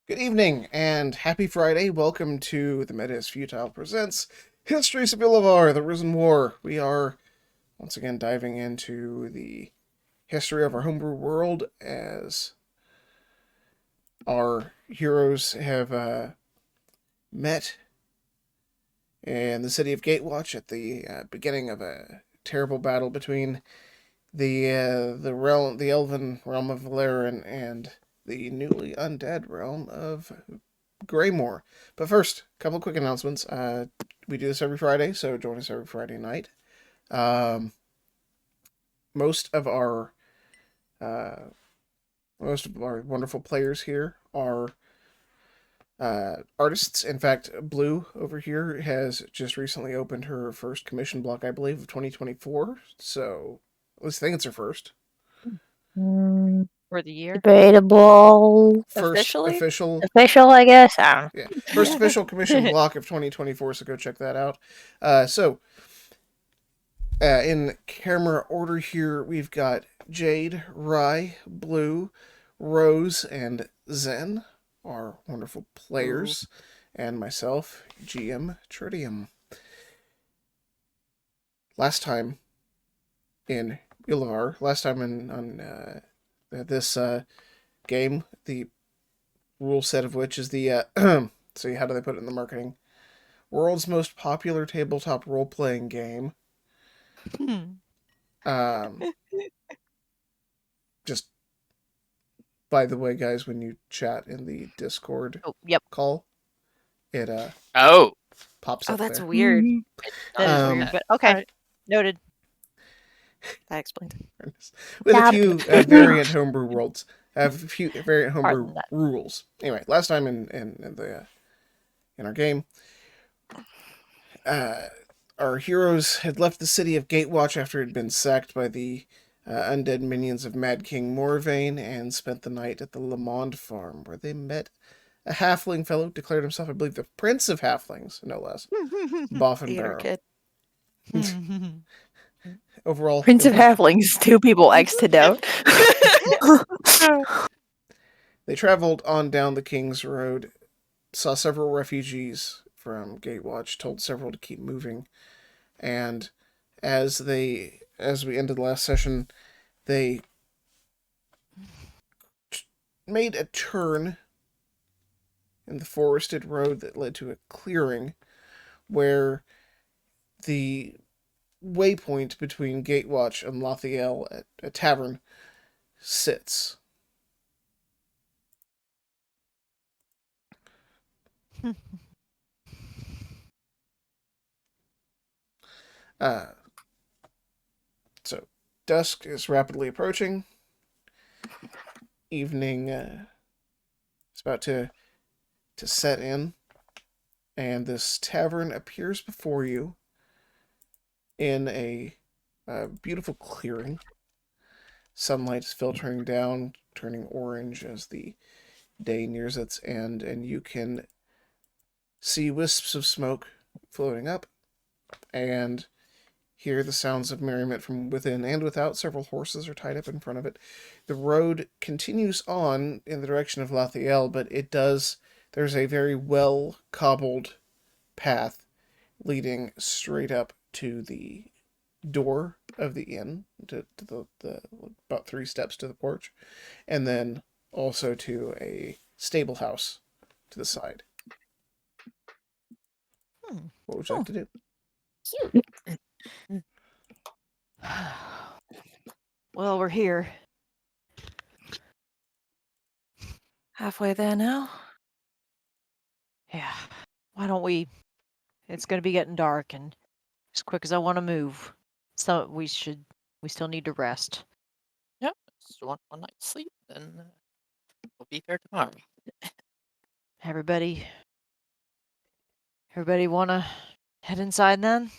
Good evening and happy Friday. Welcome to the Meta is Futile presents Histories of Illavar, the Risen War. We are once again diving into the history of our homebrew world as our heroes have met in the city of Gatewatch at the beginning of a terrible battle between the elven realm of Valerian and the newly undead realm of Greymore. But first, a couple quick announcements. We do this every Friday, so join us every Friday night. Um, most of our uh, most of our wonderful players here are artists. In fact, Blue over here has just recently opened her first commission block, I believe, of 2024. So at least I think it's her first. For the year? Debatable. First Officially? Official, I guess. Yeah, first official commission block of 2024. So go check that out. In camera order here, we've got Jade, Rye, Blue, Rose, and Zen, our wonderful players, and myself, GM Tritium. Last time in on this game, the rule set of which is the see, how do they put it in the marketing? World's most popular tabletop role playing game. Just by the way, guys, when you chat in the Discord call, it pops up. Oh, that's there. weird. That is weird, but okay. Right. Noted. That explains. With a few variant homebrew worlds, a few variant homebrew rules. Anyway, last time in our game, our heroes had left the city of Gatewatch after it had been sacked by the undead minions of Mad King Morvain and spent the night at the Lamond farm, where they met a halfling fellow, declared himself, I believe, the Prince of Halflings, no less, Boffin Barrow. Overall, Prince of Halflings, two people X to note. They traveled on down the King's Road, saw several refugees from Gatewatch, told several to keep moving, and as we ended the last session, they made a turn in the forested road that led to a clearing where the waypoint between Gatewatch and Lathiel at a tavern sits. So dusk is rapidly approaching. Evening is about to set in, and this tavern appears before you in a beautiful clearing. Sunlight is filtering down, turning orange as the day nears its end, and you can see wisps of smoke floating up and hear the sounds of merriment from within and without. Several horses are tied up in front of it. The road continues on in the direction of Lathiel, but there's a very well cobbled path leading straight up to the door of the inn, to the about 3 steps to the porch, and then also to a stable house to the side. What would you like to do? Well, we're here. Halfway there now? Yeah. Why don't we? It's going to be getting dark, and as quick as I want to move, so we still need to rest. Yep. Just one night's sleep, and we'll be there tomorrow. Everybody want to head inside then?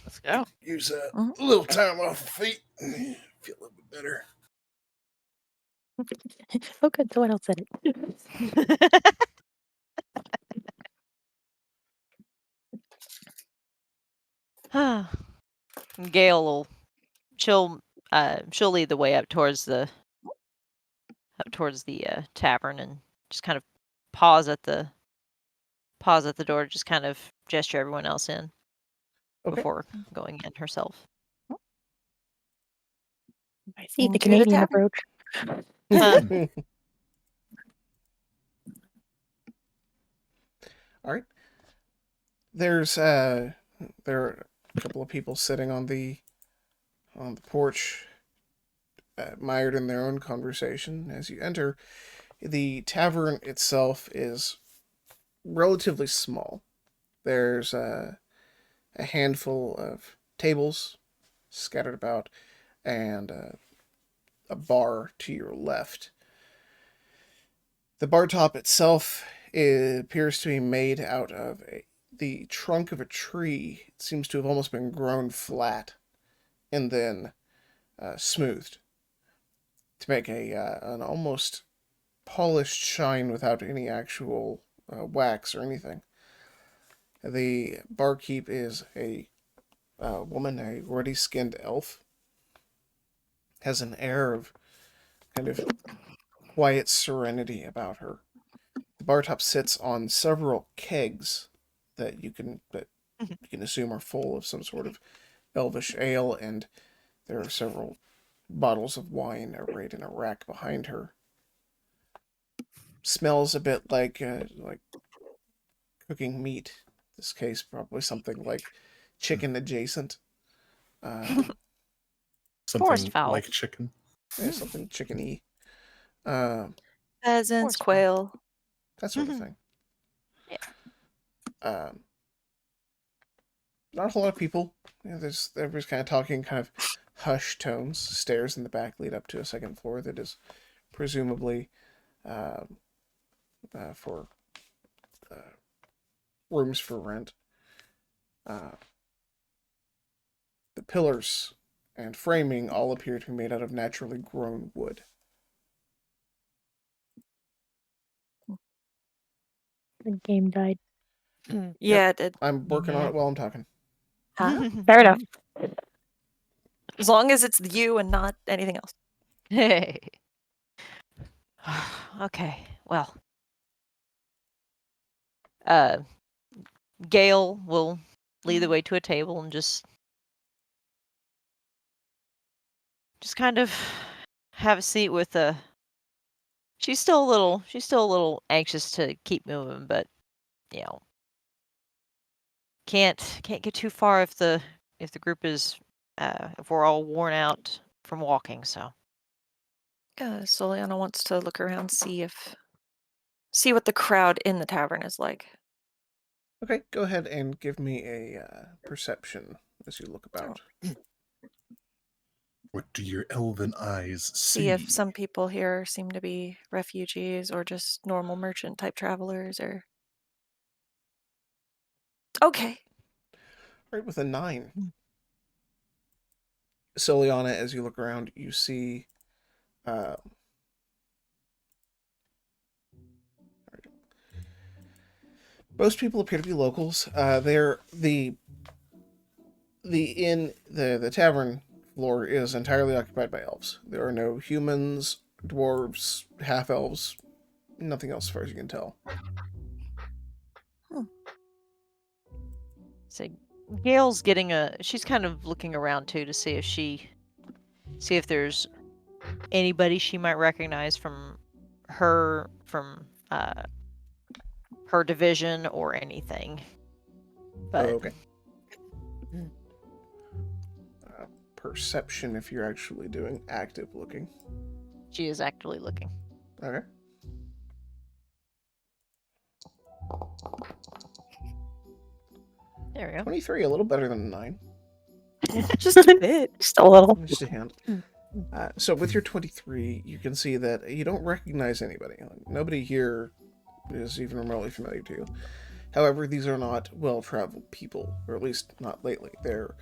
Let's go. Use a little time off the feet. Feel a little bit better. Oh, good. Someone else said it. Gail will she'll lead the way up towards the up towards the tavern and just kind of pause at the door, just kind of gesture everyone else in Okay. before going in herself. I see the Into the Canadian tavern. approach. All right. There are a couple of people sitting on the porch, mired in their own conversation. As you enter, the tavern itself is relatively small. There's a handful of tables scattered about, and a bar to your left. The bar top itself appears to be made out of the trunk of a tree. It seems to have almost been grown flat and then smoothed to make an almost polished shine without any actual wax or anything. The barkeep is a woman, a ruddy-skinned elf. Has an air of kind of quiet serenity about her. The bar top sits on several kegs that you can assume are full of some sort of elvish ale, and there are several bottles of wine arrayed in a rack behind her. Smells a bit like cooking meat. In this case, probably something like chicken adjacent. Forest Something fowl. like chicken. Yeah, something chickeny. Pheasants, Horse fowl. quail. That sort of thing. Not a whole lot of people. Everybody's kind of talking, kind of hushed tones. Stairs in the back lead up to a second floor that is presumably for rooms for rent. The pillars and framing all appear to be made out of naturally grown wood. The game died. Yeah, it did. I'm working on it while I'm talking. Fair enough. As long as it's you and not anything else. Hey. Okay. Well. Gale will lead the way to a table and just kind of have a seat with a. She's still a little anxious to keep moving, but can't get too far if the group is if we're all worn out from walking. So Soliana wants to look around, see what the crowd in the tavern is like. Okay, go ahead and give me a perception as you look about. What do your elven eyes see? See if some people here seem to be refugees or just normal merchant type travelers or. Okay. Right, with a 9. Soliana, as you look around, you see most people appear to be locals. They're the tavern floor is entirely occupied by elves. There are no humans, dwarves, half elves, nothing else as far as you can tell. So Gale's she's kind of looking around too to see if there's anybody she might recognize from her division or anything. But Okay. Perception if you're actually doing active looking. she is actively looking. Okay. There we go. 23, a little better than a 9. Just a bit. Just a little. Just a hand. So with your 23, you can see that you don't recognize anybody. Nobody here is even remotely familiar to you. However, these are not well-traveled people, or at least not lately. Their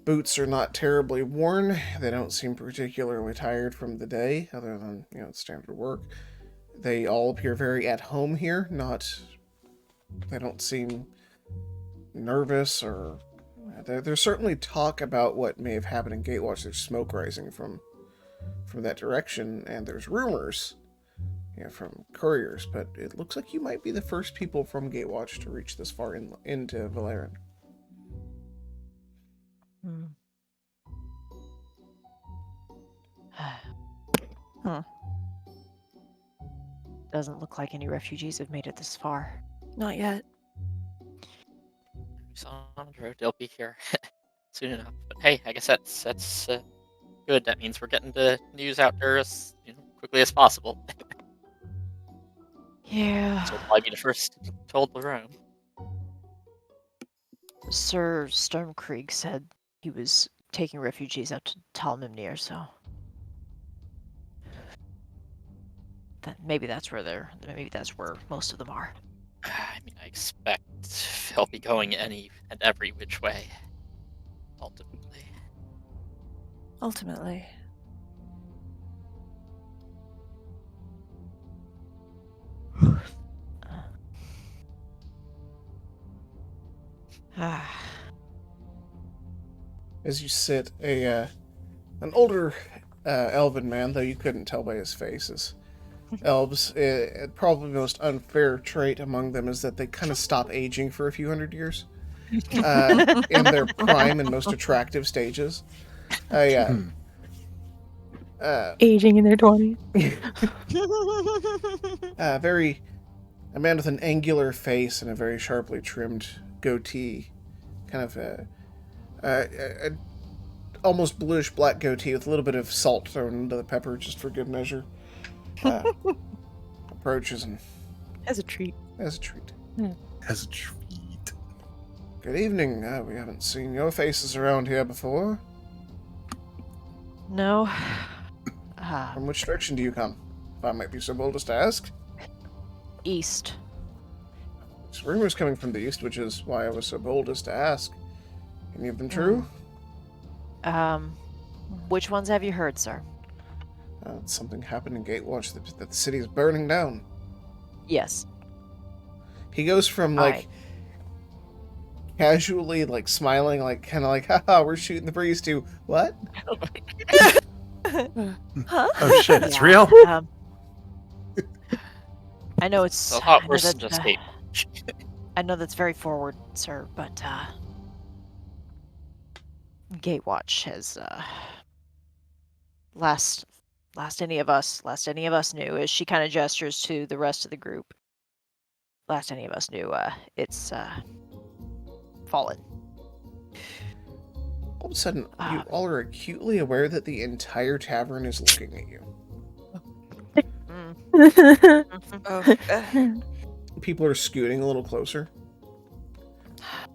boots are not terribly worn. They don't seem particularly tired from the day, other than, standard work. They all appear very at home here. They don't seem nervous or. There's certainly talk about what may have happened in Gatewatch. There's smoke rising from that direction, and there's rumors from couriers, but it looks like you might be the first people from Gatewatch to reach this far into Valeran. Hmm. Huh. Doesn't look like any refugees have made it this far. Not yet. Who's on the road? They'll be here soon enough. But hey, I guess that's good. That means we're getting the news out there as quickly as possible. Yeah. So we'll probably be the first told the room. Sir Stormkrieg said he was taking refugees out to Talmimnir, so maybe that's where most of them are. I mean, I expect they'll be going any and every which way. Ultimately. Ultimately. As you sit, an older elven man, though you couldn't tell by his face, is elves. Probably the most unfair trait among them is that they kind of stop aging for a few hundred years in their prime and most attractive stages. Aging in their 20s. A man with an angular face and a very sharply trimmed goatee, kind of a almost bluish black goatee with a little bit of salt thrown into the pepper just for good measure. Approaches and As a treat. as a treat. As a treat. Good evening. We haven't seen your faces around here before. No. From which direction do you come? If I might be so bold as to ask. East. There's rumors coming from the east, which is why I was so bold as to ask. Any of them true? Which ones have you heard, sir? Something happened in Gatewatch that the city is burning down. Yes. He goes from Alright. casually smiling, kind of haha, we're shooting the breeze, to what? Huh? Oh shit, it's Yeah, real? I know It's it's a lot I know worse than that, just hate. I know that's very forward, sir, but Gatewatch has last any of us knew, as she kind of gestures to the rest of the group. Last any of us knew, it's fallen. All of a sudden, you Ah. all are acutely aware that the entire tavern is looking at you. Oh. People are scooting a little closer.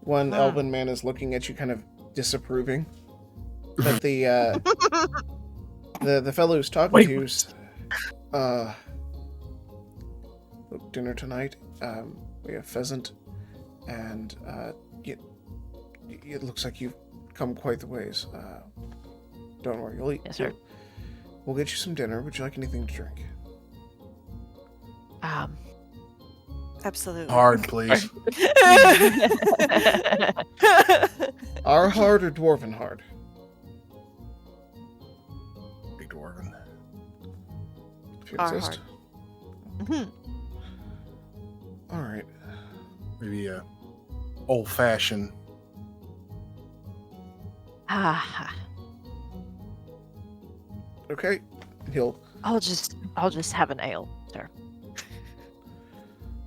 One Hmm. elven man is looking at you kind of disapproving. But the fellow who's talking Wait, to you's look, dinner tonight. We have pheasant, and it looks like you've come quite the ways. Don't worry, you'll eat. Yes, sir. We'll get you some dinner. Would you like anything to drink? Absolutely. Hard, please. Our hard or dwarven hard? Big dwarven. If you Our insist. All right. Maybe a old fashioned. Okay. He'll. I'll just have an ale, sir.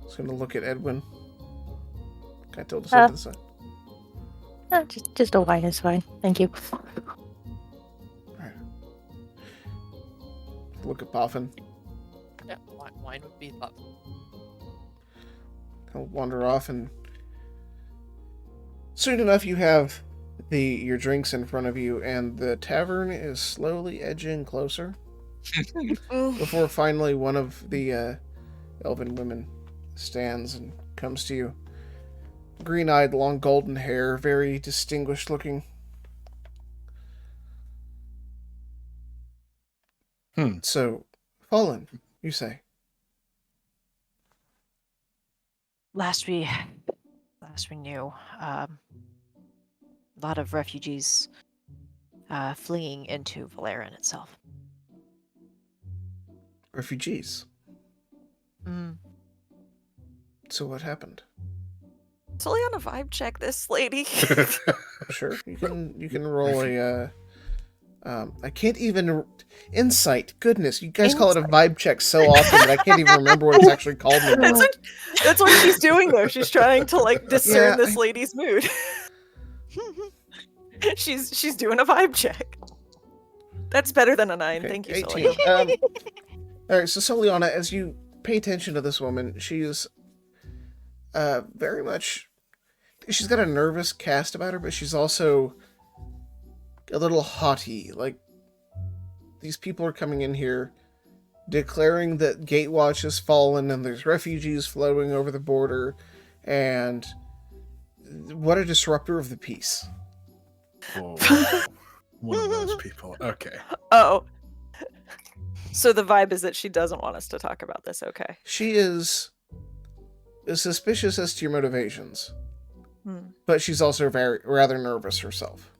He's gonna look at Edwin. Can I tilt this side to the side? Just a wine is fine. Thank you. Look at Boffin. Yeah, wine would be lovely. He'll wander off, and soon enough you have your drinks in front of you, and the tavern is slowly edging closer before finally one of the elven women stands and comes to you. Green-eyed, long golden hair, very distinguished looking. So, Fallen, you say? Last we knew, a lot of refugees fleeing into Valeran itself. Refugees. Mm. So what happened? It's only on a vibe check, this lady. Sure, you can roll a. I can't even insight. Goodness, you guys call it a vibe check so often that I can't even remember what it's actually called anymore. That's what she's doing, though. She's trying to like discern Yeah, this lady's mood. she's doing a vibe check. That's better than a 9. Okay, Thank you, 18. Sully. All right, so Soliana, as you pay attention to this woman, she's very much. She's got a nervous cast about her, but she's also a little haughty. Like, these people are coming in here declaring that Gatewatch has fallen and there's refugees flowing over the border, and what a disruptor of the peace. Whoa. One of those people. Okay. Oh. So the vibe is that she doesn't want us to talk about this, okay. She is suspicious as to your motivations, Hmm. but she's also rather nervous herself.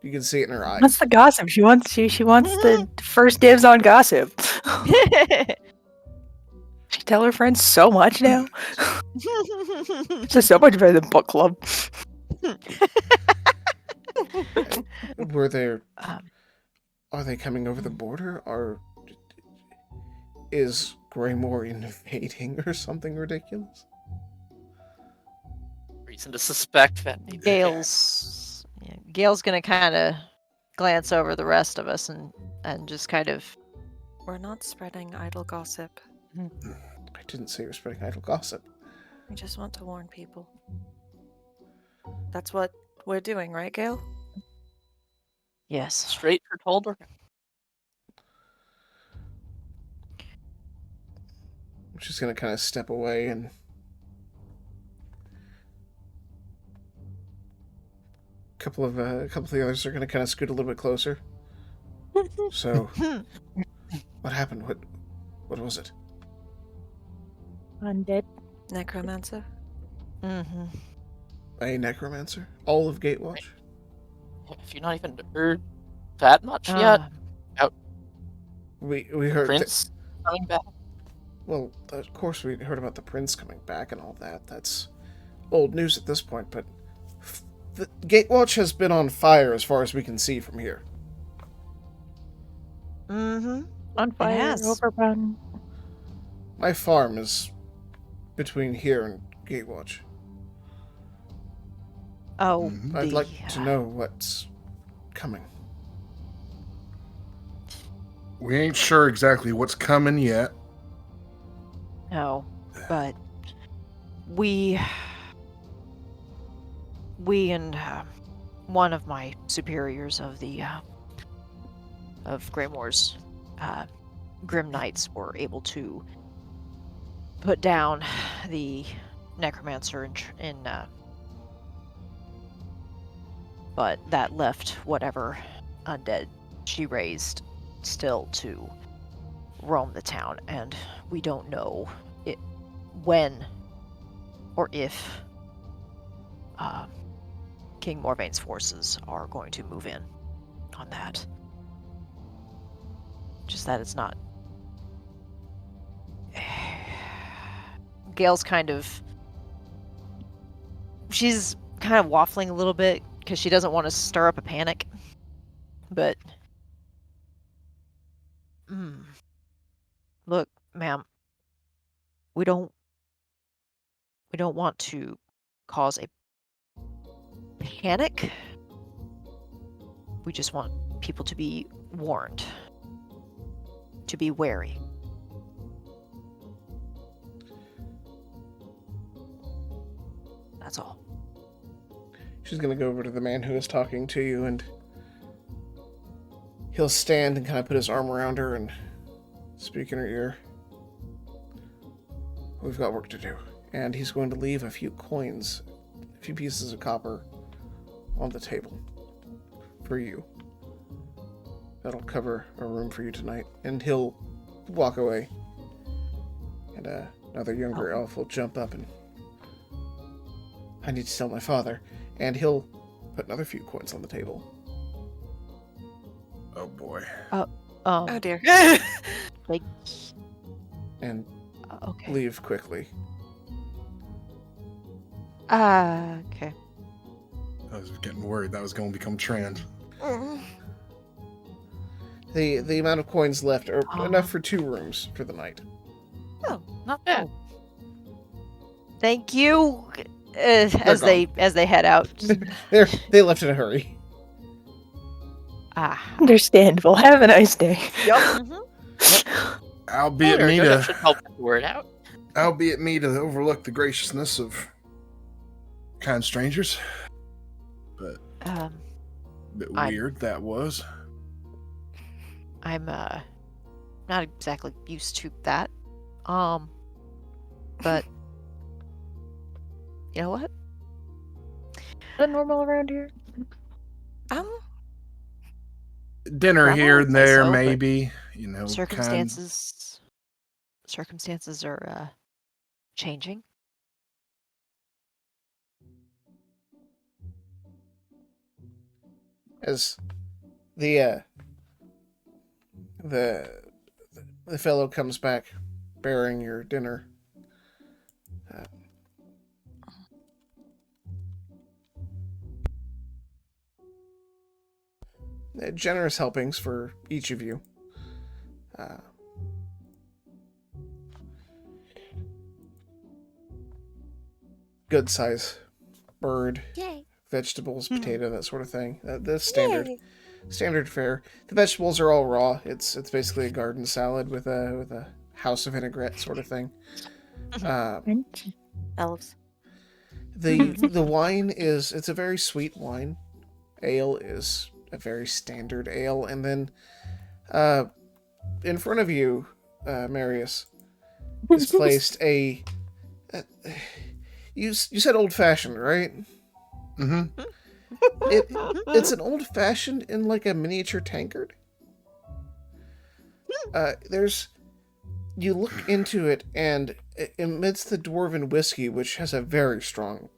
You can see it in her eyes. What's the gossip? She wants the first dibs on gossip. She tell her friends so much now. This is so much better than book club. Were there? Um, Are they coming over the border? Or is Greymore invading or something ridiculous? Reason to suspect that. maybe they are. Gail's gonna kind of glance over the rest of us and just kind of. We're not spreading idle gossip. I didn't say you're spreading idle gossip. We just want to warn people. That's what we're doing, right, Gail? Yes. Straight for Tolder. I'm just gonna kind of step away and. A couple of the others are gonna kind of scoot a little bit closer. So, what happened? What was it? Undead. Necromancer? Mm-hmm. A necromancer? All of Gatewatch? Have you not even heard that much yet? We heard. Prince coming back? Well, of course we heard about the prince coming back and all that. That's old news at this point, but the Gatewatch has been on fire as far as we can see from here. Mm-hmm. On fire, has. overrun. My farm is between here and Gatewatch. Oh, Mhm. I'd like to know what's coming. We ain't sure exactly what's coming yet. No, but we and one of my superiors of the of Greymoor's Grim Knights were able to put down the necromancer in but that left whatever undead she raised still to roam the town, and we don't know when or if King Morvain's forces are going to move in on that. Just that it's not. Gail's she's kind of waffling a little bit because she doesn't want to stir up a panic, but look, ma'am, we don't want to cause a panic. We just want people to be warned, to be wary. That's all. She's gonna go over to the man who is talking to you, and he'll stand and kind of put his arm around her and speak in her ear. We've got work to do. And he's going to leave a few coins, a few pieces of copper on the table for you. That'll cover a room for you tonight. And he'll walk away. And another younger elf will jump up and... I need to tell my father. And he'll put another few coins on the table. Oh boy. Oh dear. Like, and Okay. leave quickly. Okay. I was getting worried that was going to become trend. The amount of coins left are enough Ah. for 2 rooms for the night. Oh, not bad. Thank you. As gone. they head out. They left in a hurry. Understandable. Have a nice day. Albeit There we me go. That to, should help get the word out. albeit me to overlook the graciousness of kind strangers. But a bit weird that was. I'm not exactly used to that. But you know what? Is that normal around here? Dinner Grandma here would and say there, so, but maybe. Circumstances are changing. As the fellow comes back bearing your dinner. Generous helpings for each of you. Good size bird, Yay. vegetables, potato, that sort of thing. That's standard fare. The vegetables are all raw. It's basically a garden salad with a house of vinaigrette sort of thing. Elves. The wine it's a very sweet wine. Ale is a very standard ale, and then in front of you, Marius, is placed a. You said old fashioned, right? Mm-hmm. It's an old fashioned in like a miniature tankard. You look into it, and amidst the dwarven whiskey, which has a very strong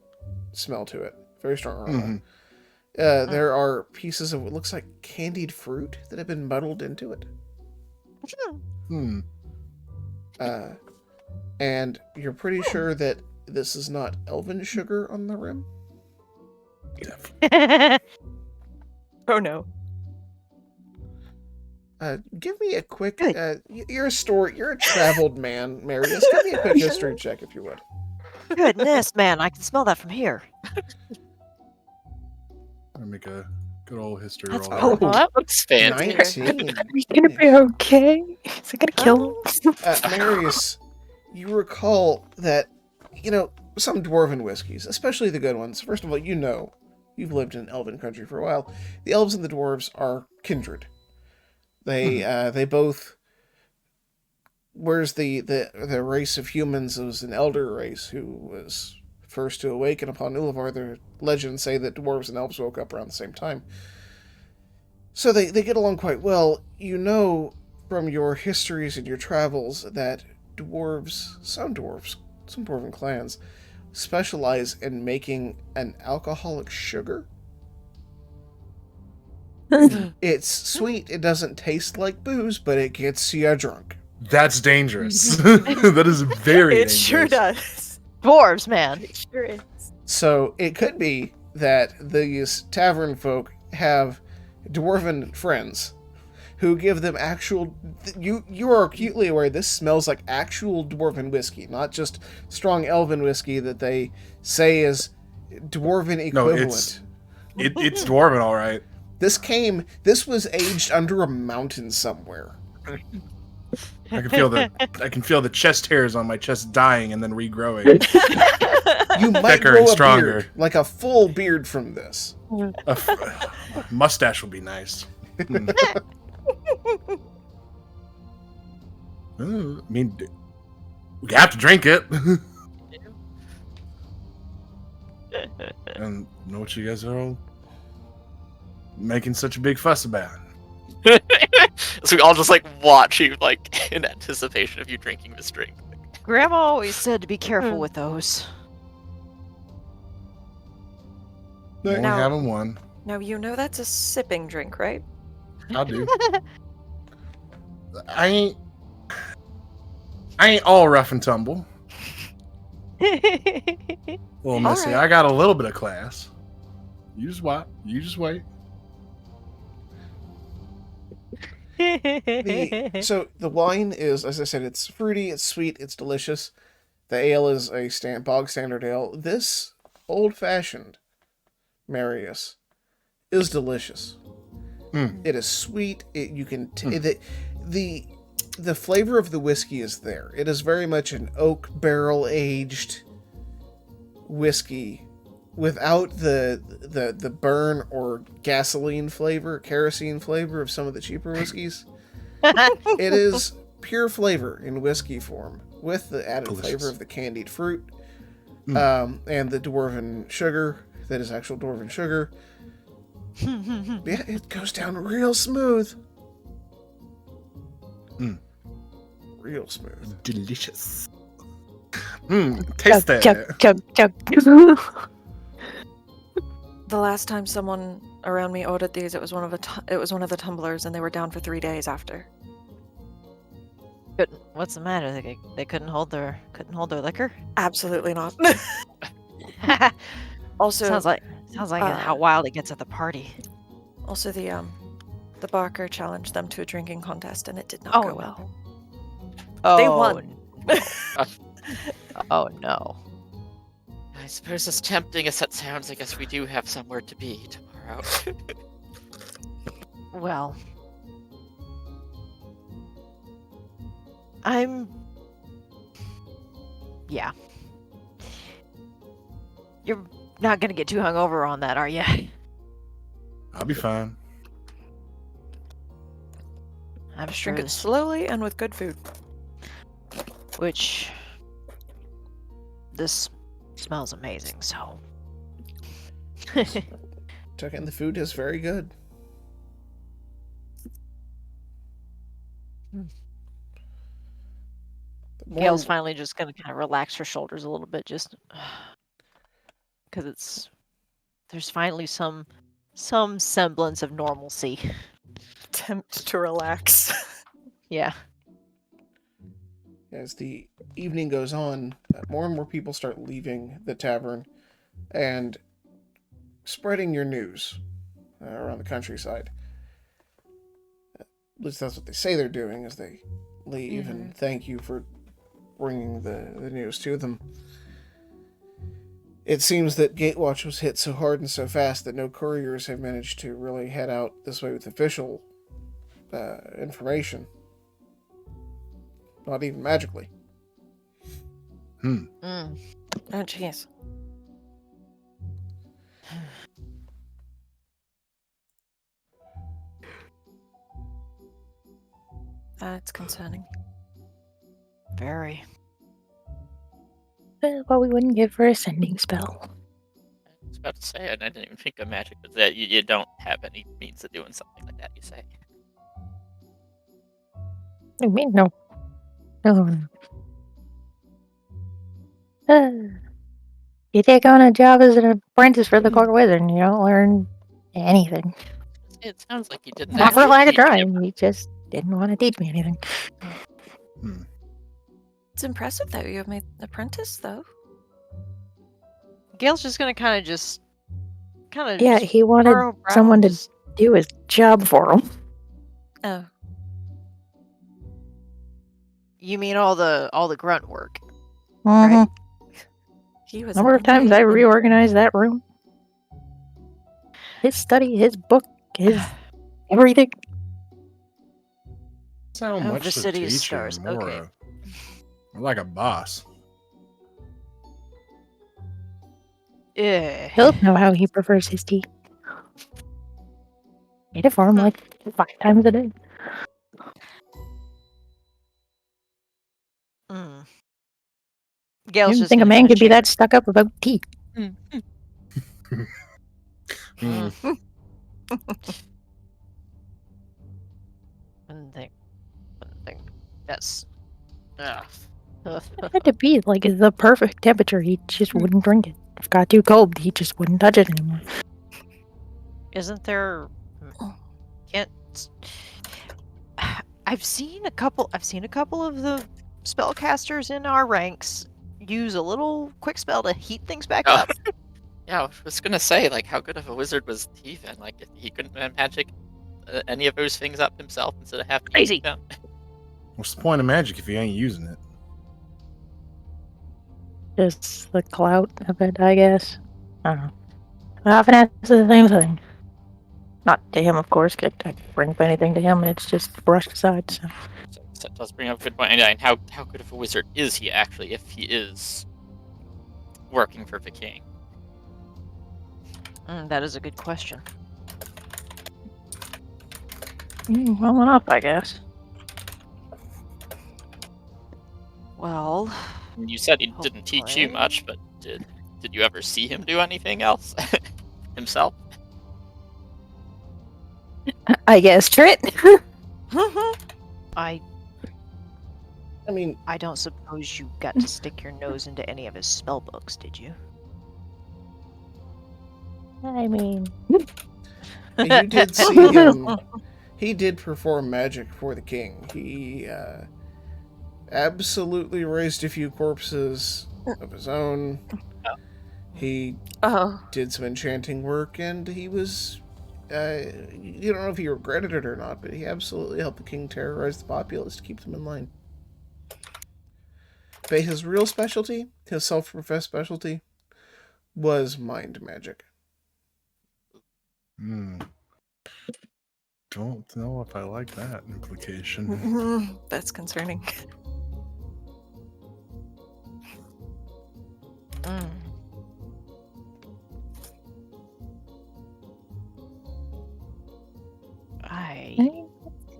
smell to it, very strong aroma. Mm-hmm. There are pieces of what looks like candied fruit that have been muddled into it. Hmm. And you're pretty sure that this is not elven sugar on the rim. Oh no. Give me a quick. You're a traveled man, Marius. Give me a quick history check, if you would. Goodness, man, I can smell that from here. I'll make a good old history That's roll. powerful. Well, that looks fancy. 19. Are we gonna be okay? Is it gonna kill him? Marius, you recall that, some dwarven whiskeys, especially the good ones. First of all, you've lived in elven country for a while. The elves and the dwarves are kindred. They both. Whereas the race of humans was an elder race who was first to awaken upon Ulivar. The legends say that dwarves and elves woke up around the same time. So they get along quite well. You know from your histories and your travels that some dwarven clans, specialize in making an alcoholic sugar. It's sweet, it doesn't taste like booze, but it gets you drunk. That's dangerous. That is very It dangerous. sure does. Dwarves, man. It sure is. So it could be that these tavern folk have dwarven friends who give them actual. You are acutely aware this smells like actual dwarven whiskey, not just strong elven whiskey that they say is dwarven equivalent. No, it's dwarven, all right. This was aged under a mountain somewhere. I can feel the chest hairs on my chest dying and then regrowing. You might Thicker grow and a stronger. beard, like a full beard from this. A mustache would be nice. Hmm. I mean, we have to drink it. And know what you guys are all making such a big fuss about. So we all just watch you in anticipation of you drinking this drink. Grandma always said to be careful with those. Only Now- having one. Now, you know that's a sipping drink, right? I do. I ain't. I ain't all rough and tumble. Well, Missy, right. I got a little bit of class. You just wait. You just wait. So the wine is, as I said, it's fruity, it's sweet, it's delicious. The ale is a bog standard ale. This old fashioned Marius is delicious. It is sweet. You can the flavor of the whiskey is there. It is very much an oak barrel aged whiskey without the burn or gasoline flavor, kerosene flavor of some of the cheaper whiskeys. It is pure flavor in whiskey form with the added flavor of the candied fruit and the dwarven sugar that is actual dwarven sugar. Yeah, it goes down real smooth. Real smooth. Delicious. Taste that. Chug. The last time someone around me ordered these, it was one of the tumblers, and they were down for 3 days after. What's the matter? They couldn't hold their liquor. Absolutely not. Also, sounds like how wild it gets at the party. Also, the barker challenged them to a drinking contest, and it did not go well. Oh, they won. Oh no. I suppose as tempting as that sounds, I guess we do have somewhere to be tomorrow. Well, yeah. You're not gonna get too hungover on that, are you? I'll be fine. I'm sure. Drink it slowly and with good food. Which this smells amazing, so. Took in the food is very good. Gail's finally just gonna kind of relax her shoulders a little bit, just because there's finally some semblance of normalcy. Attempt to relax. Yeah. As the evening goes on, more and more people start leaving the tavern and spreading your news around the countryside. At least that's what they say they're doing as they leave, and thank you for bringing the news to them. It seems that Gatewatch was hit so hard and so fast that no couriers have managed to really head out this way with official information. Not even magically. Oh, jeez. That's concerning. Very. Well, we wouldn't give her a sending spell. I was about to say, and I didn't even think of magic, but that you don't have any means of doing something like that, you say? I mean, no. You take on a job as an apprentice for the court wizard and you don't learn anything. It sounds like you didn't. Not for actually lack of teach trying. him. He just didn't want to teach me anything. It's impressive that you have made an apprentice, though. Gail's just gonna kind of Yeah, he wanted someone to do his job for him. Oh. You mean all the grunt work? Mm-hmm. Right. He was Number of times I reorganized that room. His study, his book, his everything. Sound Oh, much the the city of teacher, stars. more Okay. more like a boss. Yeah. He'll know how he prefers his tea. Made it for him like 5 times a day. Gail's You just think a gonna man kinda could be shake- that stuck up about tea? Wouldn't think. That's. It had to be like the perfect temperature. He just wouldn't drink it. If it got too cold, he just wouldn't touch it anymore. Isn't there? Can't. I've seen a couple of the spellcasters in our ranks use a little quick spell to heat things back Oh. up. Yeah, I was gonna say, like, how good of a wizard was Teven? Like, if he couldn't magic any of those things up himself instead of having to Crazy. use them. What's the point of magic if you ain't using it? Just the clout of it, I guess. I don't know. I often ask the same thing. Not to him, of course. I can't bring up anything to him. It's just brushed aside. So. So that does bring up a good point. And how good of a wizard is he actually if he is working for the king? That is a good question. Well enough, I guess. Well, You said he didn't teach you hopefully. much, but did you ever see him do anything else himself? I guess, Trit. I mean, I don't suppose you got to stick your nose into any of his spell books, did you? I mean, you did see him. He did perform magic for the king. He absolutely raised a few corpses of his own. He Oh, did some enchanting work, and he was. You don't know if he regretted it or not, but he absolutely helped the king terrorize the populace to keep them in line. But his real specialty, his self-professed specialty, was mind magic. Don't know if I like that implication. that's concerning.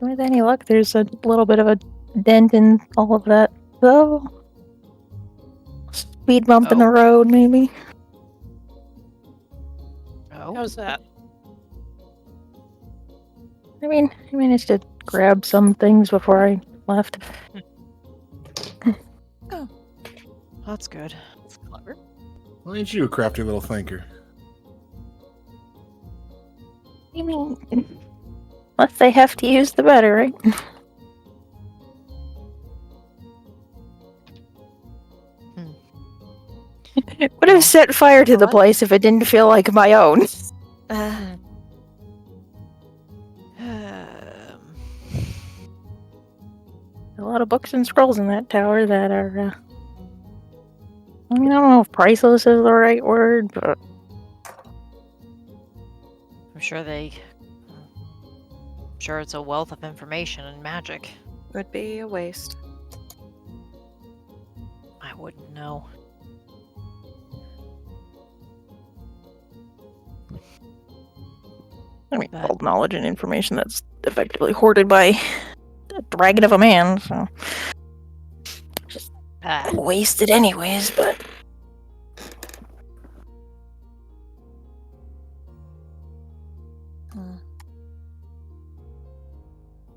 with any luck, there's a little bit of a dent in all of that, though. Speed bump in the road, maybe. Oh, How's that? I managed to grab some things before I left. that's good. That's clever. Well, ain't you a crafty little thinker? I mean, less they have to use, the better, right? Would have set fire to the place if it didn't feel like my own. A lot of books and scrolls in that tower that are, I don't know if priceless is the right word, but I'm sure it's a wealth of information and magic. Would be a waste. I wouldn't know. old knowledge and information that's effectively hoarded by a dragon of a man, so just wasted anyways, but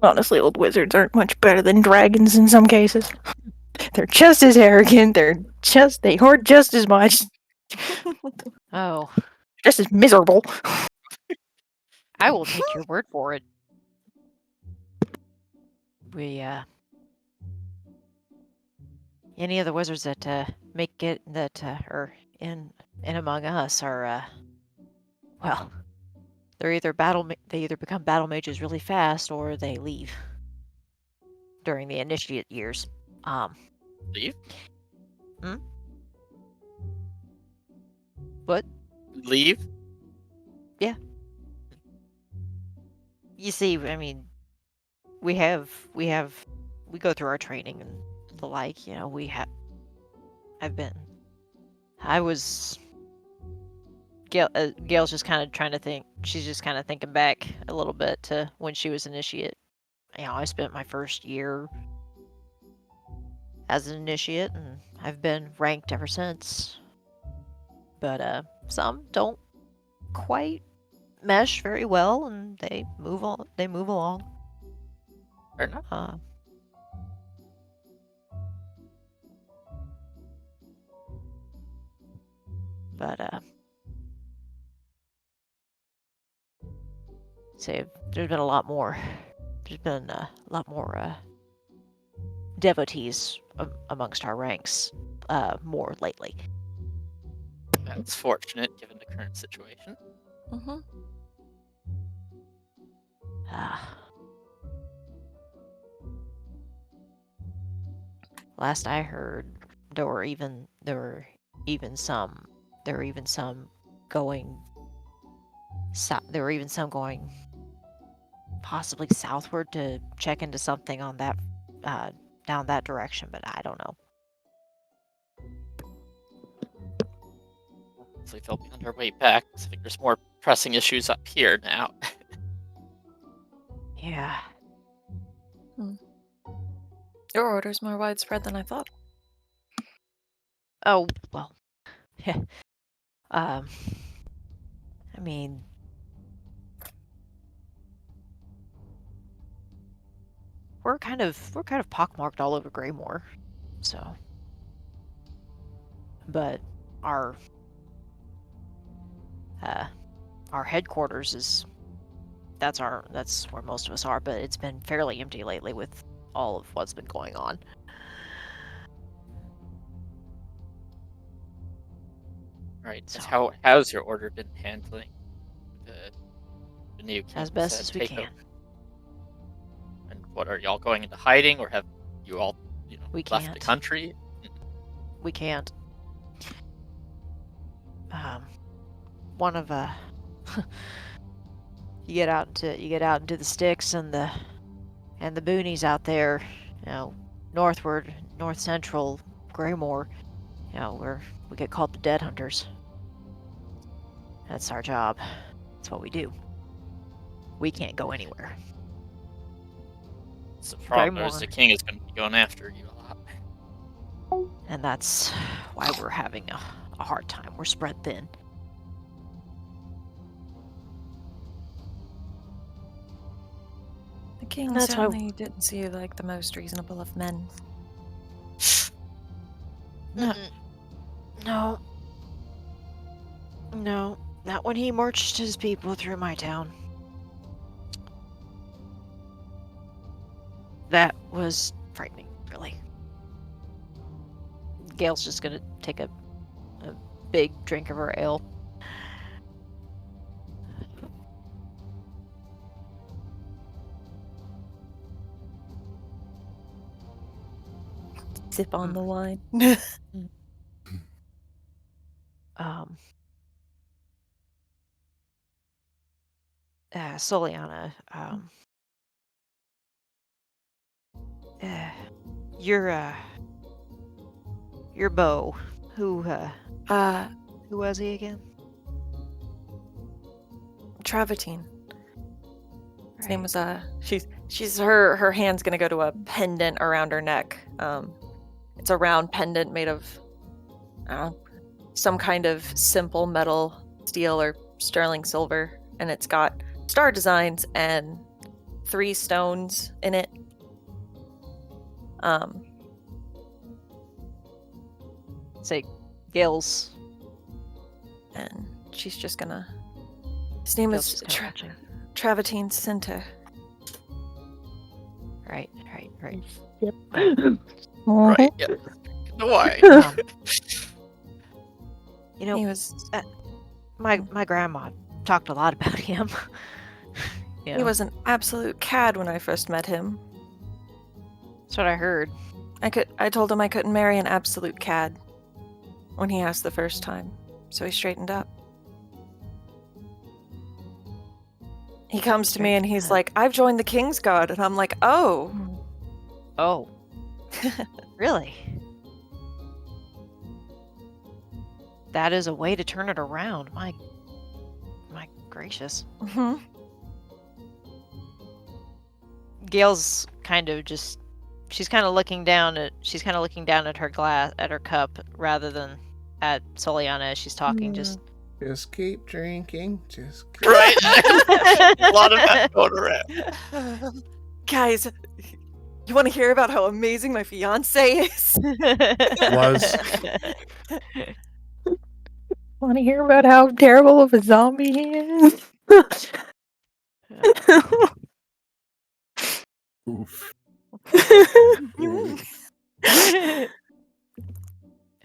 honestly, old wizards aren't much better than dragons in some cases. They're just as arrogant, they hoard just as much. Just as miserable. I will take your word for it. Any of the wizards that make it that are in among us are well, they either become battle mages really fast or they leave during the initiate years. Leave? What? Leave? Yeah. You see, I mean, we go through our training and the like, you know, Gail's just kind of trying to think. She's just kind of thinking back a little bit to when she was initiate. You know, I spent my first year as an initiate, and I've been ranked ever since. But some don't quite mesh very well, and they move on. They move along. Fair enough. Say there's been a lot more. There's been a lot more devotees amongst our ranks more lately. That's fortunate given the current situation. Mm-hmm. Last I heard, there were even some going possibly southward to check into something on that down that direction, but I don't know. So they'll be on their way back. I think there's more pressing issues up here now. Yeah. Your order's more widespread than I thought. Oh, well. I mean, we're kind of pockmarked all over Greymore, so. But our headquarters that's where most of us are, but it's been fairly empty lately with all of what's been going on. Right. So, how's your order been handling the new as king's best as we takeover? can. And what, are y'all going into hiding, or have you all, We left the can't. country? We can't. One of you get out into the sticks and the boonies out there, northward, north central Greymore, we get called the Dead Hunters. That's our job. That's what we do. We can't go anywhere. So the problem is Greymore. the king is going to be going after you a lot. And that's why we're having a hard time. We're spread thin. The king That's why- certainly didn't see you like the most reasonable of men. No. No. Not when he marched his people through my town. That was frightening, really. Gail's just gonna take a big drink of her ale. Sip on the wine. Soliana, your beau, who was he again? Travertine. His name was she's her hand's gonna go to a pendant around her neck. It's a round pendant made of some kind of simple metal, steel, or sterling silver, and it's got star designs and 3 stones in it. Say, Gail's. And she's just gonna. His name is Travertine Center. Right. Yep. Right, yeah. The wine. He was. My grandma talked a lot about him. He was an absolute cad when I first met him. That's what I heard. I told him I couldn't marry an absolute cad when he asked the first time, so he straightened up. He comes to me and he's like, "I've joined the King's Guard," and I'm like, "Oh, really? That is a way to turn it around. My gracious." Mm-hmm. Gail's kind of just. She's kind of looking down at her glass, at her cup, rather than at Soliana as she's talking. Just keep drinking. Just keep... Right. A lot of that going around. Guys, you want to hear about how amazing my fiance is? Was. Want to hear about how terrible of a zombie he is? Oof.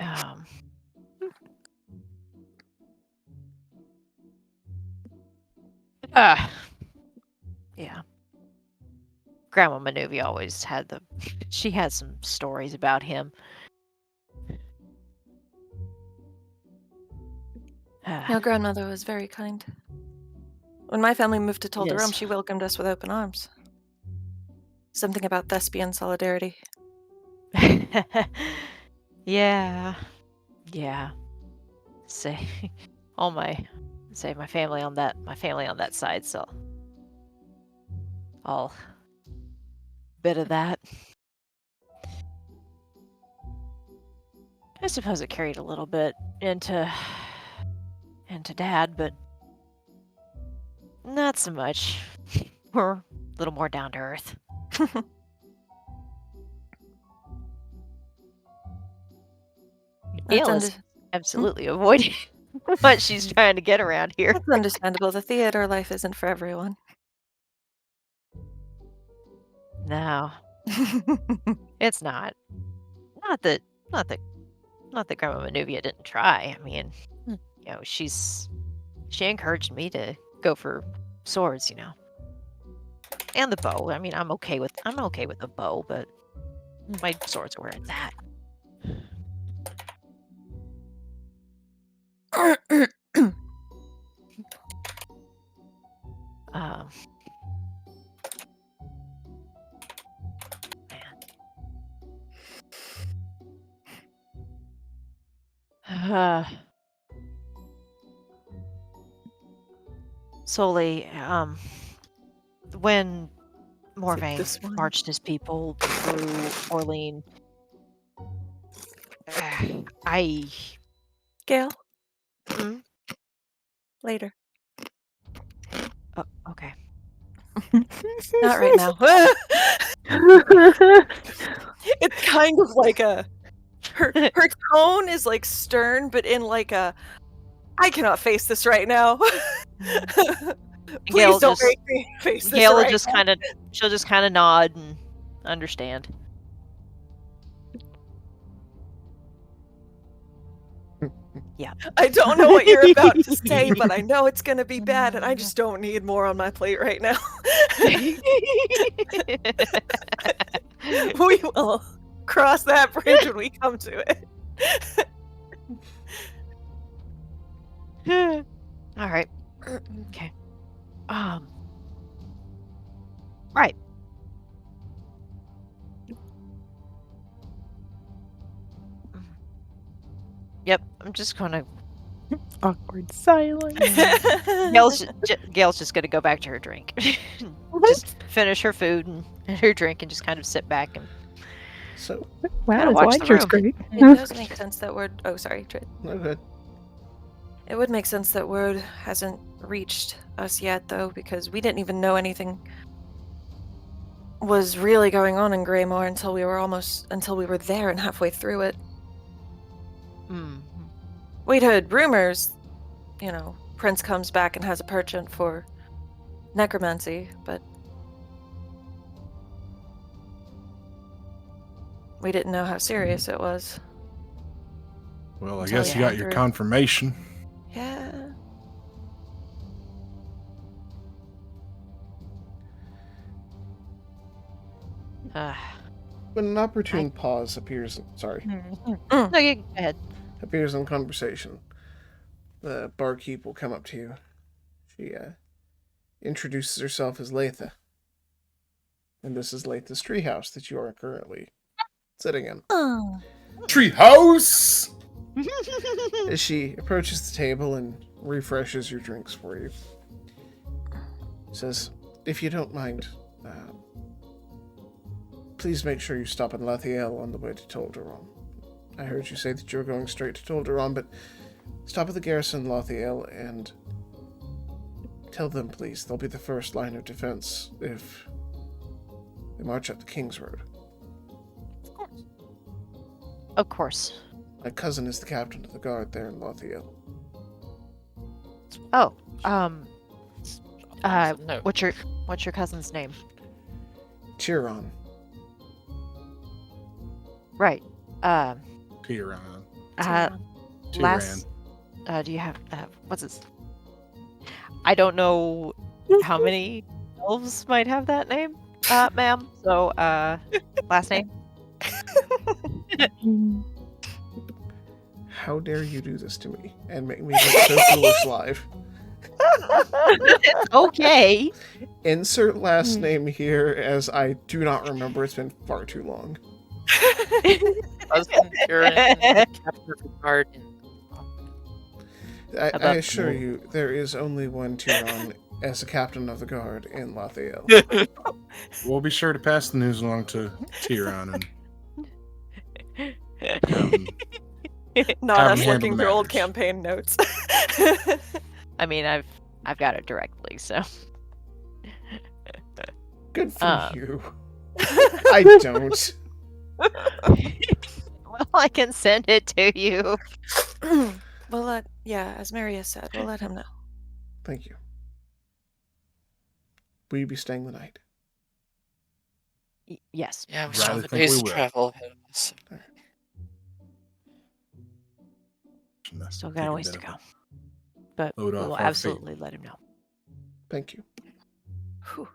um, yeah. Grandma Manuvia always had she had some stories about him. Your grandmother was very kind. When my family moved to Yes. Tolderum, she welcomed us with open arms. Something about thespian solidarity. Yeah. Say my family on that side, so all bit of that. I suppose it carried a little bit into Dad, but not so much. We're a little more down to earth. Gail is absolutely avoiding what she's trying to get around here. That's understandable. The theater life isn't for everyone. No, it's not. Not that Grandma Manuvia didn't try. I mean, she encouraged me to go for swords, and the bow. I mean, I'm okay with the bow, but my swords are where it's at. Solely, when Morvain marched his people through Orlean, Gail? Later. Oh, okay. Not right now. It's kind of like her tone is like stern, but in like a I cannot face this right now. Please don't make me face this Gail right just now. she'll just kind of nod and understand. Yeah. I don't know what you're about to say, but I know it's going to be bad, and I just don't need more on my plate right now. We will cross that bridge when we come to it. All right. Okay. Right. Yep. I'm just gonna. Awkward silence. Gail's just gonna go back to her drink. Just finish her food and her drink, and just kind of sit back and. So. Wow, this wine tastes great. It does make sense that word. Oh, sorry, Trade. No good. It would make sense that word hasn't reached us yet, though, because we didn't even know anything was really going on in Greymore until we were there and halfway through it. We'd heard rumors, Prince comes back and has a penchant for necromancy, but we didn't know how serious it was. Well, I guess you got your confirmation. Yeah. When an opportune pause appears, No, go ahead. Appears in conversation, the barkeep will come up to you. She introduces herself as Lathiel, and this is Lathiel's treehouse that you are currently sitting in. Oh. Treehouse! As she approaches the table and refreshes your drinks for you, says, "If you don't mind, please make sure you stop in Lathiel on the way to Tolderon. I heard you say that you were going straight to Tolderon, but stop at the garrison in Lathiel and tell them, please, they'll be the first line of defense if they march up the King's Road." Of course. My cousin is the captain of the guard there in Lathiel. Oh, what's your cousin's name? Tyron. Right. Tyrann. Last. Do you have what's this? I don't know how many elves might have that name, ma'am. So, last name. How dare you do this to me and make me look so foolish live? It's okay. Insert last name here, as I do not remember. It's been far too long. Husband, Tyrann, captain of the guard, and I About- assure you, there is only one Tyrann as a captain of the guard in Lathiel. We'll be sure to pass the news along to Tyrann and Not Have us him handle looking the through old matters. campaign notes. I mean, I've got it directly, so. Good for Uh. you. I don't. Well, I can send it to you. We'll let, yeah, as Maria said, we'll let him know. Thank you. Will you be staying the night? Yes. yeah, we Rather still have a think we day's will. travel ahead of us. Still got a ways to go. But Load we off will our feet. absolutely let him know. Thank you. Whew.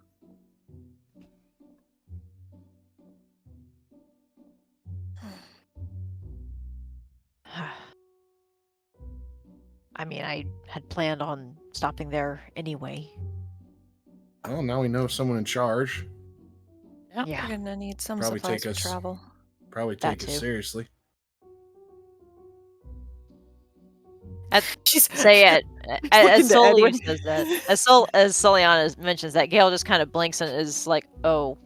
I mean, I had planned on stopping there anyway. Well, now we know someone in charge. Yeah. Yeah. We're gonna need some Probably supplies take for us- travel. Probably That take us too. seriously. She's Say it. looking As to Solius Edwin. says that. As Soliana mentions that, Gale just kind of blinks and is like, "Oh,"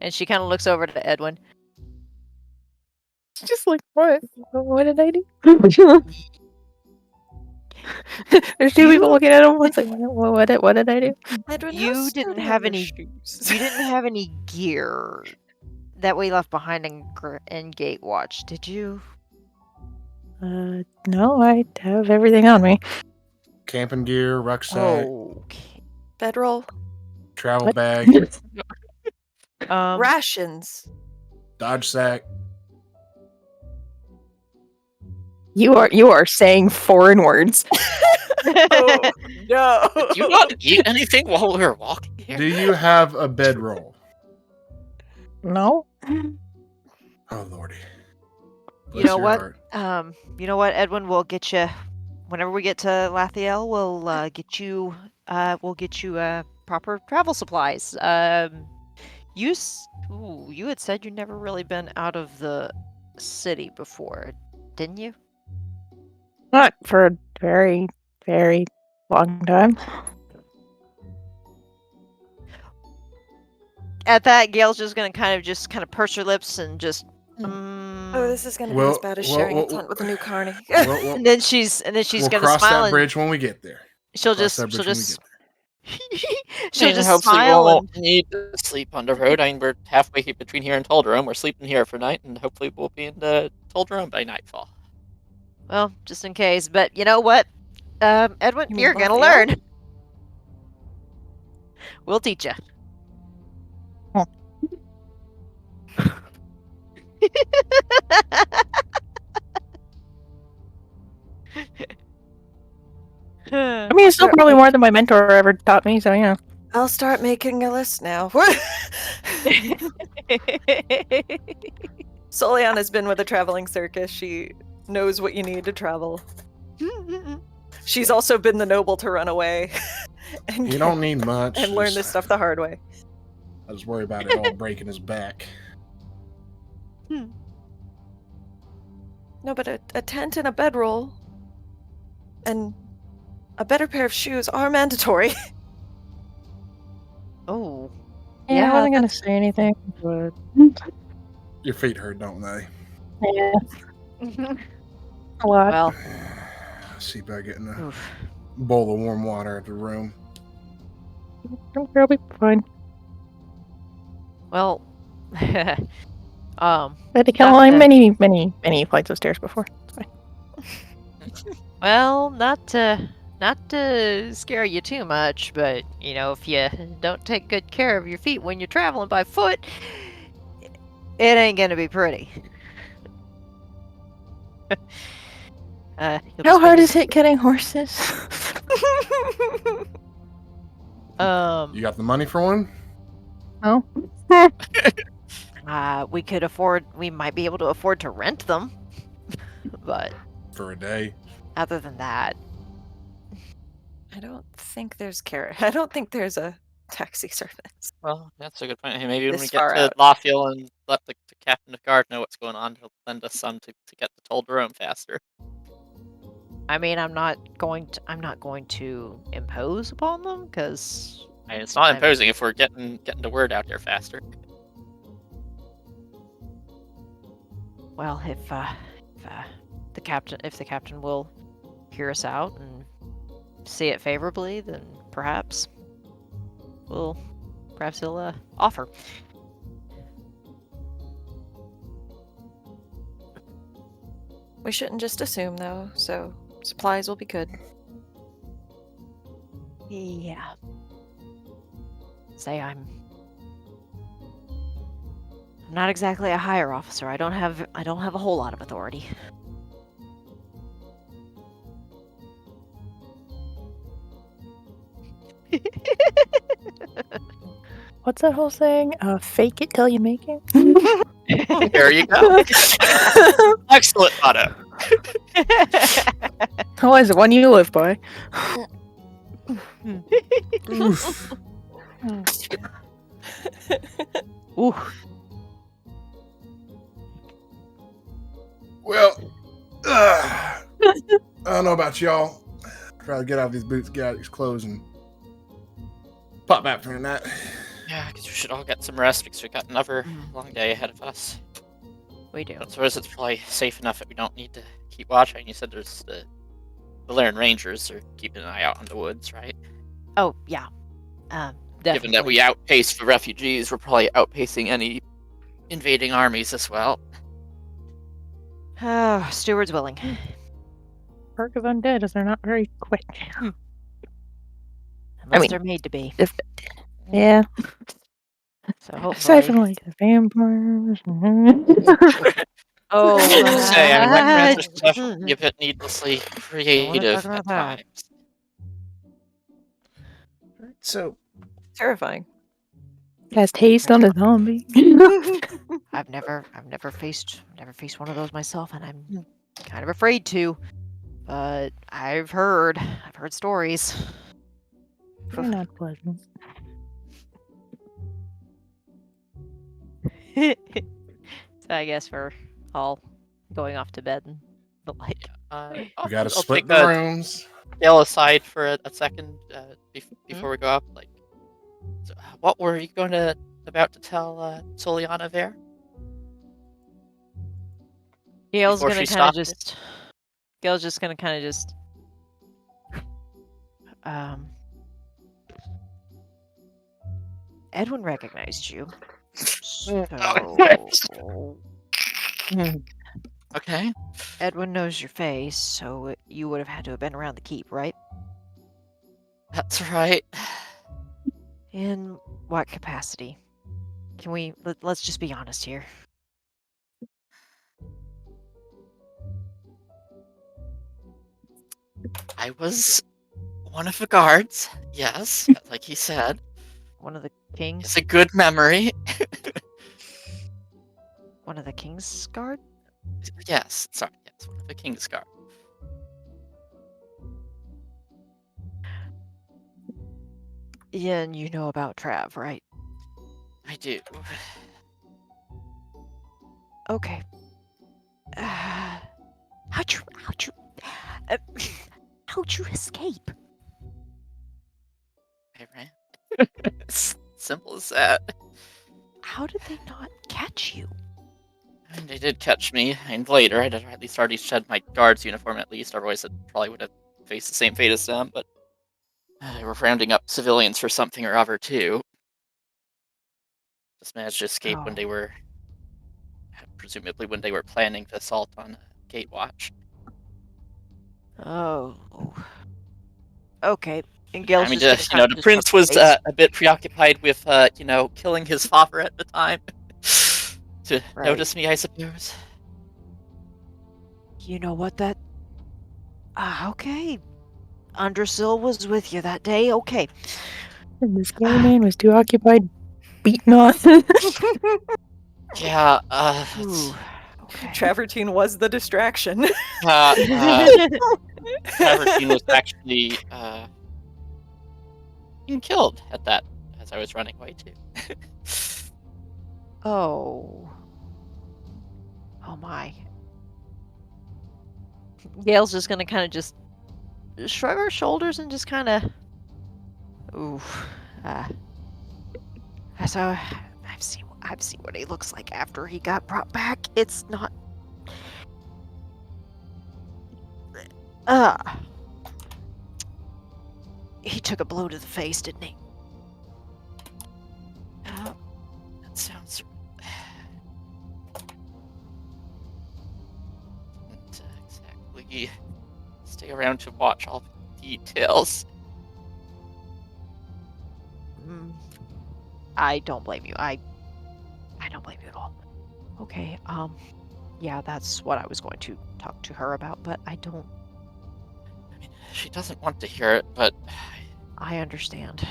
and she kind of looks over to Edwin. Just like, what? What did I do? There's two people looking at him. What's like, what did I do? Edwin, how You didn't sturdy have are your any- shoes? You didn't have any gear that we left behind in Gatewatch, did you? No, I have everything on me. Camping gear, rucksack, Okay. Bedroll, travel What? bag, rations. dodge sack. You are saying foreign words. Oh no! Did you not eat anything while we were walking here? Do you have a bedroll? No. Oh lordy. You know Bless your what? heart. You know what, Edwin? We'll get you whenever we get to Lathiel. We'll get you. We'll get you proper travel supplies. You had said you'd never really been out of the city before, didn't you? Not for a very, very long time. At that, Gail's just gonna kind of purse her lips and just. Oh, this is gonna be Well, as bad as well, sharing a well, tent with a new carny. Well, And then she's we'll gonna cross smile that and bridge when we get there. she'll Cross just that bridge when we get there. she'll just hopefully smile we and won't need to sleep on the road. I mean, we're halfway between here and Toldrome. We're sleeping here for night, and hopefully we'll be in Toldrome by nightfall. well, just in case. But you know what, Edwin, You mean you're gonna Lathiel? learn. We'll teach you. I mean, it's still probably more than my mentor ever taught me, so yeah. I'll start making a list now. Soliana's been with a traveling circus. She knows what you need to travel. She's also been the noble to run away and, You don't need much. and learn just- this stuff the hard way. I just worry about it all breaking his back. No, but a tent and a bedroll and a better pair of shoes are mandatory. Oh, Yeah, I Yeah, wasn't gonna say anything, but Your feet hurt, don't they? yeah, a lot. well, See about getting a oof. bowl of warm water at the room. I'll be fine. Well, I had to Not climb to- many, many, many flights of stairs before. It's fine. well, not to scare you too much, but you know, if you don't take good care of your feet when you're traveling by foot, it ain't gonna be pretty. How hard is it getting horses? You got the money for one? Oh. We might be able to afford to rent them. But For a day? other than that, I don't think there's a taxi service. Well, that's a good point. Hey, maybe when we This get far to out. Lathiel and let the captain of guard know what's going on, he'll lend us some to get the toll to Rome faster. I mean, I'm not going to impose upon them because I mean, it's not imposing if we're getting the word out there faster. well, if the captain will hear us out and see it favorably, then perhaps he'll offer. We shouldn't just assume, though, so supplies will be good. Yeah. Say I'm not exactly a higher officer. I don't have a whole lot of authority. What's that whole saying? Fake it till you make it? There you go. Excellent motto. Always the one you live by. Oof. Ooh. Well, I don't know about y'all. I'd rather get out of these boots, get out of these clothes, and pop back for the night. Yeah, I guess we should all get some rest because we've got another long day ahead of us. We do. I suppose it's probably safe enough that we don't need to keep watching. You said there's the Valerian Rangers are keeping an eye out on the woods, right? Oh yeah. Definitely. Given that we outpaced the refugees, we're probably outpacing any invading armies as well. Oh, steward's willing. Perk of undead is they're not very quick. Unless they're made to be. Yeah. So hopefully. Aside from like the vampires. Oh, I was gonna say, I mean, necromancers what? can definitely be a bit needlessly creative talk about at that. times. Alright, so terrifying. Has taste on a zombie. I've never faced one of those myself, and I'm kind of afraid to. But I've heard stories. They're not pleasant. So I guess we're all going off to bed and the like. We gotta I'll split take the a rooms. scale aside for a second before we go up. Like, so, what were you about to tell Soliana there? Gail's Before gonna she kind of stopped you? just. Gail's just gonna kind of just. Edwin recognized you. So. Okay. Edwin knows your face, so you would have had to have been around the keep, right? That's right. In what capacity? Can we let's just be honest here. I was one of the guards. Yes, like he said. One of the kings. It's a good memory. One of the king's guard? Yes, sorry. Yes, one of the king's guard. Yeah, and you know about Trav, right? I do. Okay. How'd you escape? I ran. Simple as that. How did they not catch you? I mean, they did catch me, and later I'd at least already shed my guard's uniform at least, otherwise it probably would have faced the same fate as them, but they were rounding up civilians for something or other too. Just managed to escape when they were, presumably when they were planning the assault on Gatewatch. Oh. Okay. And Gail's I mean, just the prince was a bit preoccupied with, killing his father at the time. To notice me, I suppose. You know what that... okay. Undersill was with you that day, okay. And this gay man was too occupied beating on. Yeah, Ooh, okay. Travertine was the distraction. Travertine was actually being killed at that as I was running away too. Oh. Oh my. Gail's just gonna kind of just shrug her shoulders and just kind of... Ooh. So I've seen what he looks like after he got brought back. It's not... He took a blow to the face, didn't he? That sounds... Didn't exactly stay around to watch all the details. I don't blame you. I don't blame you at all. Okay, yeah, that's what I was going to talk to her about, but I don't... I mean, she doesn't want to hear it, but... I understand.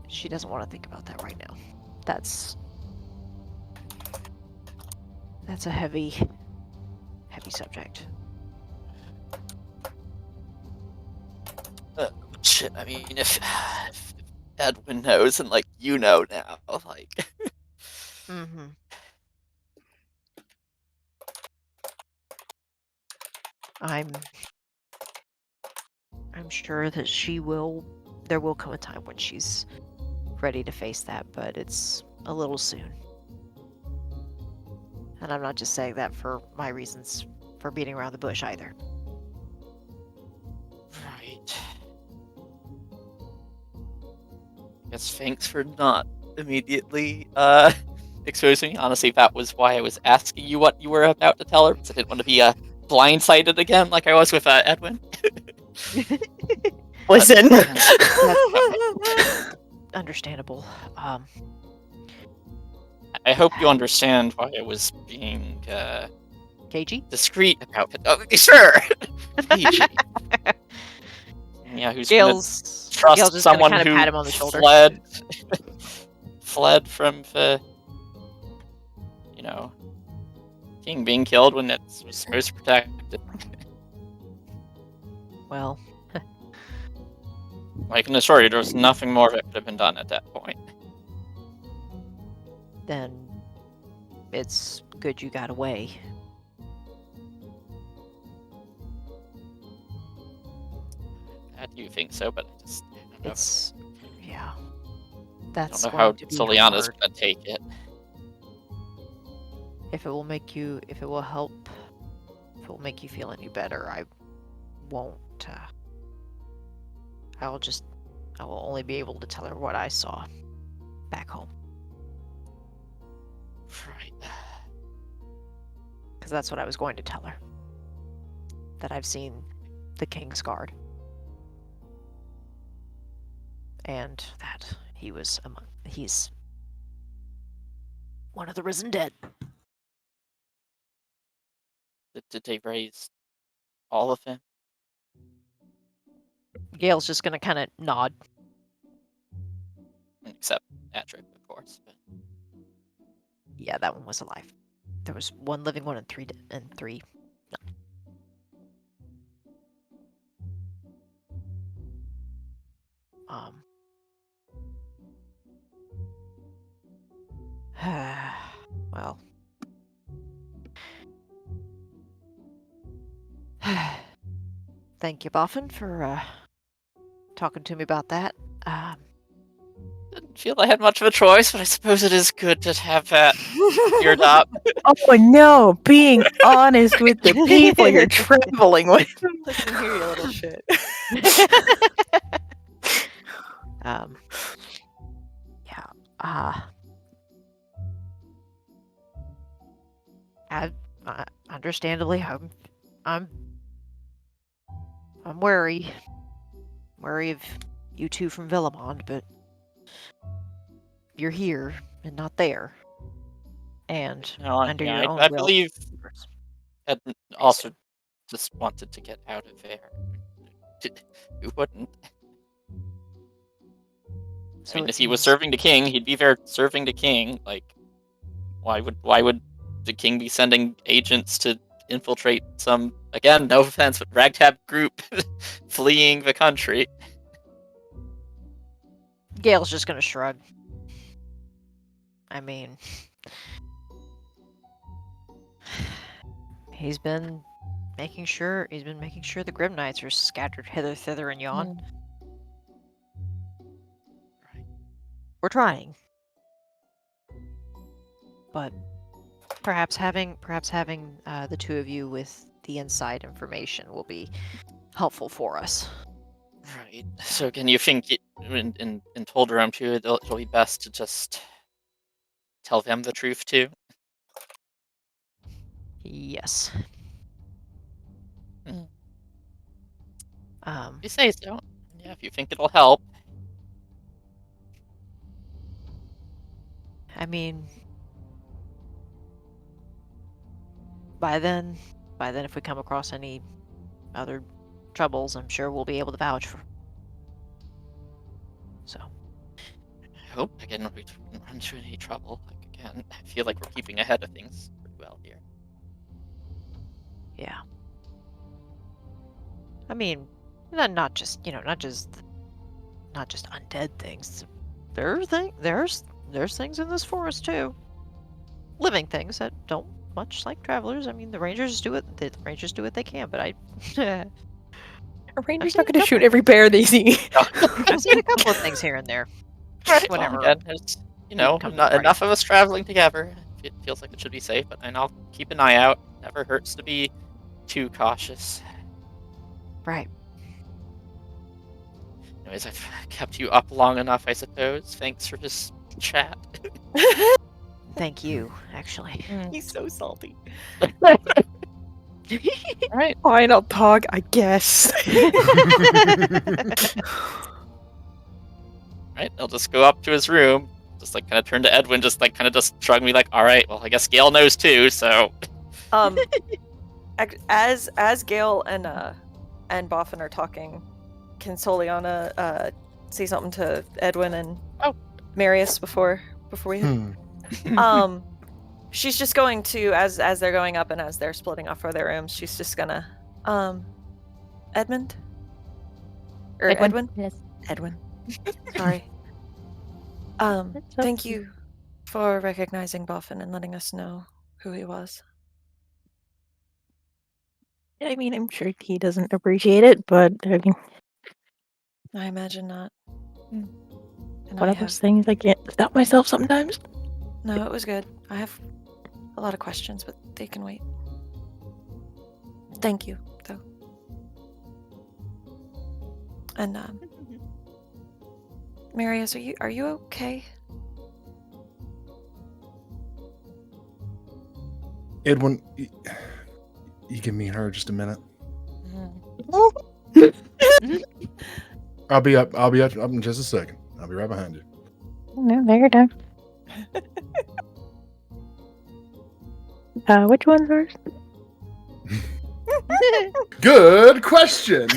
She doesn't want to think about that right now. That's a heavy subject. Shit, I mean, if Edwin knows and, like, you know now, like... Mm-hmm. I'm sure that there will come a time when she's ready to face that, but it's a little soon. And I'm not just saying that for my reasons for beating around the bush either. Right. Guess thanks for not immediately exposing me. Honestly, that was why I was asking you what you were about to tell her, because I didn't want to be blindsided again like I was with Edwin. Listen. Understandable. I hope you understand why I was being cagey? discreet about it. Oh, sure. Cagey. Yeah, who's Gail's trust just someone gonna kind of who pat him on the shoulder. fled from the, king being killed when it was supposed to protect it. Well, I can assure you there was nothing more that could have been done at that point. then it's good you got away. I do think so, but I just don't know. It's yeah. I That's don't know how going to be Soliana's hard. gonna take it. If it will help, if it will make you feel any better, I won't. I will only be able to tell her what I saw back home, Right. because that's what I was going to tell her. That I've seen the King's Guard, and that he's one of the risen dead. Did they raise all of them? Gail's just gonna kind of nod. Except Patrick, of course. But... Yeah, that one was alive. There was one living one and three. Well. Thank you, Boffin, for talking to me about that. Didn't feel I had much of a choice, but I suppose it is good to have that cleared up. Oh no, being honest with the people you're traveling with. Listen here, you little shit. Understandably, I'm wary of you two from Villamond, but you're here and not there, and under your own I will. believe Ed also just wanted to get out of there. Who wouldn't? So I mean, it if he was seems- serving the king, he'd be there serving the king. Like, why would the king be sending agents to infiltrate some, again, no offense, but ragtag group fleeing the country? Gale's just gonna shrug. I mean, he's been making sure the Grim Knights are scattered hither, thither, and yon. Right. We're trying, but perhaps having the two of you with the inside information will be helpful for us. Right. So can you think, in Tolderum too, it'll be best to just tell them the truth too? Yes. Mm. Um, If you say so. Yeah, if you think it'll help. I mean, by then, if we come across any other troubles, I'm sure we'll be able to vouch for. So, I hope again we don't run into any trouble. Like again, I feel like we're keeping ahead of things pretty well here. yeah. I mean, not just undead things. There's things in this forest too. Living things that don't much like travelers. I mean, the rangers do it. The rangers do what they can, but I. A ranger's seen not a going to couple- shoot every bear they see. I've seen a couple of things here and there. Right. Whatever. Well, again, there's come to the not party. enough of us traveling together. It feels like it should be safe, but and I'll keep an eye out. Never hurts to be too cautious. Right. Anyways, I've kept you up long enough, I suppose. Thanks for this chat. Thank you, actually. He's so salty. Right. Fine, I'll talk, I guess. Right. I'll just go up to his room, just like kind of turn to Edwin, just like kind of just shrug me like, all right, well, I guess Gale knows too. So As Gale and Boffin are talking, can Soliana say something to Edwin and Marius before we hit? She's just going to, as they're going up and as they're splitting off for their rooms, she's just gonna Edmund? Or Edwin? Yes. Edwin. Sorry. Thank you for recognizing Boffin and letting us know who he was. I mean, I'm sure he doesn't appreciate it, but I mean, I imagine not. And one of those things I can't stop myself sometimes. No, it was good. I have a lot of questions, but they can wait. Thank you, though. And Marius, are you okay? Edwin, you give me her just a minute. I'll be up in just a second. I'll be right behind you. No, there you're done. Which one's first? Good question.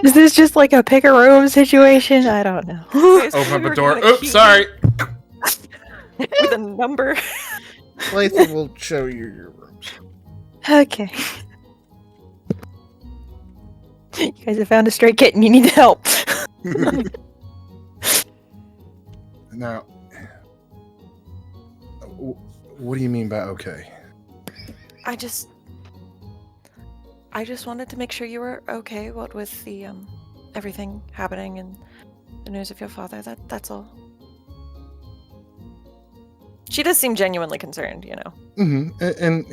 Is this just like a pick a room situation? I don't know. Open up a door. Oops, sorry. With a number. Lathiel will show you your rooms. Okay. You guys have found a stray kitten. You need help. Now, what do you mean by okay? I just wanted to make sure you were okay. What with the everything happening and the news of your father. That's all. She does seem genuinely concerned, you know. Mm-hmm. And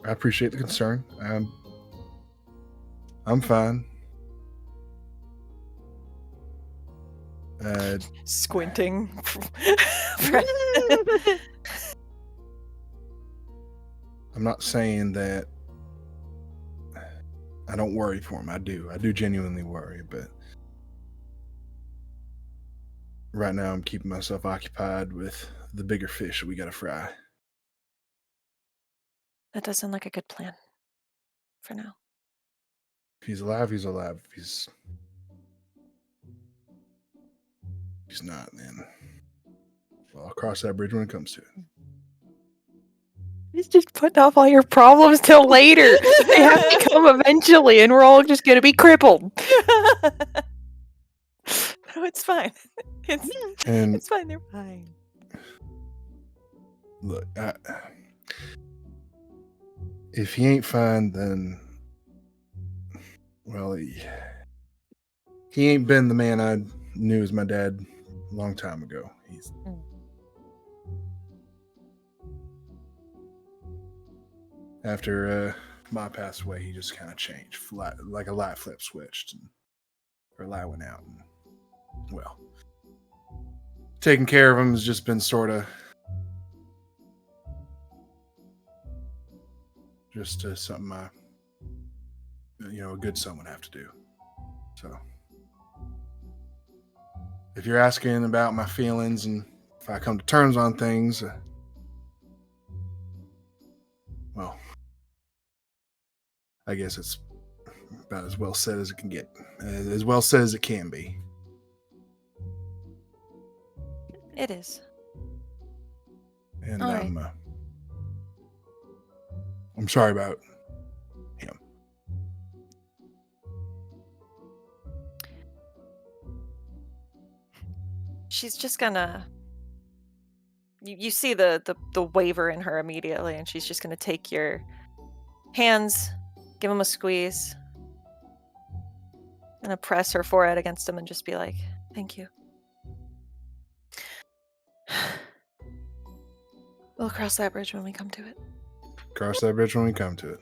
I appreciate the concern. I'm fine. Squinting. I'm not saying that I don't worry for him. I do genuinely worry, but right now I'm keeping myself occupied with the bigger fish we gotta fry. That does sound like a good plan. For now. If he's alive, he's alive. If he's not, then well, I'll cross that bridge when it comes to it. It's just putting off all your problems till later. They have to come eventually, and we're all just gonna be crippled. No, it's fine. And It's fine. They're fine. look, if he ain't fine, then well, he ain't been the man I knew as my dad a long time ago. He's after Ma passed away, he just kind of changed, like a light flip switched, and her light went out. And, well, taking care of him has just been sort of just something a good son would have to do. So, if you're asking about my feelings and if I come to terms on things, well, I guess it's about as well said as it can get, as well said as it can be. It is. And All right. I'm sorry about him. She's just gonna. You see the waver in her immediately, and she's just gonna take your hands, give him a squeeze, and press her forehead against him, and just be like, "Thank you." We'll cross that bridge when we come to it. Cross that bridge when we come to it.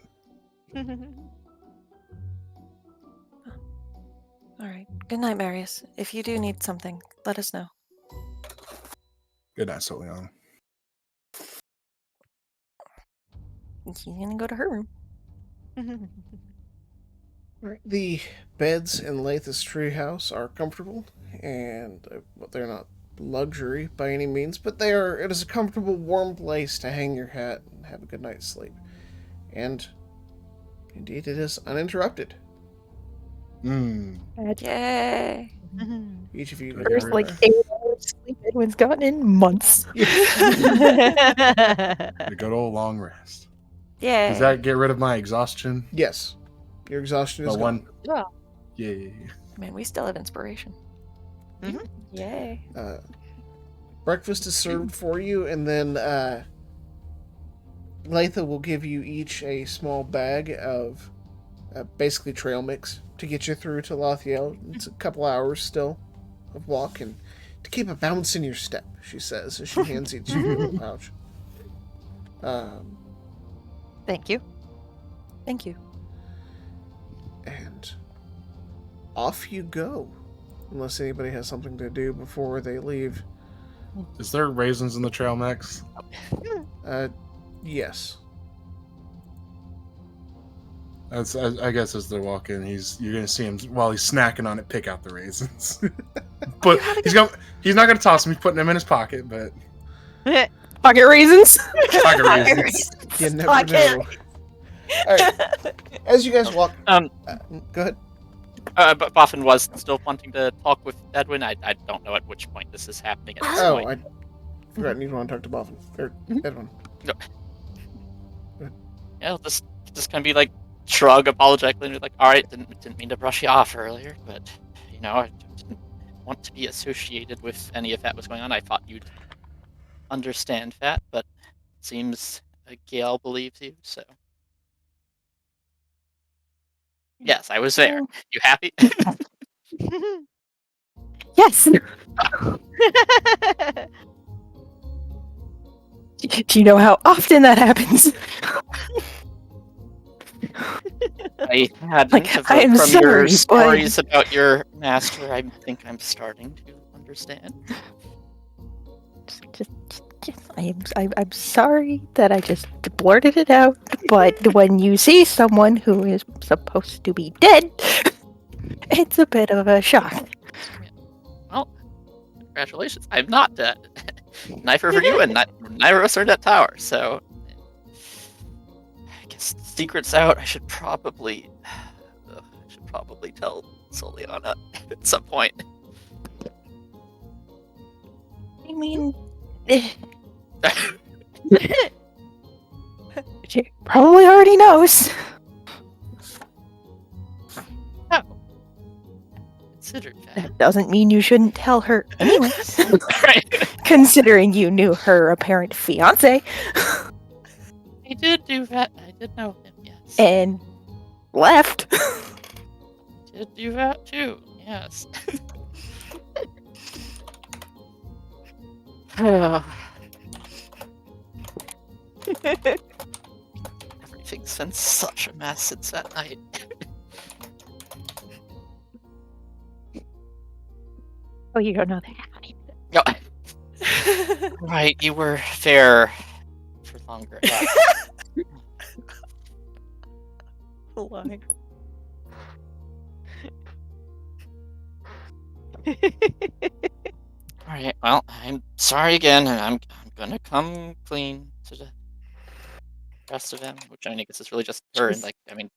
All right. Good night, Marius. If you do need something, let us know. Good night, Soliana. She's gonna go to her room. Right. The beds in Lathiel's treehouse are comfortable, and they're not luxury by any means, but it is a comfortable, warm place to hang your hat and have a good night's sleep. And indeed, it is uninterrupted. Yay! Each of you There's like 8 hours sleep Edwin's gotten in months. The good old long rest. Yay! Does that get rid of my exhaustion? Yes. Your exhaustion is gone. Yeah. Yeah. Man, we still have inspiration. Mhm. Yay! Breakfast is served for you, and then Lathiel will give you each a small bag of basically trail mix to get you through to Lathiel. It's a couple hours still of walk, and to keep a bounce in your step, she says, as she hands each you a little pouch. Thank you. Thank you. And off you go. Unless anybody has something to do before they leave. Is there raisins in the trail mix? Yes. I guess as they walk in, you're gonna see him while he's snacking on it, pick out the raisins. But he's not gonna toss them. He's putting them in his pocket. But Pocket raisins. pocket raisins. You never know. All right. As you guys walk, go ahead. But Boffin was still wanting to talk with Edwin. I don't know at which point this is happening at this point. I forgot you want to talk to Boffin. Or Edwin. No. Yeah, just kind of be like, shrug apologetically and be like, alright, didn't mean to brush you off earlier, but, I didn't want to be associated with any of that was going on. I thought you'd understand that, but it seems Gail believes you, so. Yes, I was there. You happy? Yes. Do you know how often that happens? I hadn't Like, have I am from sorry, your but- stories about your master. I think I'm starting to understand. I'm sorry that I just blurted it out, but when you see someone who is supposed to be dead, it's a bit of a shock. Well, congratulations. I'm not dead. Knifer for you, and neither of us are in that tower, so. secret's out, I should probably tell Soliana at some point. I mean, she probably already knows. Considered that. That doesn't mean you shouldn't tell her anyways. Right. Considering you knew her apparent fiance I did do that. I did know him, yes. and left. Did do that too, yes. Everything's been such a mess since that night. Oh, you don't know that. No. Right, you were there for longer. Lie. Alright, well, I'm sorry again, and I'm gonna come clean to the rest of them, which I guess is really just her, and like, I mean,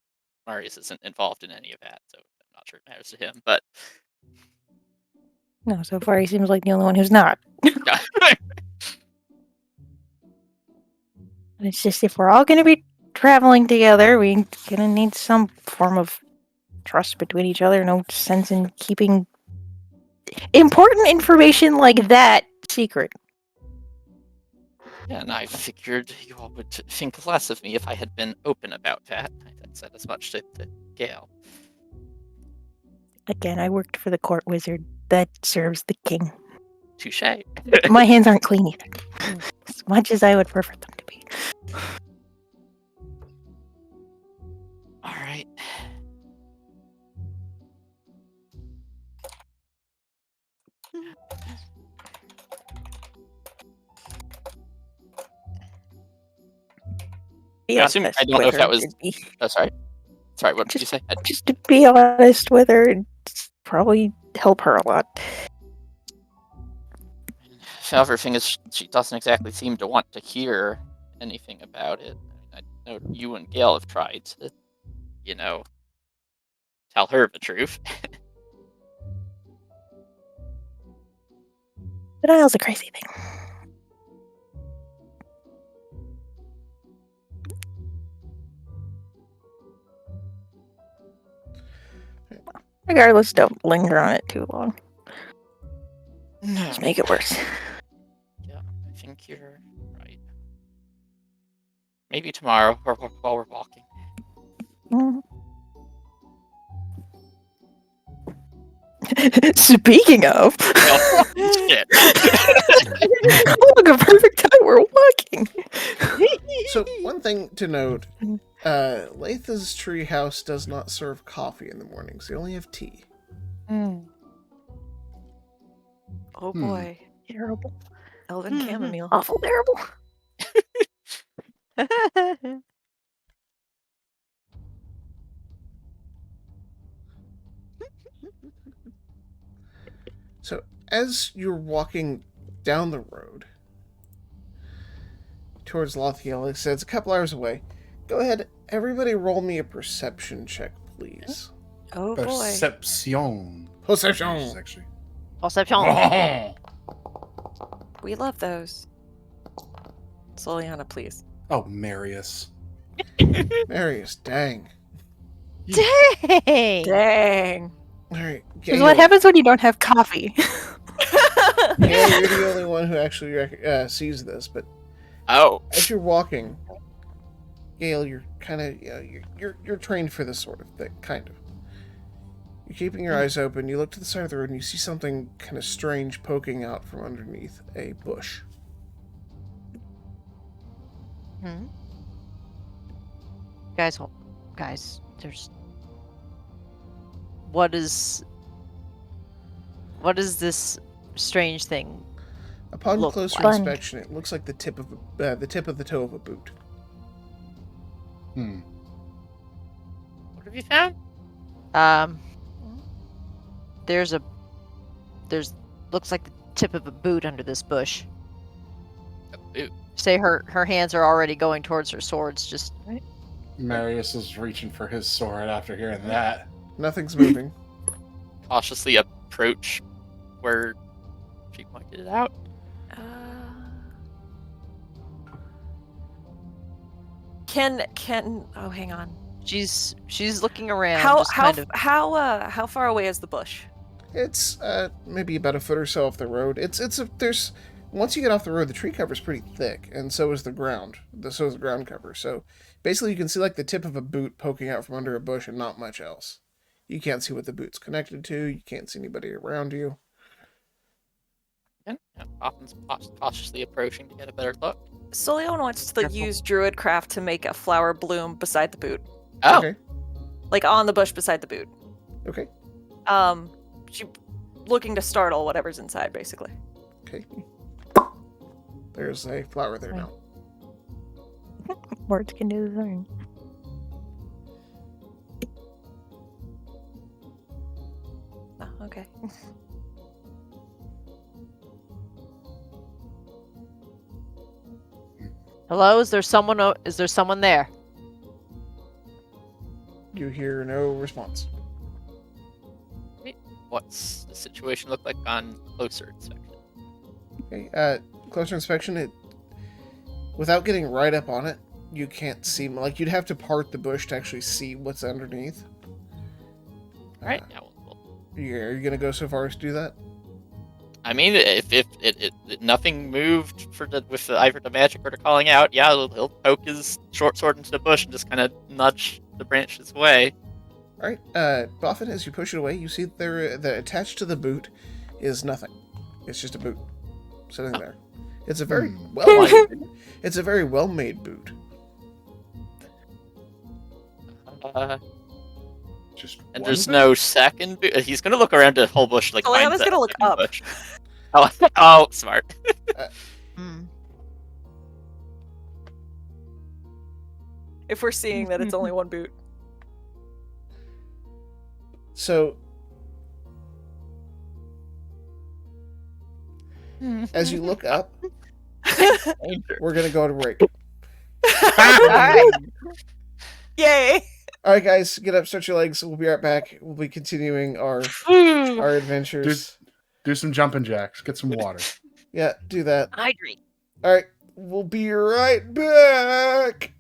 Marius isn't involved in any of that, so I'm not sure it matters to him, but No, so far he seems like the only one who's not. It's just if we're all going to be traveling together, we're going to need some form of trust between each other. No sense in keeping important information like that secret. Yeah, and I figured you all would think less of me if I had been open about that. I had said as much to Gale. Again, I worked for the court wizard that serves the king. Touche. My hands aren't clean either. As much as I would prefer them to be. Alright. Be I assume- honest I don't know with if that her, was- it'd be- Oh, sorry. Sorry, what did you say? Just to be honest with her, it'd probably help her a lot. However, thing is, she doesn't exactly seem to want to hear anything about it. I know you and Gale have tried to, tell her the truth. Denial's a crazy thing. Regardless, don't linger on it too long. Just make it worse. Yeah, I think you're right. Maybe tomorrow, or while we're walking. Mhm. Speaking of, Shit. look, a perfect time we're walking. So, one thing to note, Lathiel's treehouse does not serve coffee in the mornings. They only have tea. Oh boy. Terrible. Elven chamomile. Awful terrible. So, as you're walking down the road towards Lathiel, like I said, it's a couple hours away. Go ahead, everybody roll me a perception check, please. Oh boy. Perception. Perception! Actually. Conception. We love those. Soliana, please. Oh, Marius. Marius, dang. Dang! Dang. Alright, This is what happens when you don't have coffee. Gale, you're the only one who actually sees this, but Oh. as you're walking, Gale, you're kind of you're trained for this sort of thing, kind of. You're keeping your eyes open. You look to the side of the road and you see something kind of strange poking out from underneath a bush. Hmm? Guys, there's. What is this strange thing? Upon Look closer like- inspection, it looks like the tip of the toe of a boot. Hmm. What have you found? There's looks like the tip of a boot under this bush. A boot. Say her hands are already going towards her swords. Just Marius is reaching for his sword after hearing that. Nothing's moving. Cautiously approach where she pointed it out. Uh, can oh hang on. She's looking around, How just kind of. how far away is the bush? It's maybe about a foot or so off the road. There's once you get off the road, the tree cover's pretty thick, and so is the ground. So is the ground cover. So basically, you can see like the tip of a boot poking out from under a bush, and not much else. You can't see what the boot's connected to. You can't see anybody around you. And Coffin's cautiously approaching to get a better look. Soleon wants to Careful. use druidcraft to make a flower bloom beside the boot, Oh, Okay. like on the bush beside the boot. Okay. She looking to startle whatever's inside, basically. Okay. There's a flower there now. Words can do the thing. Oh, okay. Hello, is there someone? Is there someone there? You hear no response. what's the situation look like on closer inspection? Okay. Closer inspection, without getting right up on it, you can't see. Like you'd have to part the bush to actually see what's underneath. All right, yeah. Are you gonna go so far as to do that? I mean, if nothing moved with either the magic or the calling out, yeah, he'll poke his short sword into the bush and just kind of nudge the branches away. All right. Boffin, as you push it away, you see that attached to the boot is nothing. It's just a boot sitting there. It's a very it's a very well-made boot. Just And one there's bit? no second. He's gonna look around the whole bush like. Oh, find Leanna's that gonna look second up. bush. Oh, smart. If we're seeing that it's only one boot. So, as you look up, we're gonna go to break. Alright. Yay! All right, guys, get up, stretch your legs. We'll be right back. We'll be continuing our adventures. Do some jumping jacks. Get some water. Yeah, do that. Hydrate. All right, we'll be right back.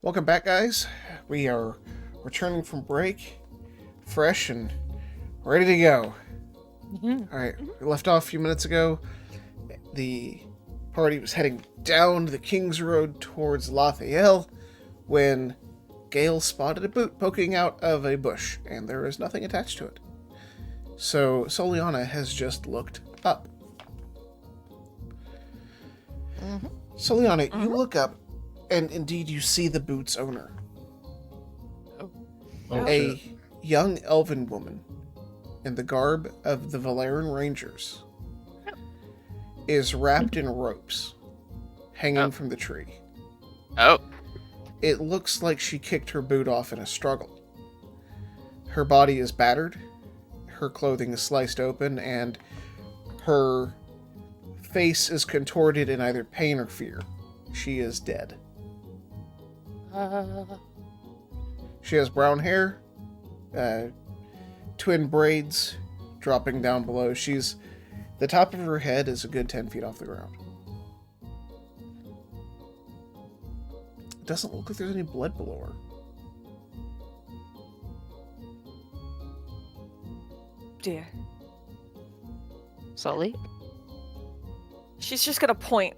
Welcome back, guys. We are returning from break, fresh and ready to go. Alright, we left off a few minutes ago. The party was heading down the King's Road towards Lathiel when Gale spotted a boot poking out of a bush, and there is nothing attached to it. So Soliana has just looked up. Soliana, you look up, and indeed you see the boot's owner. A young elven woman in the garb of the Valerian Rangers is wrapped in ropes hanging from the tree. Oh. It looks like she kicked her boot off in a struggle. Her body is battered, her clothing is sliced open, and her face is contorted in either pain or fear. She is dead. She has brown hair, twin braids dropping down below. The top of her head is a good 10 feet off the ground. It doesn't look like there's any blood below her. Dear. Sully? She's just gonna point.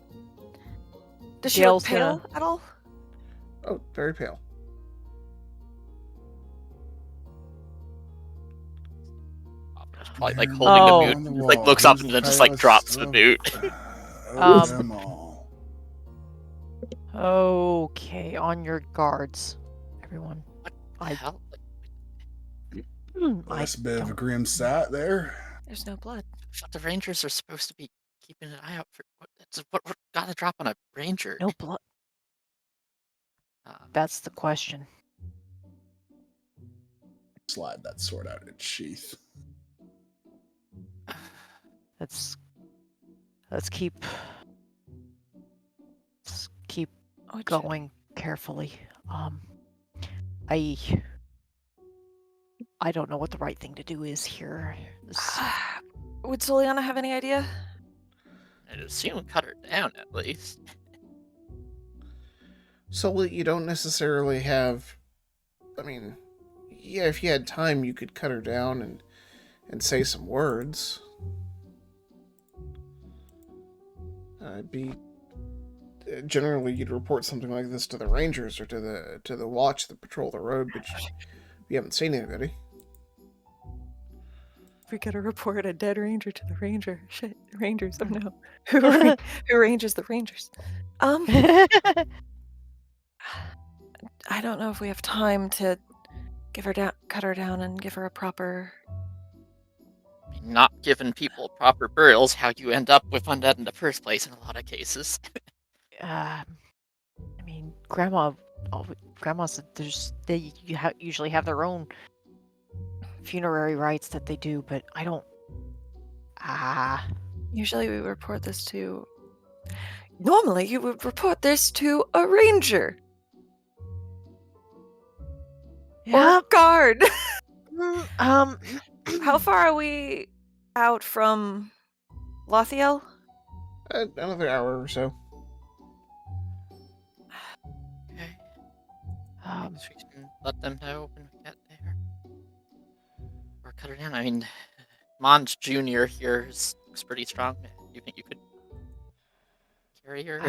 Does she Gale's look pale gonna- at all? Oh, very pale. Probably like holding Oh. the boot, like looks up and then just like drops the boot. Them all. Okay, on your guards, everyone. The hell? I That's a bit of a don't- grim sight there. There's no blood. I thought the Rangers are supposed to be keeping an eye out for what got to drop on a Ranger. No blood. Um, That's the question. Slide that sword out of its sheath. Let's keep Oh, going carefully. I don't know what the right thing to do is here. Would Soliana have any idea? I'd assume cut her down at least. So you don't necessarily have... I mean, yeah, if you had time, you could cut her down and say some words. Generally, you'd report something like this to the Rangers or to the watch that patrol the road, but you haven't seen anybody. We gotta report a dead ranger to the ranger. Shit, Rangers. Oh no. Who ranges the Rangers? I don't know if we have time to give her down, cut her down, and give her a proper. Not giving people proper burials, how you end up with undead in the first place in a lot of cases. I mean, grandma's they usually have their own funerary rites that they do, but I don't. Usually, we report this to. Normally, you would report this to a ranger or a guard. How far are we out from Lathiel? Another hour or so. Okay. Um, Guess we can let them know when we get there. Or cut her down. I mean, Mons Jr. here looks pretty strong. Do you think you could carry her?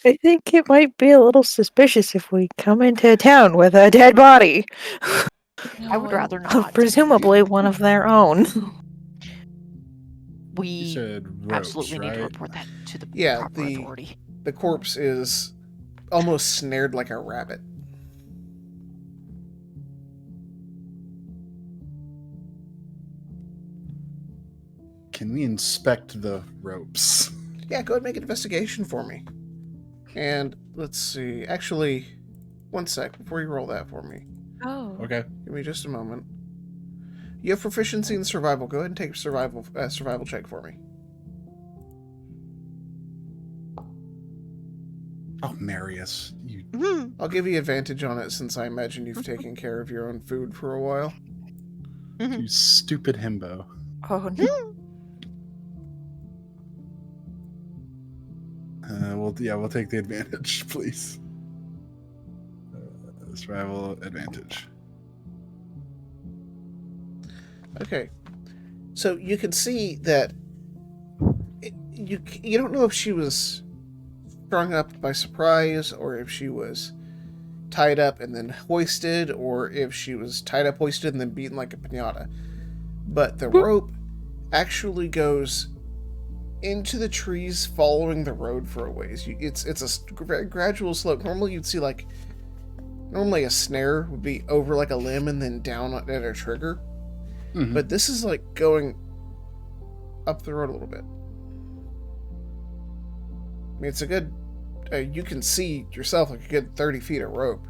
I think it might be a little suspicious if we come into town with a dead body. I would No, rather not. Presumably one of their own. You We said ropes, absolutely need to right? report that to the Yeah, proper authority. The corpse is almost snared like a rabbit. Can we inspect the ropes? Yeah, go ahead and make an investigation for me. And let's see. Actually, one sec before you roll that for me. Oh. Okay. Give me just a moment. You have proficiency in survival. Go ahead and take a survival check for me. Oh, Marius, you I'll give you advantage on it since I imagine you've taken care of your own food for a while. you stupid himbo. Oh no. We'll take the advantage, please. Survival advantage. Okay. So you can see that you don't know if she was strung up by surprise or if she was tied up and then hoisted or if she was tied up, hoisted, and then beaten like a piñata. But the rope actually goes into the trees following the road for a ways. It's a gradual slope. Normally you'd see normally a snare would be over like a limb and then down at a trigger. Mhm. But this is like going up the road a little bit. I mean, it's a good, you can see yourself like a good 30 feet of rope.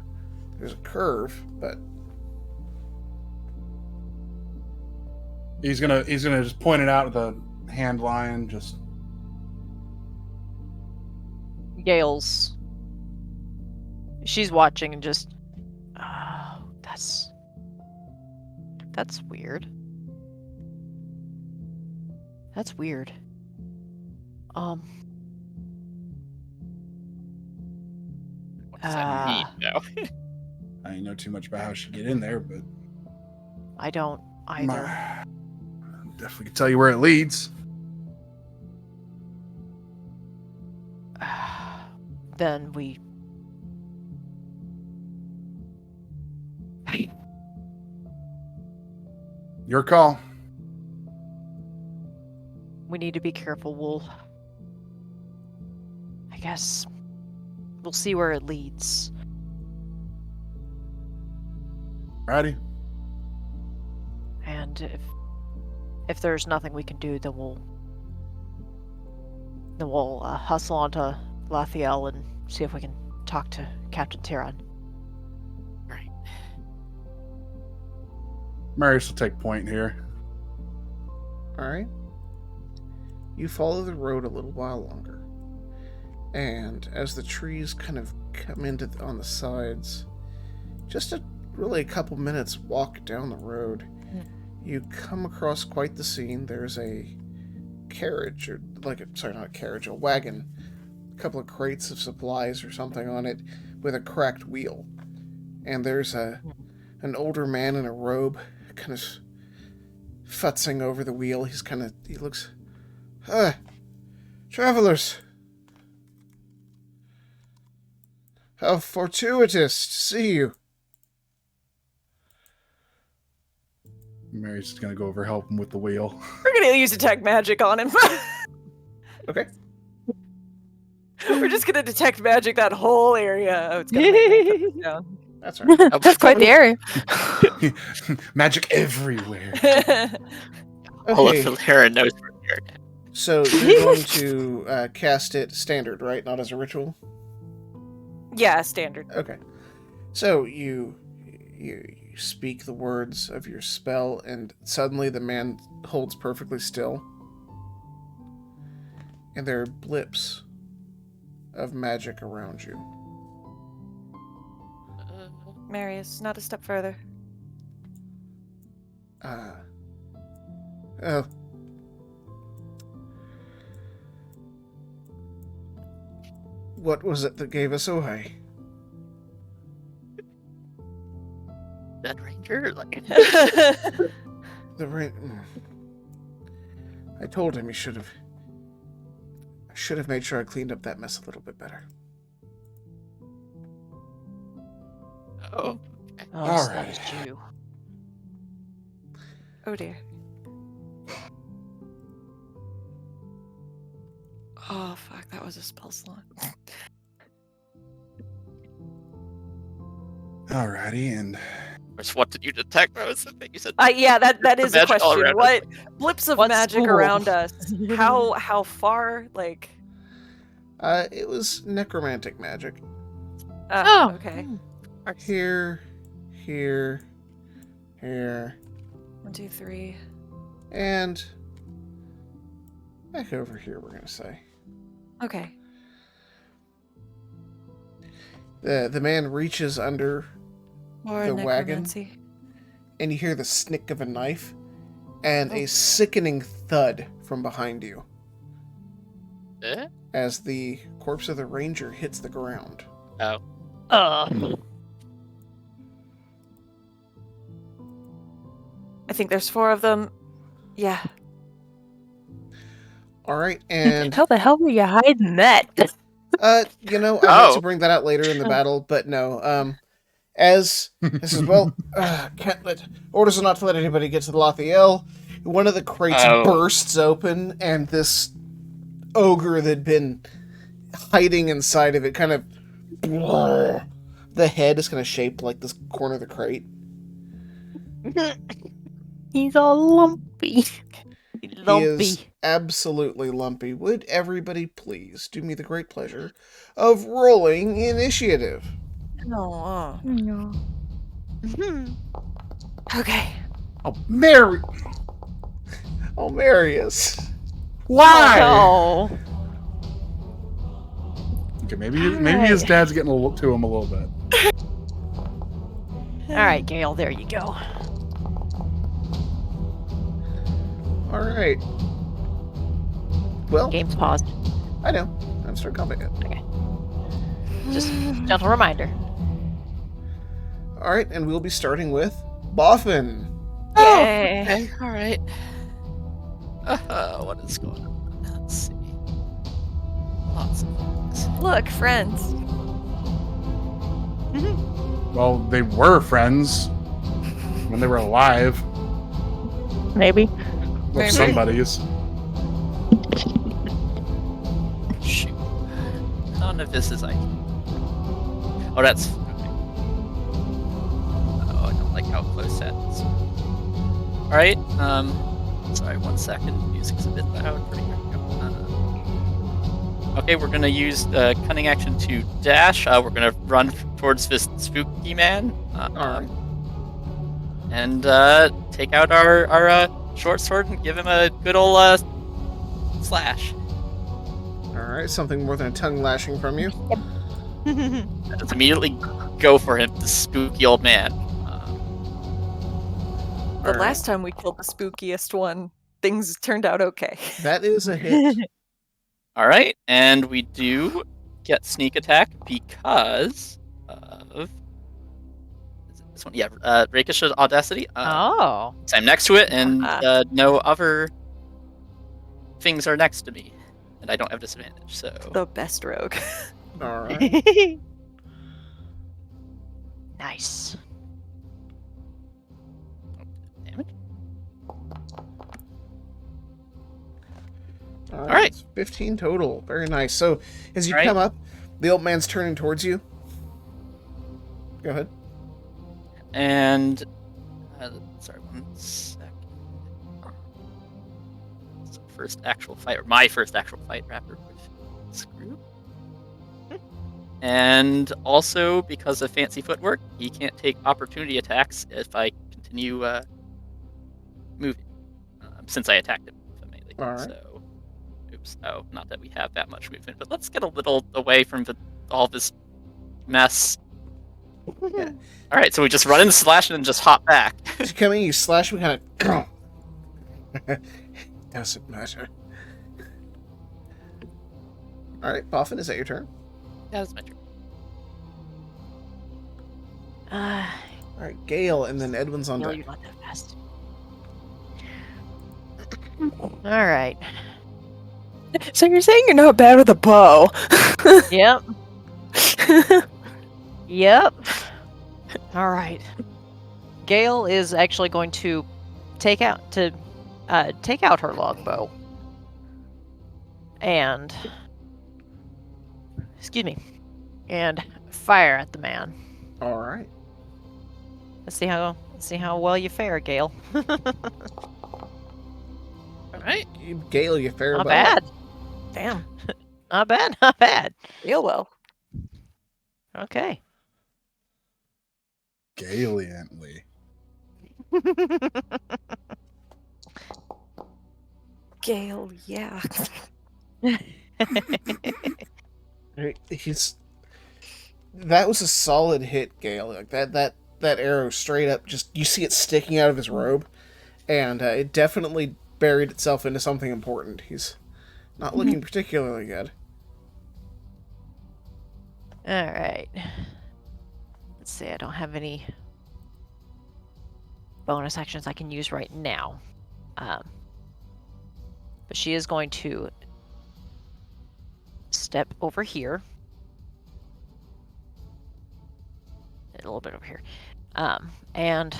There's a curve, but He's gonna just point it out with a hand line. Just Gale's. She's watching and just. Oh, that's weird. That's weird. What does that mean now? I didn't know too much about how she get in there, but I don't either. definitely can tell you where it leads. Then we. Your call. We need to be careful. I guess we'll see where it leads. Righty. And if there's nothing we can do, then we'll hustle onto Lathiel and see if we can talk to Captain Tyron. Right. Marius will take point here. alright. You follow the road a little while longer. And as the trees kind of come into on the sides, just really a couple minutes walk down the road, you come across quite the scene. There's a carriage, or sorry, not a carriage, a wagon, a couple of crates of supplies or something on it with a cracked wheel. And there's an older man in a robe kind of futzing over the wheel. He looks, travelers, how fortuitous to see you. Mary's gonna go over help him with the wheel. We're gonna use detect magic on him. Okay. We're just gonna detect magic that whole area. Oh, it's gonna make me put this down. That's all right. That's quite the area. Magic everywhere. All of Okay, Valera knows we're here. so you're going to cast it standard, right? Not as a ritual? Yeah, standard. Okay. So you speak the words of your spell, and suddenly the man holds perfectly still. And there are blips of magic around you. Marius, not a step further. Oh. What was it that gave us away? That ranger? The ring. I told him I should have made sure I cleaned up that mess a little bit better. Oh. Oh, so Alright. that is you. Oh dear. Oh fuck, that was a spell slot. Alrighty, and What did you detect? What was the thing you said? Yeah, that is a Magic all question. around What blips of What's magic cool? around us? How far? Like. It was necromantic magic. Oh. Okay. Here, here, 1, 2, 3. and back over here, we're gonna say. Okay. The man reaches under More the wagon, necromancy. and you hear the snick of a knife, and a sickening thud from behind you Eh? as the corpse of the ranger hits the ground. Oh. I think there's 4 of them. Yeah. All right, and How the hell were you hiding that? I meant to Oh. bring that out later in the battle, but no. As this is can't let orders are not to let anybody get to the Lathiel. One of the crates Oh. bursts open, and this ogre that'd been hiding inside of it kind of. The head is kind of shaped like this corner of the crate. He's all lumpy. He is absolutely lumpy. Would everybody please do me the great pleasure of rolling initiative? No. No. Okay. Oh, Mary! Oh, Marius. Why? Oh, Okay, maybe his dad's getting to him a little bit. all right, Gale. There you go. All right. Well, Game's paused. I know. I'm starting combat yet. Just gentle reminder. All right, and we'll be starting with Boffin. Yay. Okay, alright. What is going on? Let's see. Lots of things. Look, friends. Well, they were friends when they were alive. Maybe. Well, Maybe. somebody's. Shoot. None of this is like. Oh, that's. Okay. Oh, I don't like how close that is. Alright, sorry, 1 second. Music's a bit loud. There we go. Okay, we're gonna use the cunning action to dash. We're gonna run towards this spooky man. Alright. And take out our short sword and give him a good old slash. All right, something more than a tongue lashing from you. Just immediately go for him, the spooky old man. The All right. last time we killed the spookiest one, things turned out okay. That is a hit. All right, and we do get sneak attack because of is it this one. Yeah, rakish audacity. Oh. So I'm next to it, and no other things are next to me, and I don't have disadvantage. So The best rogue. All right. Nice. damage. All right. right. It's 15 total. Very nice. So as you All right. come up, the old man's turning towards you. Go ahead. And sorry, 1 second. So first actual fight, or my first actual fight, rapper with this group. And also, because of fancy footwork, he can't take opportunity attacks if I continue moving, since I attacked him immediately. All right. So, oops. Oh, not that we have that much movement, but let's get a little away from all this mess. Yeah. All right, so we just run in the slash and then just hop back. As you come in, you slash. We kind of. Doesn't matter. All right, Boffin, is that your turn? That's my turn. All right, Gale, and then Edwin's on No, deck. you're not that fast. All right. So you're saying you're not bad with a bow? Yep. Yep. All right. Gale is actually going to take out her longbow and and fire at the man. All right. Let's see how well you fare, Gale. All right. Gale, you fare Not well. bad. Damn. Not bad. Not bad. Real well. Okay. Galiantly. Gale, yeah. Right, that was a solid hit, Gale. Like that arrow straight up, just you see it sticking out of his robe, and it definitely buried itself into something important. He's not looking particularly good. All right. Let's see. I don't have any bonus actions I can use right now. But she is going to step over here. A little bit over here. And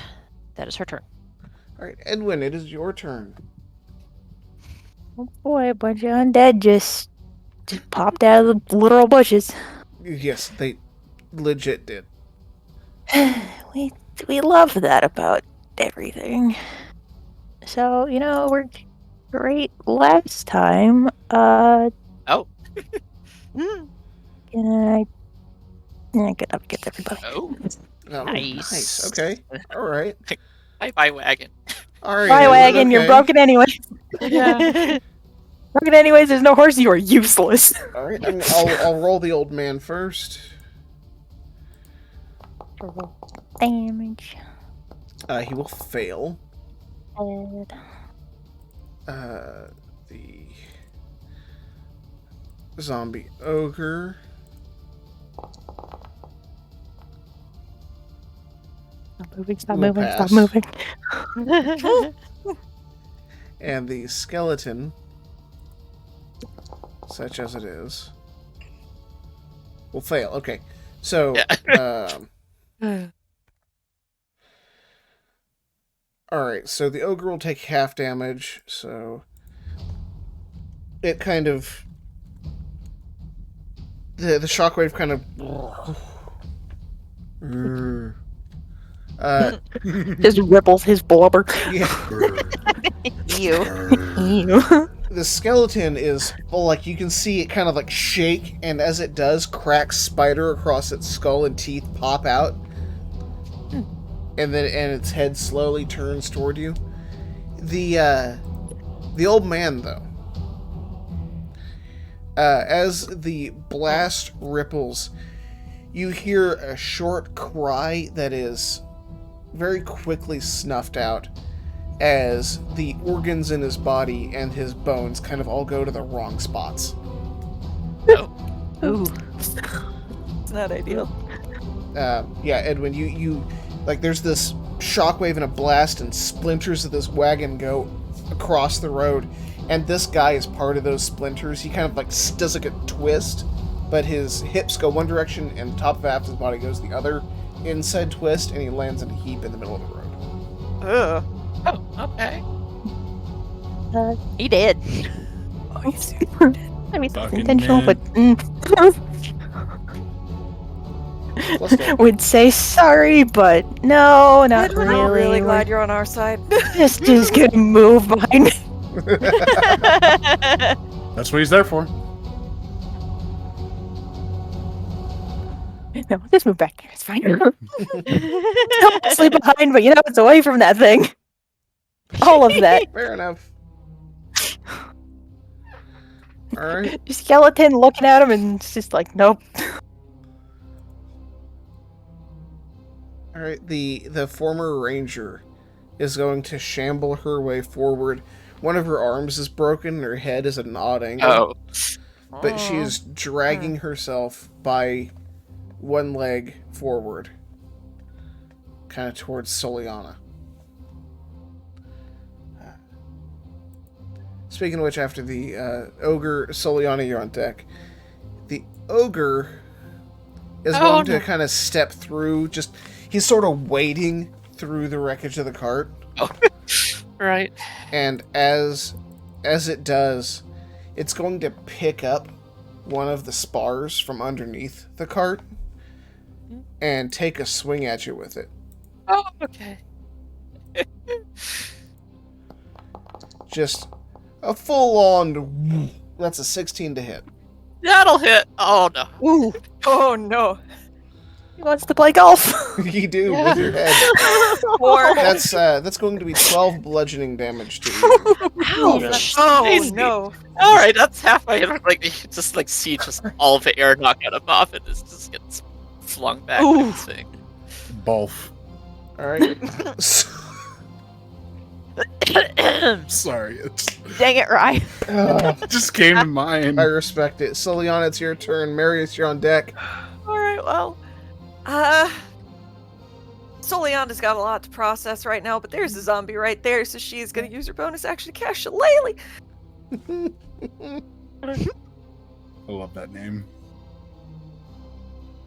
that is her turn. All right, Edwin, it is your turn. Oh boy, a bunch of undead just popped out of the literal bushes. Yes, they legit did. we love that about everything. So, we're great last time. Oh. Can I get everybody? Oh. Oh, Nice. nice. Okay. All right. Bye, wagon. All right. Bye, Edwin, wagon, you're okay. broken anyway. Yeah. Broken anyways, there's no horse, you are useless. All right. I'll roll the old man first. Damage. He will fail. Bad. The zombie ogre. Stop Will moving, pass. stop moving. And the skeleton, such as it is, will fail. Okay. So, alright, so the ogre will take half damage, so it kind of... The shockwave kind of... Just ripples his blubber. yeah. You. Ew. The skeleton is, well, like, you can see it kind of, like, shake, and as it does, cracks spider across its skull and teeth pop out. And its head slowly turns toward you. The old man, though, as the blast ripples, you hear a short cry that is very quickly snuffed out as the organs in his body and his bones kind of all go to the wrong spots. Ooh. It's not ideal. Yeah, Edwin, you like, there's this shockwave and a blast, and splinters of this wagon go across the road, and this guy is part of those splinters. He kind of like does like a twist, but his hips go one direction and the top of half of his body goes the other. Inside twist, and he lands in a heap in the middle of the road. Ugh. Oh, okay. He did. Oh, he's I mean, that's Fucking intentional, man. but Let's go. would say sorry, but no, not We're really. really glad We're you're on our side. just gonna move behind. That's what he's there for. No, just move back there. It's fine. It's mostly behind, but it's away from that thing. All of that. Fair enough. Alright. Skeleton looking at him and it's just like, nope. Alright, the former ranger is going to shamble her way forward. One of her arms is broken, her head is at an odd angle. Oh. But she is dragging herself by one leg forward, kind of towards Soliana. Speaking of which, after the ogre, Soliana, you're on deck. The ogre is going to kind of step through, he's sort of wading through the wreckage of the cart. Oh. Right. And as it does, it's going to pick up one of the spars from underneath the cart and take a swing at you with it. Oh, okay. Just a full-on... That's a 16 to hit. That'll hit. Oh, no. Ooh, Oh no. he wants to play golf. You do, with your head. Four. That's going to be 12 bludgeoning damage to you. Ouch. Oh Crazy. no. All right, that's half my hit. Like, you just like see just all the air knock out of off, and it just gets flung back Ooh. with this thing. Bolf. Alright. Sorry, it Dang it, Rye. just came to mind. I respect it. Soliana, it's your turn. Marius, you're on deck. All right. Well. Soliana's got a lot to process right now, but there's a zombie right there, so she's gonna use her bonus action to cast Shillelagh. I love that name.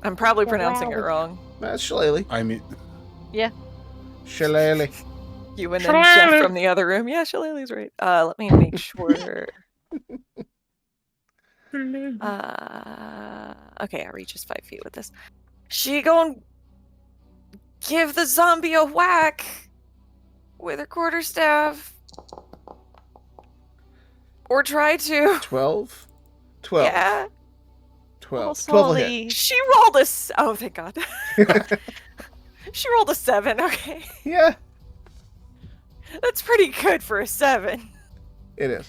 I'm probably pronouncing it wrong. That's Shillelagh. I mean, Shillelagh. You and then Jeff from the other room. Yeah, Shillelagh's right. Let me make sure. Okay, I reach just 5 feet with this. She gonna give the zombie a whack with her quarterstaff. Or try to. 12? 12. Yeah. 12. 12 will hit. She rolled a. Oh, thank God. She rolled a 7. Okay. Yeah, That's pretty good for a 7. it is.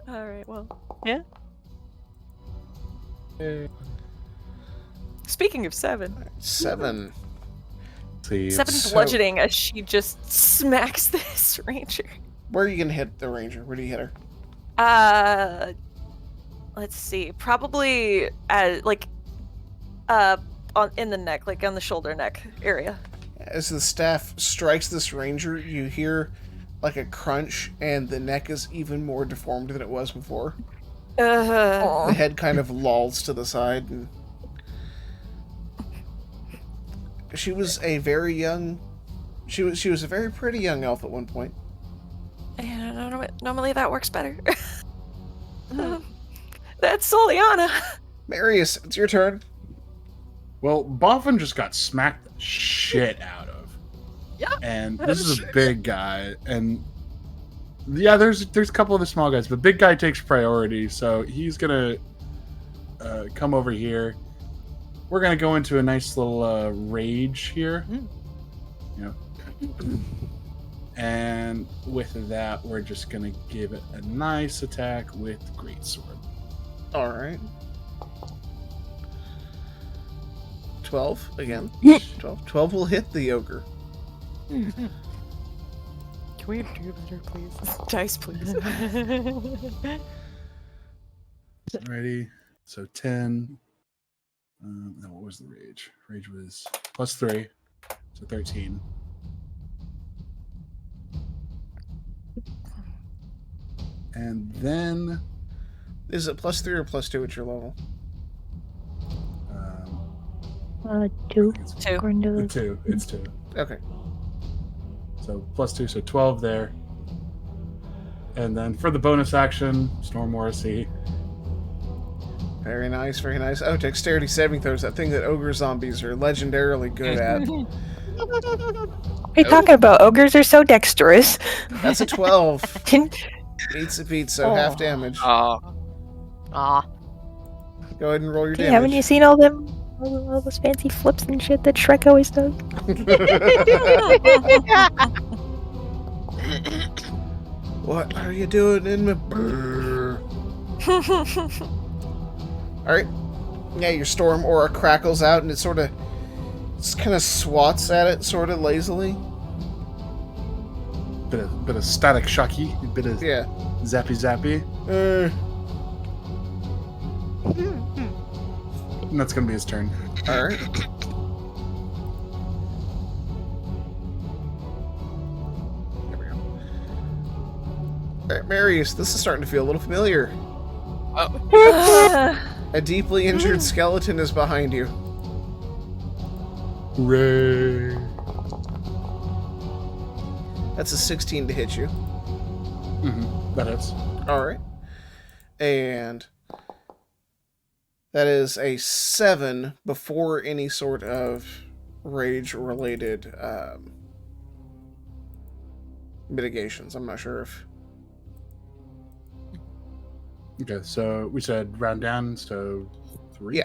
Alright, well. Yeah. Speaking of 7. 7. see, 7 So- bludgeoning as she just smacks this ranger. Where are you going to hit the ranger? Where do you hit her? Let's see. Probably in the neck, like on the shoulder neck area. As the staff strikes this ranger, you hear like a crunch, and the neck is even more deformed than it was before. The head kind of lolls to the side, and she was a very young. She was a very pretty young elf at one point. Yeah, normally that works better. That's Soliana. Marius, it's your turn. well, Boffin just got smacked the shit out of. Yeah. And this is a big guy, and yeah, there's a couple of the small guys, but big guy takes priority, so he's gonna come over here. We're gonna go into a nice little rage here. Yep. And with that, we're just gonna give it a nice attack with greatsword. All right. 12 again. 12 will hit the ogre. Can we do better, please? Dice, please. Ready? So 10. No, what was the rage? Rage was +3, so 13. And then Is it +3 or +2 at your level? 2. it's Two. According to the 2. It's 2. Okay. So +2, so 12 there. And then for the bonus action, Storm Morrissey. Very nice, very nice. Oh, dexterity saving throws, that thing that ogre zombies are legendarily good at. What are you talking about? Ogres are so dexterous. That's a 12. Can- Beats a beat, so half damage. Ah. Go ahead and roll your Haven't you damage. seen all those fancy flips and shit that Shrek always does? What are you doing in my brr? Alright. Yeah, your storm aura crackles out and it kind of swats at it sort of lazily. Bit of static shocky, a bit of Yeah. zappy. And that's gonna be his turn. Alright. There we go. Alright, Marius, this is starting to feel a little familiar. A deeply injured skeleton is behind you. Hooray! That's a 16 to hit you. That hits. Alright. And that is a 7 before any sort of rage-related mitigations. I'm not sure if... Okay, so we said round down, so 3. Yeah.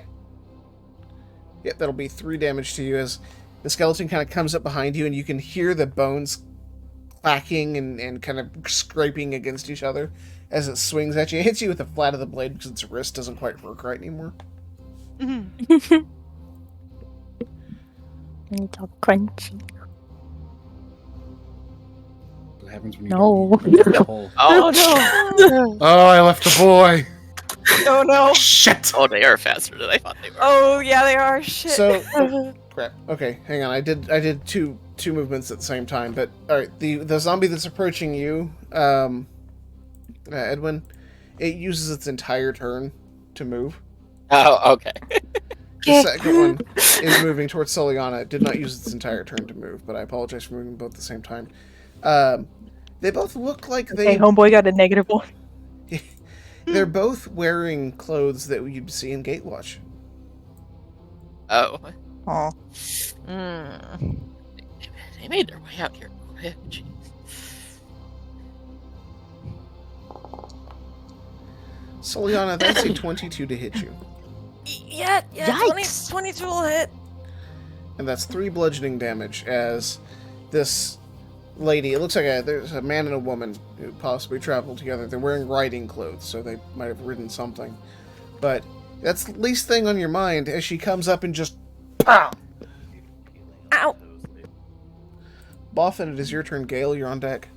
Yep, that'll be 3 damage to you as the skeleton kind of comes up behind you and you can hear the bones clacking and kind of scraping against each other as it swings at you. It hits you with the flat of the blade because its wrist doesn't quite work right anymore. And it's all crunchy. What happens when you No. don't eat the hole? Oh, no. Oh, I left a boy. Oh no. Shit. oh, they are faster than I thought they were. Oh yeah, they are. Shit. So, Crap. Okay, hang on. I did two movements at the same time. But all right, the zombie that's approaching you, Edwin, it uses its entire turn to move. Oh, okay. The second one is moving towards Soliana. It did not use its entire turn to move, but I apologize for moving them both at the same time. They both look like Hey, homeboy got a negative one. They're both wearing clothes that you'd see in Gatewatch. Oh. Aw. They made their way out here quick. Jeez. Soliana, that's a 22 to hit you. Yeah, Yikes. 22 will hit. And that's 3 bludgeoning damage as this lady, it looks like there's a man and a woman who possibly traveled together. They're wearing riding clothes, so they might have ridden something. But that's the least thing on your mind as she comes up and just pow! Ow! Boffin, it is your turn. Gale, you're on deck.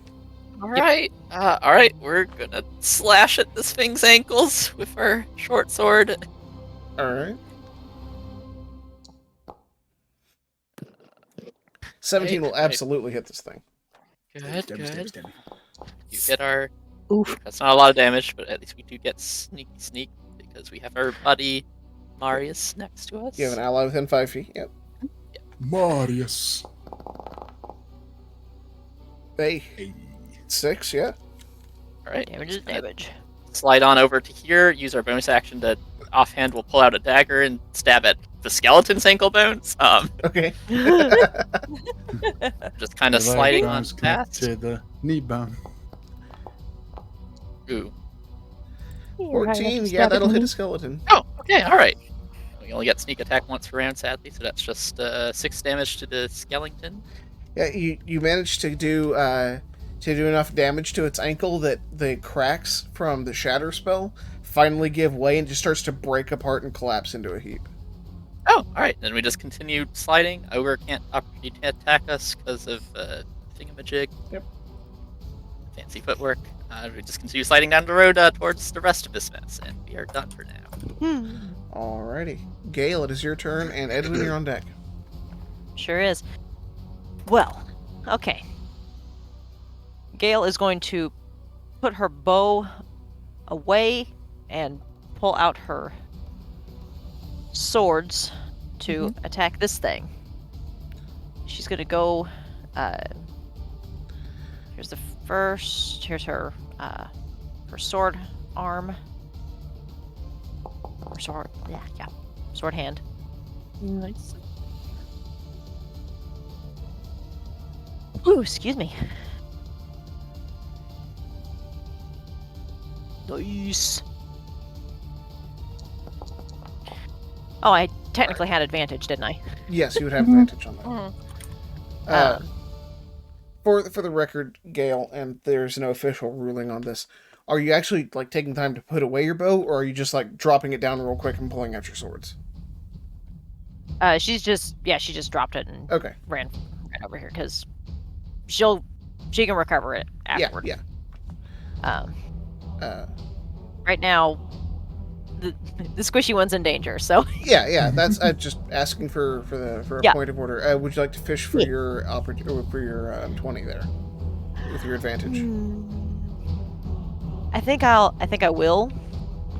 Alright. Alright, we're gonna slash at this thing's ankles with our short sword. Alright. 17 will absolutely hit this thing. Good, Stab, good. stab. You get our... Oof. That's not a lot of damage, but at least we do get sneak because we have our buddy Marius next to us. You have an ally within 5 feet. Yep. Marius. Hey, Hey. 6, yeah. Alright. Damage is damage. Slide on over to here, use our bonus action to offhand we'll pull out a dagger and stab at the skeleton's ankle bones. Okay. Just kind of The leg sliding on bones connect past. to the knee bone. Ooh. 14, yeah, that'll hit a skeleton. Oh, okay, alright. We only get sneak attack once per round, sadly, so that's just 6 damage to the skeleton. Yeah, you managed to do enough damage to its ankle that the cracks from the shatter spell finally give way and just starts to break apart and collapse into a heap. Oh, alright, then we just continue sliding. Ogre can't opportunity to attack us because of thingamajig. Yep. Fancy footwork. We just continue sliding down the road towards the rest of this mess, and we are done for now. Alrighty. Gale, it is your turn, and Edwin, you're on deck. Sure is. Well, okay. Gale is going to put her bow away and pull out her swords to attack this thing. She's going to go... here's the first... Here's her sword arm. Or sword... Yeah. Sword hand. Nice. Ooh, excuse me. Nice. Oh, I technically had advantage, didn't I? Yes, you would have advantage on that. Mhm. For the record, Gale, and there's no official ruling on this, are you actually like taking time to put away your bow, or are you just like dropping it down real quick and pulling out your swords? She just dropped it and Okay. ran over here because she can recover it afterward. Yeah. Right now, the squishy one's in danger. So Yeah. That's just asking for a Yeah. point of order. Would you like to fish for your 20 there with your advantage? I think I will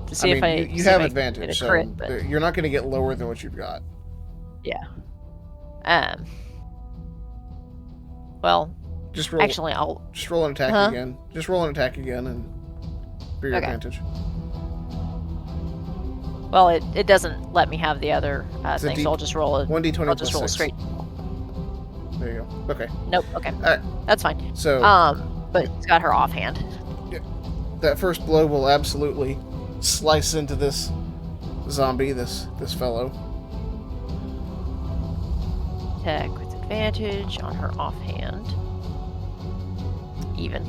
to see if I you see have if I advantage, get a so crit, but you're not going to get lower than what you've got. well, Just roll. actually, I'll Just roll an attack Huh? again. Just roll an attack again, and for your Okay. advantage. Well, it doesn't let me have the other It's a thing, D- so I'll just roll it. 1d20 I'll just plus roll it 6. straight. There you go. Okay. Nope. Okay. Alright. That's fine. So But it's got her offhand. that first blow will absolutely slice into this zombie, this fellow. Attack with advantage on her offhand. Even.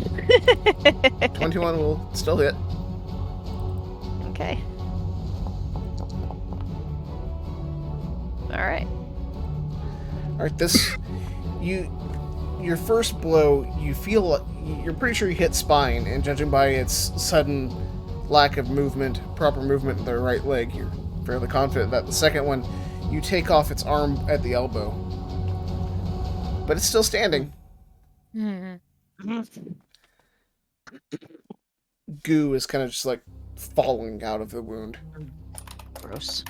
21 will still hit. Okay. All right. Alright, your first blow, you're pretty sure you hit spine, and judging by its sudden lack of proper movement in the right leg, you're fairly confident that the second one, You take off its arm at the elbow. But it's still standing. Goo is kind of just like falling out of the wound. Gross.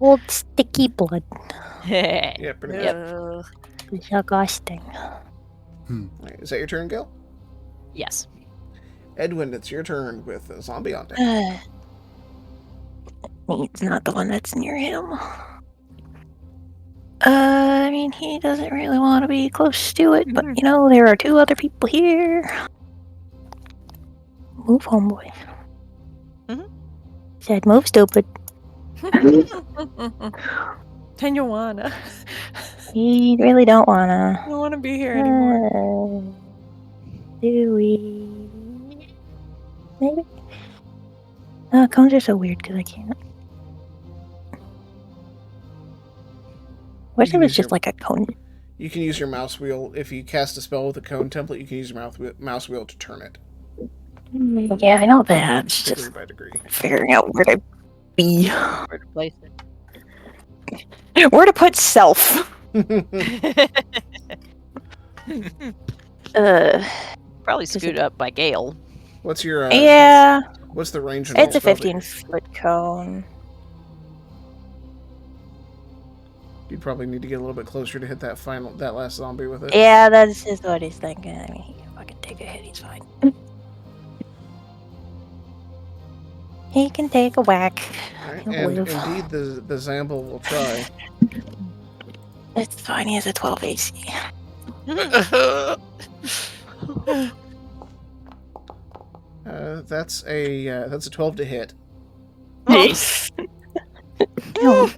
Old sticky blood. Yeah, pretty much. Yep. Disgusting. Right, is that your turn, Gil? Yes. Edwin, it's your turn with a zombie on deck. It's not the one that's near him. I mean, he doesn't really want to be close to it, but you know, there are 2 other people here. Move, homeboy. Mhm. Said move, stupid. Then you wanna. You really don't wanna. I don't wanna be here anymore. Do we? Maybe? Cones are so weird because I can't. Wish can it was use just your- like a cone. You can use your mouse wheel. If you cast a spell with a cone template, you can use your mouse wheel to turn it. Yeah, I know that. It's Degree just by degree. figuring out where to be. Where to place it. Where to put self. Probably screwed up by Gale. What's your Yeah, what's the range on it's your a spell that 15-foot cone. You'd probably need to get a little bit closer to hit that last zombie with it. Yeah, that's just what he's thinking. I mean, he can fucking take a hit. He's fine. He can take a whack. Alright, He'll and live. indeed, the Zamble will try. It's fine. He has a 12 AC. That's a 12 to hit. No.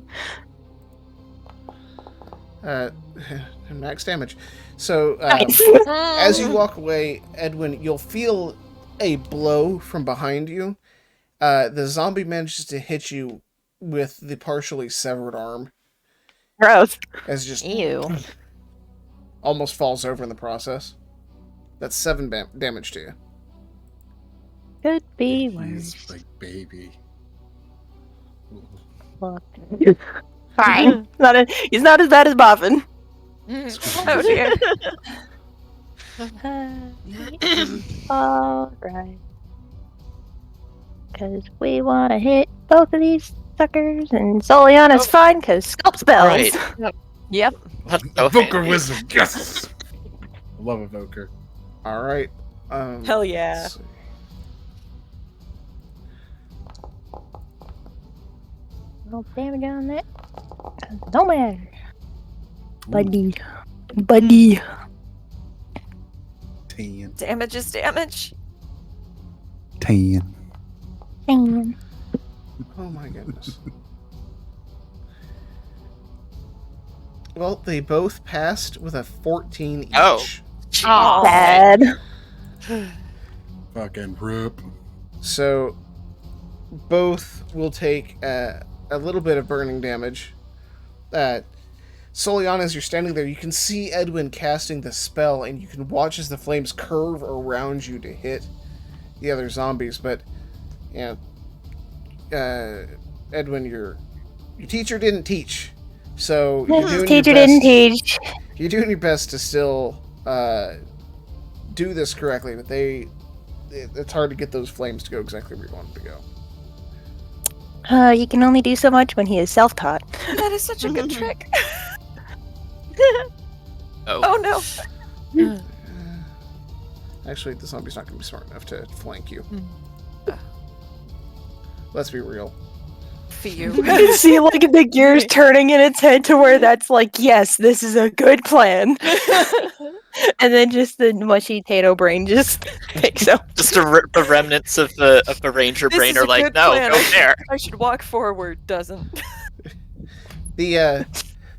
Max damage. So Nice. as you walk away, Edwin, you'll feel a blow from behind you. The zombie manages to hit you with the partially severed arm, Gross. as just Ew. almost falls over in the process. That's 7 damage to you. Could be He's worse. like baby. Fuck. Fine. He's not as bad as Boffin. Oh dear. Alright. Because we want to hit both of these suckers, and Soliana's fine because scope spells. Right. Yep. Let's go, Evoker Fanny. Wizard, yes! I love Evoker. Alright. Hell yeah. let's see. No damage on that. No matter. Buddy. Buddy. 10. Damage is damage. 10. Damn. Oh my goodness. Well, they both passed with a 14 each. Oh. Aw. Bad. Fucking rip. So both will take a little bit of burning damage. Soliana, as you're standing there, you can see Edwin casting the spell, and you can watch as the flames curve around you to hit the other zombies. But, Edwin, your teacher didn't teach, so you're doing Teacher your best. didn't teach. You're doing your best to still do this correctly, but it's hard to get those flames to go exactly where you want them to go. You can only do so much when he is self-taught. That is such a good trick. Oh. Oh no. Actually, the zombie's not going to be smart enough to flank you. Let's be real. For you. You can see like the gears turning in its head to where that's like, yes, this is a good plan. And then just the mushy potato brain just takes over. Just the remnants of the ranger This brain is are a like, good no, plan. go there. I should walk forward, doesn't.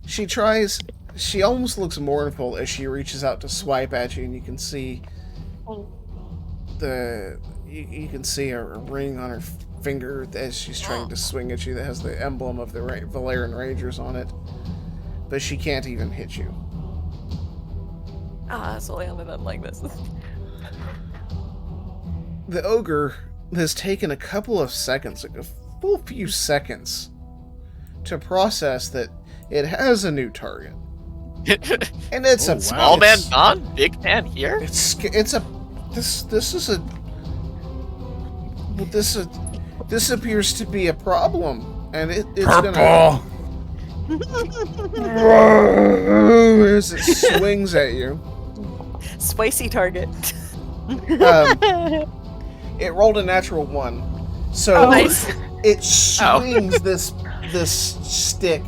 She tries. She almost looks mournful as she reaches out to swipe at you, and you can see you can see a ring on her finger as she's trying to swing at you that has the emblem of the Valerian Rangers on it, but she can't even hit you. Soliana doesn't like this. The ogre has taken a couple of seconds, like a full few seconds, to process that it has a new target, and it's Oh, a wow. Small man it's- gone, big man here. This appears to be a problem, and it's gonna Purple. as it swings at you. Spicy target. It rolled a natural 1, so Oh, nice. it swings this stick,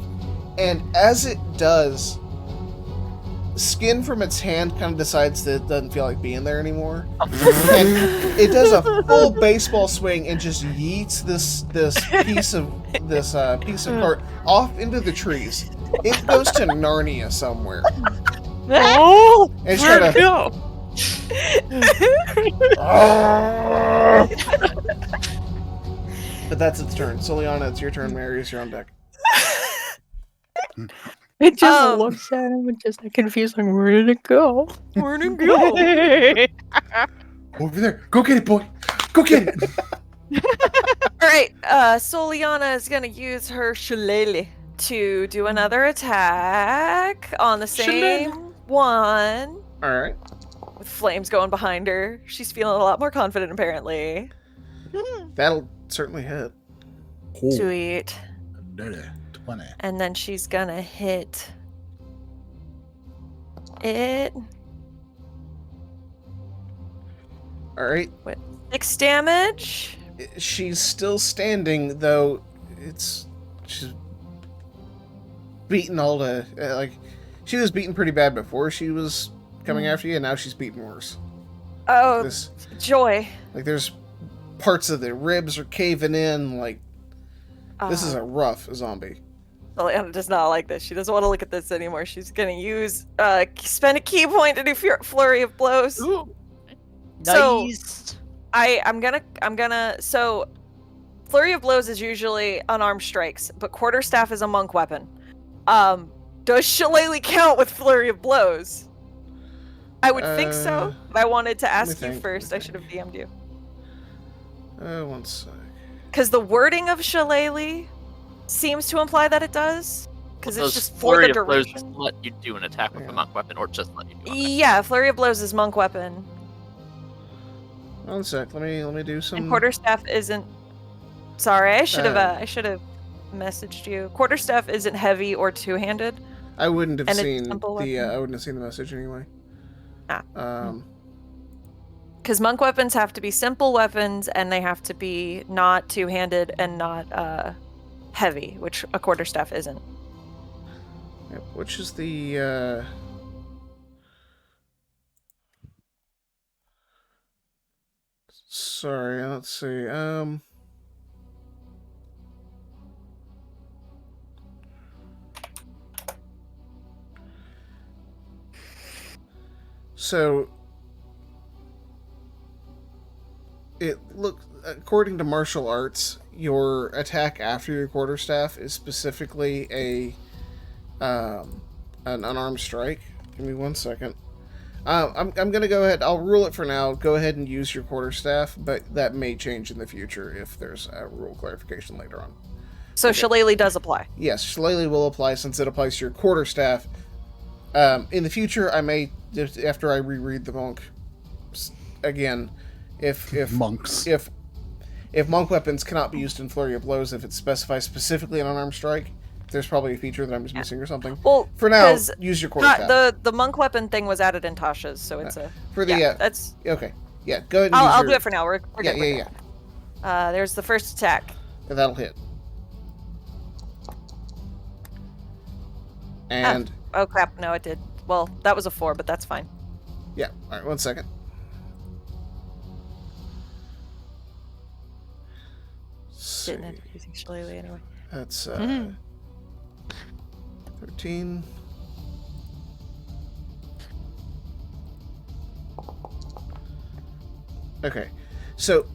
and as it does, skin from its hand kind of decides that it doesn't feel like being there anymore, and it does a full baseball swing and just yeets this piece of cart off into the trees. It goes to Narnia somewhere. Oh, And it's where'd kinda- it go? But that's its turn. Soliana, it's your turn. Marius, you're on deck. It just Um, looks at him and just confused, like, where did it go? Where'd it go? Over there. Go get it, boy. Go get it. All right, Soliana is gonna use her shillelagh to do another attack on the same one All right. with flames going behind her. She's feeling a lot more confident, apparently. That'll certainly hit. Sweet. Dirty 20. And then she's gonna hit it All right. 6 damage. She's still standing, though. She's beaten all the she was beaten pretty bad before she was coming after you, and now she's beaten worse. Oh, This joy. there's parts of the ribs are caving in. This is a rough zombie. Soliana does not like this. She doesn't want to look at this anymore. She's gonna use spend a key point to do flurry of blows. Ooh. So- Nice. I'm gonna so flurry of blows is usually unarmed strikes, but quarterstaff is a monk weapon. Does shillelagh count with flurry of blows? I would think so, but I wanted to ask you think, first. let I me should have DM'd you. One sec. Because the wording of shillelagh seems to imply that it does. Because it's Those just for flurry the of blows duration. just let you do an attack with Yeah. a monk weapon, or just let you do it. Yeah, flurry of blows is monk weapon. One sec. Let me do some. And quarterstaff isn't. Sorry, I should have messaged you. Quarterstaff isn't heavy or two-handed. I wouldn't have and it's seen simple the. weapon. I wouldn't have seen the message anyway. Ah. Because monk weapons have to be simple weapons, and they have to be not two-handed and not heavy, which a quarterstaff isn't. Yep, which is the. Sorry, let's see. So it look according to martial arts, your attack after your quarterstaff is specifically an unarmed strike. Give me 1 second. I'm gonna go ahead. I'll rule it for now. Go ahead and use your quarterstaff, but that may change in the future if there's a rule clarification later on. So Okay. shillelagh does apply. Yes, shillelagh will apply since it applies to your quarterstaff. In the future, I may, after I reread the monk again, if Monks. if monk weapons cannot be used in flurry of blows, if it specifies specifically an unarmed strike, there's probably a feature that I'm just missing or something. Well, For now, 'cause use your quarterstaff. the monk weapon thing was added in Tasha's, so it's a For the that's. okay, yeah, go ahead. And I'll use do your, it for now. We're Yeah, good. we're yeah, good. yeah. There's the first attack. That'll hit. And Oh crap! No, it did. Well, that was a 4, but that's fine. yeah, all right. 1 second. Didn't end up using shillelagh anyway. That's 13. Okay, so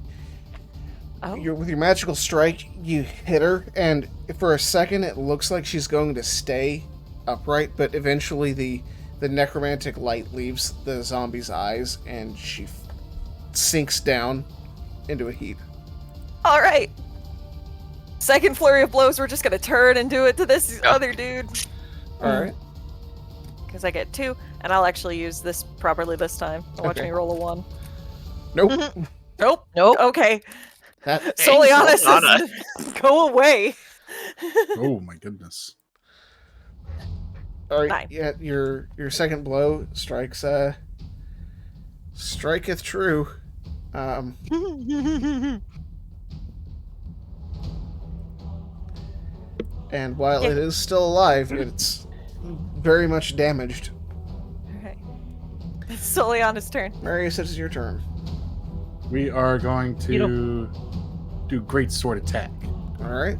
Oh. with your magical strike, you hit her, and for a second, it looks like she's going to stay upright, but eventually the necromantic light leaves the zombie's eyes, and she sinks down into a heap. All right. Second flurry of blows, we're just gonna turn and do it to this other dude. Alright. Because I get 2, and I'll actually use this properly this time. Watch Okay. me roll a 1. Nope. Nope. Nope. Okay. That Soliana Soliana. says, go away. Oh my goodness. Alright, 9. yeah, your second blow striketh true. And while it is still alive, it's very much damaged. Alright. It's Soliana's turn. Marius, it is your turn. We are going to do great sword attack. Alright.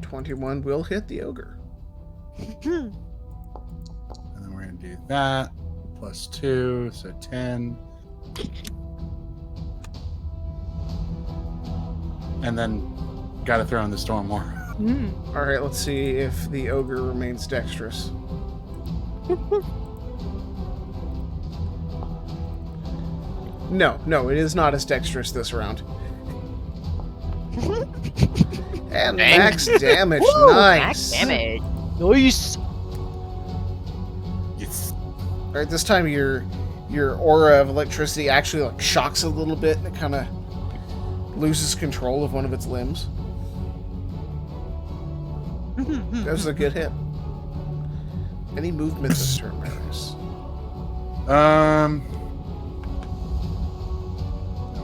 $21 will hit the ogre. And then we're going to do that. +2, so 10. And then got to throw in the storm more. Alright, let's see if the ogre remains dexterous. No, it is not as dexterous this round. And Dang. max damage, Woo, nice. Max damage. Nice. Yes. Alright, this time your aura of electricity actually like shocks a little bit and it kind of loses control of one of its limbs. That was a good hit. Any movement this turn, Marius?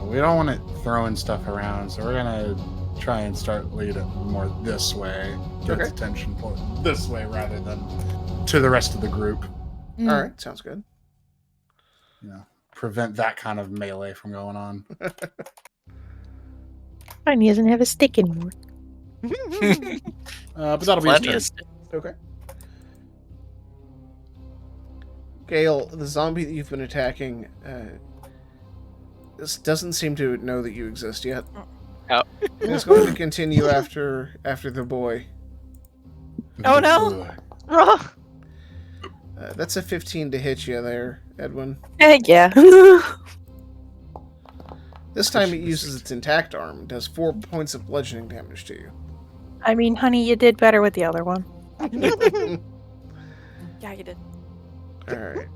We don't want it throwing stuff around, so we're gonna try and start lead it more this way. Get Okay. its attention pulled this way rather than to the rest of the group. Alright, sounds good. You know, prevent that kind of melee from going on. Fine, he doesn't have a stick anymore. But that'll be his Plenty turn. of st- Okay. Gale, the zombie that you've been attacking, this doesn't seem to know that you exist yet. Oh. It's going to continue after the boy. Oh, no. That's a 15 to hit you there, Edwin. Heck yeah. This time it uses its intact arm and does 4 points of bludgeoning damage to you. I mean, honey, you did better with the other one. Yeah, you did. Alright.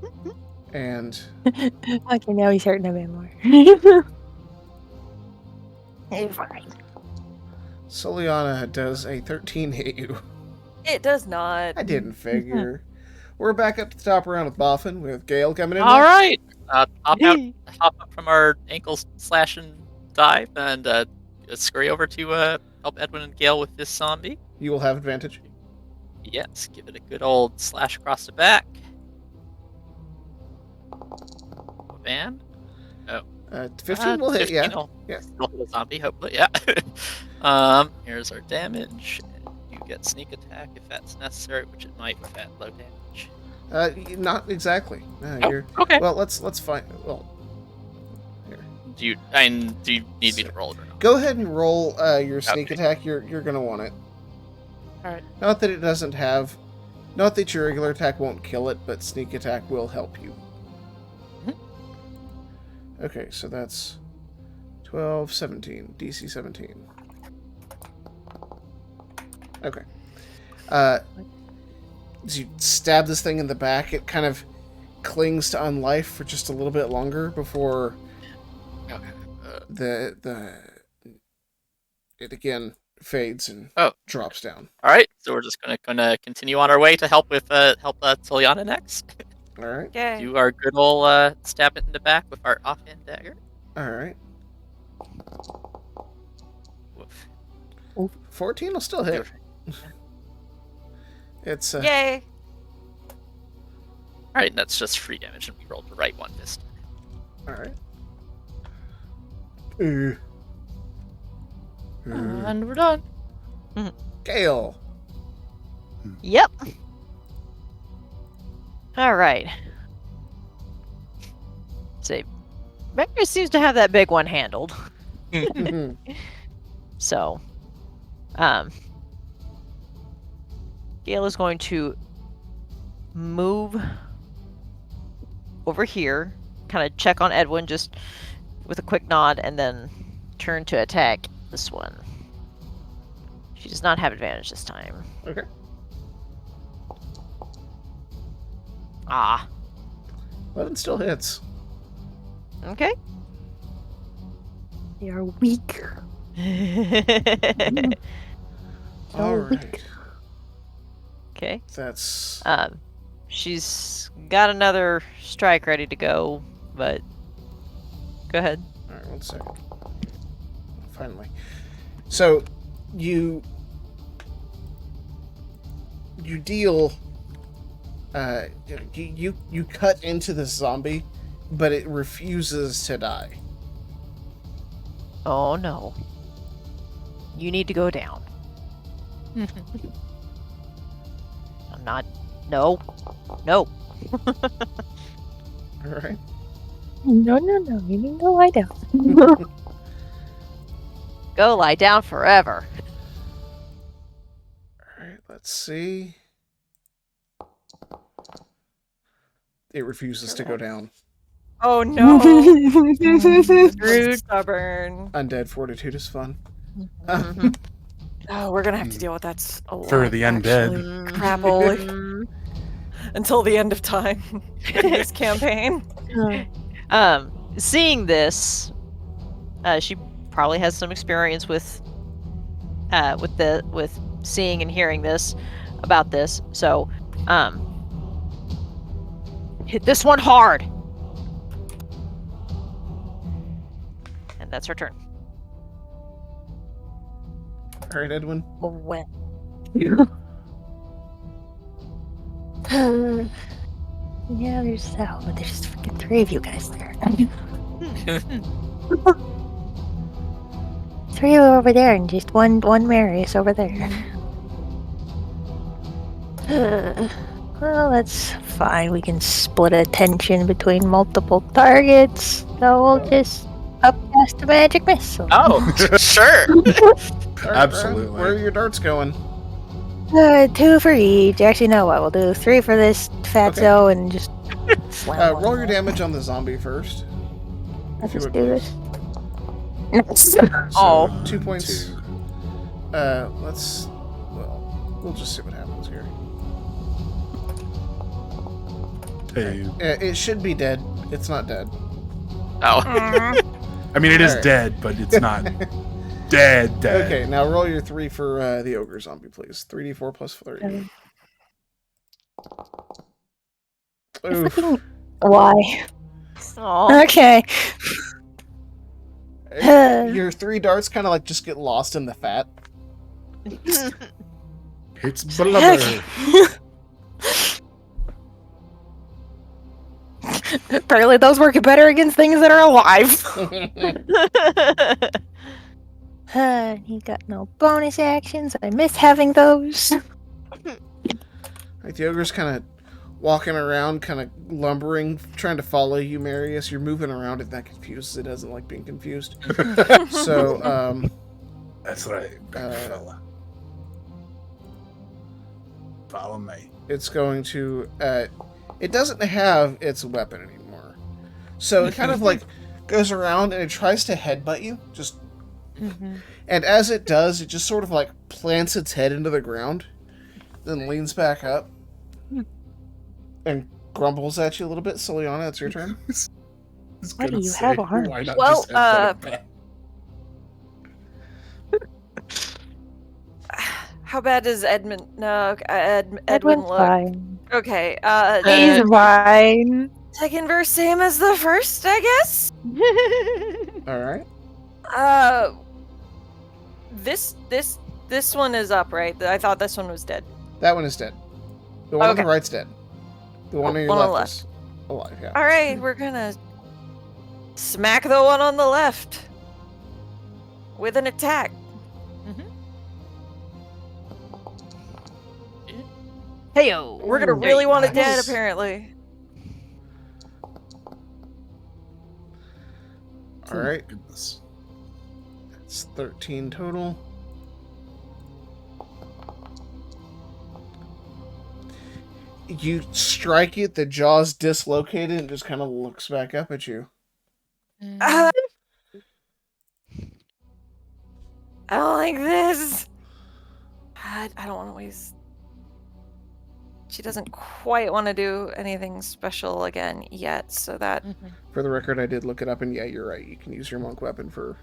And Okay, now he's hurting a bit more. It's fine. Soliana does a 13 hit you. It does not. I didn't figure. We're back up to the top round with Boffin, with Gale coming in. All next. right. Hop up from our ankle slash and dive and scurry over to help Edwin and Gale with this zombie. You will have advantage. Yes, give it a good old slash across the back. Bam. 15 will hit, 15 yeah. will- Yeah. will hit a zombie, hopefully, yeah. Here's our damage. You get sneak attack if that's necessary, which it might with that low damage. Not exactly. You're, Okay. well, let's find. Well, here. Do you need me to roll it or not? Go ahead and roll your sneak Okay. attack. You're gonna want it. All right. Not that it doesn't have. Not that your regular attack won't kill it, but sneak attack will help you. Okay, so that's 12, 17, DC 17. Okay. As you stab this thing in the back, it kind of clings to unlife for just a little bit longer before Okay. it again fades and Oh. drops down. All right. So we're just gonna continue on our way to help with Soliana next. All right, Yay. Do our good old stab it in the back with our offhand dagger. all right. Woof. 14 will still hit. It's Yay. All right, that's just free damage, and we rolled the right one this time. all right. And we're done. Gale. Yep. All right. See, Becker seems to have that big one handled. So, Gale is going to move over here, kind of check on Edwin, just with a quick nod and then turn to attack this one. She does not have advantage this time. Okay. Ah. 11 still hits. Okay. They are weak. All right. Okay. That's She's got another strike ready to go, but go ahead. all right. 1 second. Finally. So you deal. You cut into this zombie, but it refuses to die. Oh no. You need to go down. I'm not. No. No. All right. No, you need to lie down. Go lie down forever. All right. Let's see. It refuses to go down. Oh no! Rude. Stubborn. Undead fortitude is fun. Mhm. Oh, we're gonna have to deal with that a lot. For the undead. actually. Crap, Oli. Until the end of time in this campaign. Seeing this, she probably has some experience with seeing and hearing this about this. So, hit this one hard, and that's her turn. All right, Edwin. When? Yeah, there's that one. There's freaking 3 of you guys there. 3 are over there, and just one Marius over there. Well, that's fine. We can split attention between multiple targets. So we'll just upcast a magic missile. Oh, sure. All right, Absolutely. Brian, where are your darts going? 2 for each. Actually, no, what? We'll do 3 for this fatso and just slam one Roll your more. damage on the zombie first. Let's if you just would do please. this. So, Oh. 2 points. 2. We'll just see what happens here. 2. It should be dead. It's not dead. Oh. I mean, it is Alright. dead, but it's not dead. Okay, now roll your 3 for the ogre zombie, please. 3d4 plus 30. Oof. Why? Aw. Okay. Your 3 darts kind of like just get lost in the fat. It's blubber. Apparently, those work better against things that are alive. He got no bonus actions. I miss having those. Like the ogre's kind of walking around, kind of lumbering, trying to follow you, Marius. You're moving around, and that confuses it. Doesn't like being confused. So, That's right, big fella. Follow me. it's going to. It doesn't have its weapon anymore. So it kind of like goes around and it tries to headbutt you. Just. And as it does, it just sort of like plants its head into the ground, then leans back up and grumbles at you a little bit. Soliana, it's your turn. Why do you have arms? Why not Well, just headbutt it back? How bad does Edwin look? Edwin's fine. Okay. He's fine. Second verse same as the first, I guess. All right. This one is up, right? I thought this one was dead. That one is dead. The one on Okay. the right's dead. The one on your one on the left is alive, yeah. All right, we're gonna smack the one on the left with an attack. Heyo. We're gonna Ooh, really want it dead, nice. apparently. All right. Goodness. It's 13 total. You strike it, the jaw's dislocated, and just kind of looks back up at you. I don't like this. I don't want to waste. She doesn't quite want to do anything special again yet, so that. For the record, I did look it up, and yeah, you're right. You can use your monk weapon for.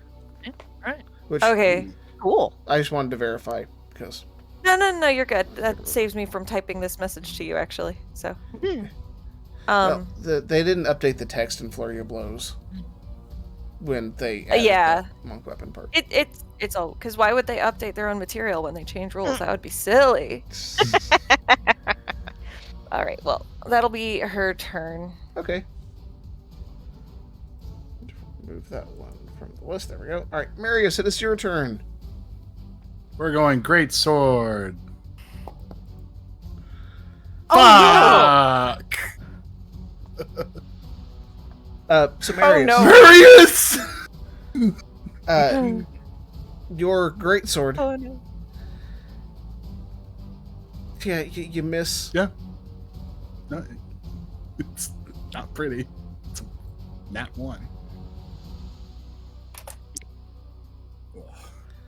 Yeah, right. Which Okay. Cool. I just wanted to verify because. No, you're good. That saves me from typing this message to you, actually. So. Well, they didn't update the text in Flurry of Blows when they added yeah. that monk weapon part. It's all because why would they update their own material when they change rules? That would be silly. All right, well, that'll be her turn. Okay. Move that one from the list. There we go. All right, Marius, it is your turn. We're going great sword. Oh, Fuck! So Marius, no. Marius! Your greatsword. Oh no. Yeah, you miss. Yeah. No, it's not pretty. It's a nat 1.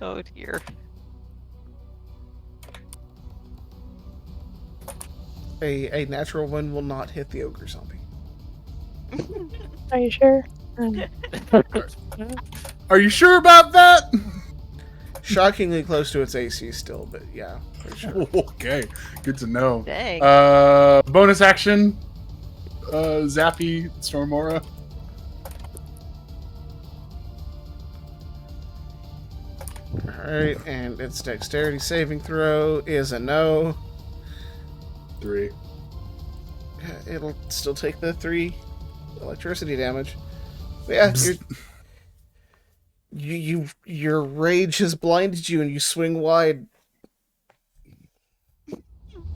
Oh dear. A natural one will not hit the ogre zombie. Are you sure? Are you sure about that? Shockingly close to its AC still, but yeah, for sure. Okay, good to know. Dang. Bonus action. Zappy Stormora. Alright, and its dexterity saving throw is a no. 3. It'll still take the 3 electricity damage. But yeah, your rage has blinded you and you swing wide.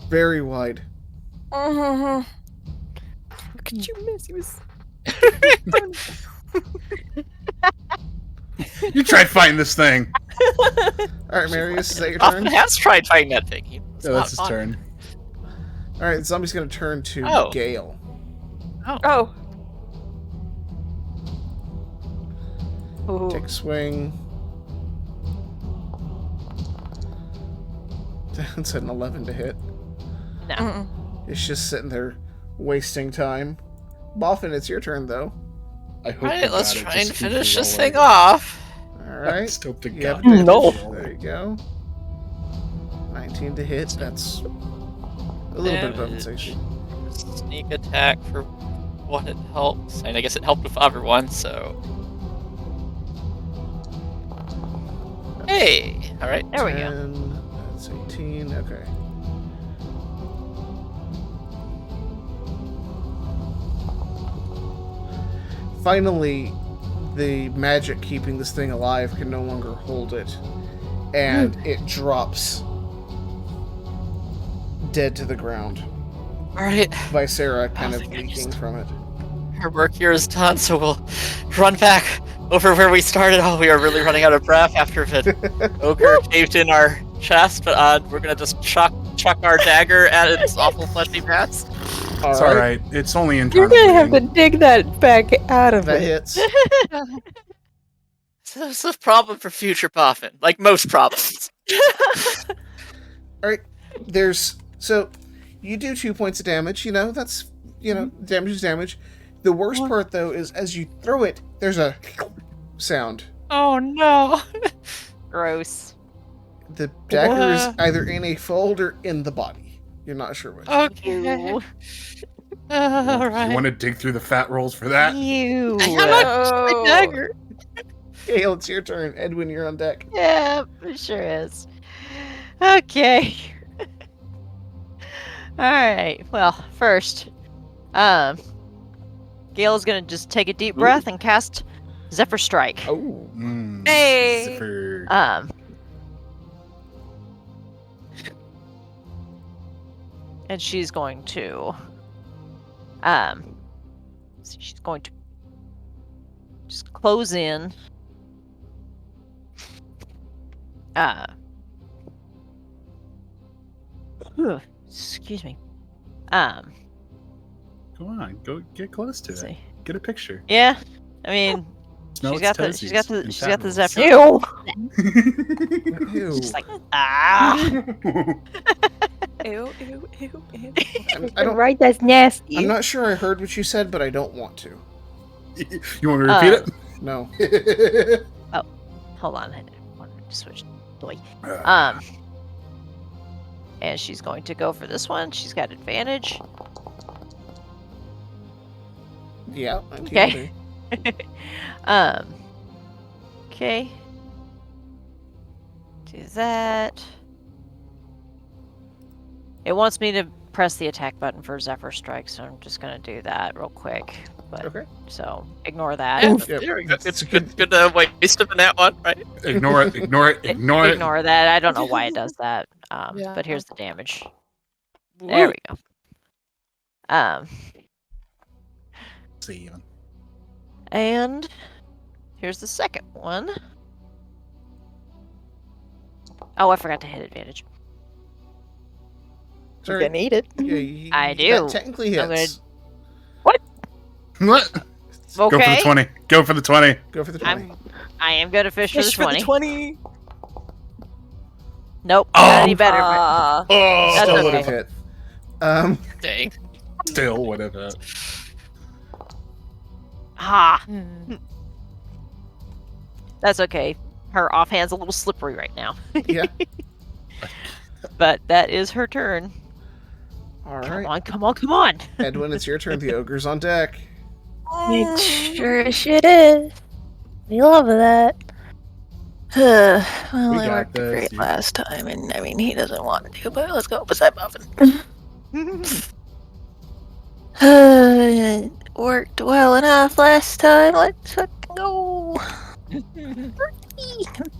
Very wide. How could you miss? He was. You tried fighting this thing. Alright, Marius, is that your Often turn? has tried fighting that thing. It's Yeah, not that's his fun. turn. Alright, the zombie's gonna turn to Oh. Gale. Oh. Ooh. Take a swing. That's an 11 to hit. No. Mm-mm. It's just sitting there wasting time. Boffin, it's your turn, though. I hope. Alright, to let's God it try just and keeps finish this rolling. thing off. I Alright. just hope to You God. have it No. keeps rolling. There you go. 19 to hit. That's a little bit above its AC. Sneak attack for what it helps. And I guess it helped with other one, so. Hey! Alright. There we go. 10, that's 18. Okay. Finally, the magic keeping this thing alive can no longer hold it, and it drops dead to the ground. Alright. Viscera kind of thank leaking goodness. from it. Our work here is done, so we'll run back over where we started. Oh, we are really running out of breath after the ogre caved in our chest, but we're gonna just chuck our dagger at its awful fleshy mass. It's alright. It's only You're internal. gonna have to bleeding. dig that back out of That it. hits. So this is a problem for future Boffin, like most problems. Alright, so you do 2 points of damage, that's, damage is damage. The worst part, though, is as you throw it, there's a sound. Oh no! Gross. The dagger is either in a fold or in the body. You're not sure which. Okay. Ew. Alright. You want to dig through the fat rolls for that? Ew. I'm not my dagger. Gale, it's your turn. Edwin, you're on deck. Yeah, it sure is. Okay. Alright, well, first, Gale's gonna just take a deep breath and cast Zephyr Strike. Oh. Hey. Zipper. And she's going to, she's going to just close in. Excuse me. Come on, go get close to Let's it. see. Get a picture. Yeah, I mean, Smell She's its got the she's got the toesies she's got the and zephyr. Ew. Ew. She's like, ah. Ew, ew, ew, ew. I don't. Right, that's nasty. I'm not sure I heard what you said, but I don't want to. You want me to repeat No. it? Hold on. I wanted to switch toy. Uh, And she's going to go for this one. She's got advantage. Yeah. Okay. Okay. Do that. It wants me to press the attack button for Zephyr Strike, so I'm just gonna do that real quick. But Okay. so ignore that. Yeah, Yep. there we go. It's It's good waste of a nat one, right? Ignore it. Ignore it. Ignore it. Ignore that. I don't know why it does that. Yeah. But here's the damage. There we go. See. And here's the second one. Oh, I forgot to hit advantage. You're Sorry. gonna eat it. Yeah, I that do. technically I'm hits. What? Okay. Go for the 20. Go for the 20. Go for the 20. I am gonna fish, Fish for the 20. Nope. Oh. Not any better. But Ah. Oh, That's Still okay. would have hit. Dang. still whatever. That's okay. Her offhand's a little slippery right now. Yeah. But that is her turn. All Come right. on, come on, come on. Edwin, it's your turn. The ogre's on deck. It sure as shit is. We love that. Well, We I got worked this, great you- last time, and I mean, he doesn't want to, but let's go beside Muffin. It worked well enough last time. Let's fucking go.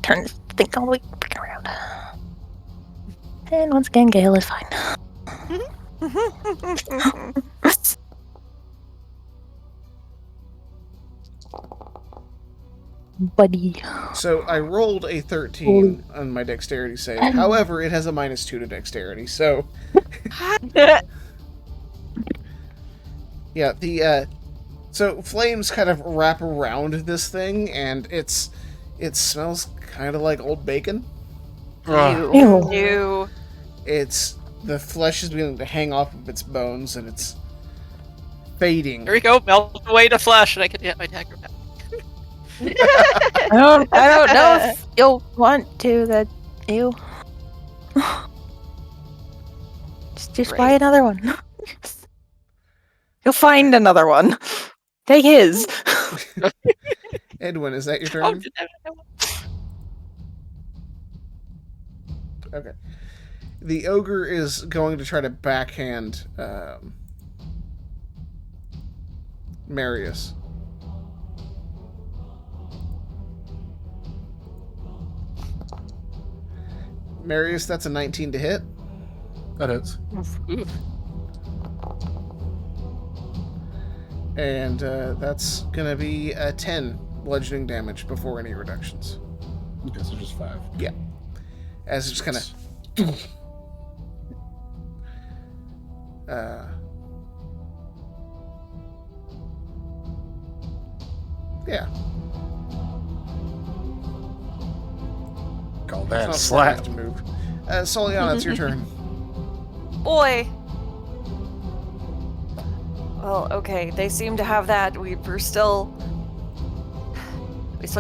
Turn this thing all the way back around. And once again, Gale is fine. Buddy. So I rolled a 13 on my dexterity save. However, it has a -2 to dexterity. So yeah, so flames kind of wrap around this thing, and it smells kind of like old bacon. Ugh. Ew. Ew. It's the flesh is beginning to hang off of its bones, and it's fading. Here we go. Melt away to flesh, and I can get my dagger back. I don't know if you'll want to. That ew. Just buy another one. You'll find another one. Take his. Edwin, is that your Oh, turn? did that- Okay. The ogre is going to try to backhand Marius. Marius, that's a 19 to hit. That hits. Oof. And that's going to be a 10 bludgeoning damage before any reductions. Okay, so just 5. As it's just kind of... yeah. Call It's that not a smart enough slap. to move. Soliana, it's your turn. Boy. Well, okay. They seem to have that. We still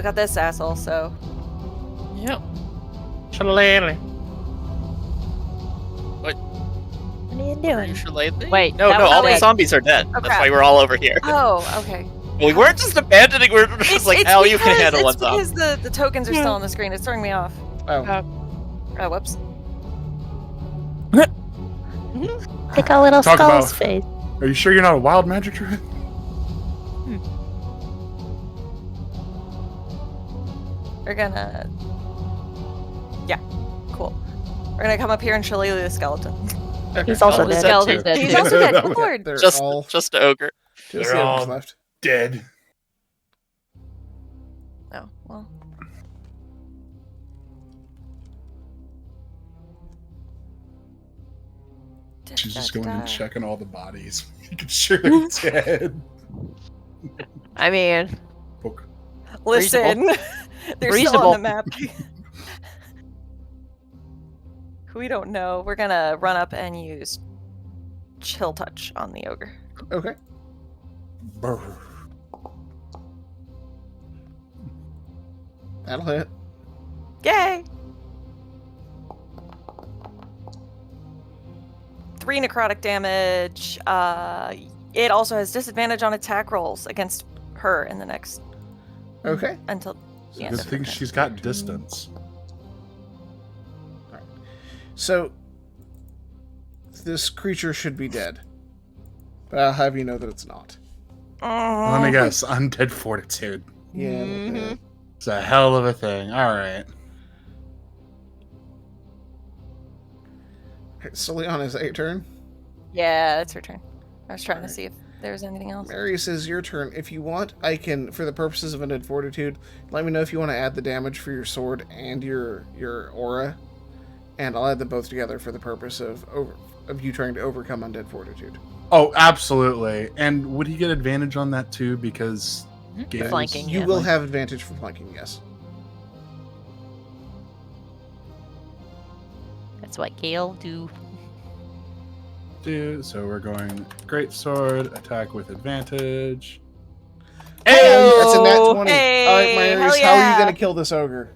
got this asshole. So Yep. What are you Are you doing? sure lately? Wait, No, that no, was all the dead. zombies are dead. Oh, That's crap. why we're all over here. okay. We weren't just abandoning. We were just like, Al, you can handle one zombie. because the tokens are still on the screen. It's throwing me off. Oh, Oh, whoops. Take a little Talk skull's about- face. Are you sure you're not a wild magic druid? We're gonna. Yeah, cool. We're gonna come up here and shillelagh the skeleton. He's also Oh, dead. is that Skeleton's too? dead He's too. also dead. Good Okay. lord. they're Just all... the ogre. Just They're the all- others left. Dead. Oh well. She's just going and checking all the bodies. You can sure they're dead. I mean, Poke. Listen, they're still on the map. We don't know. We're gonna run up and use Chill Touch on the ogre. Okay. Brr. That'll hit. Yay! 3 necrotic damage. It also has disadvantage on attack rolls against her in the next Okay. until It's the a end good of her thing turn. she's got distance. So, this creature should be dead. But I'll have you know that it's not. Let me guess. Undead Fortitude. Yeah. Mhm. It's a hell of a thing. All right. So, Leon, is that your turn? Yeah, it's her turn. I was trying to Alright. see if there was anything else. Marius, is your turn. If you want, I can, for the purposes of Undead Fortitude, let me know if you want to add the damage for your sword and your aura, and I'll add them both together for the purpose of you trying to overcome Undead Fortitude. Oh, absolutely. And would he get advantage on that too? Because Gale's- Flanking. You Yeah, will like- have advantage for flanking, yes. That's what Gale do. So we're going great sword attack with advantage. That's a nat 20. Hey, All right, Marius, hell how are you yeah. going to kill this ogre?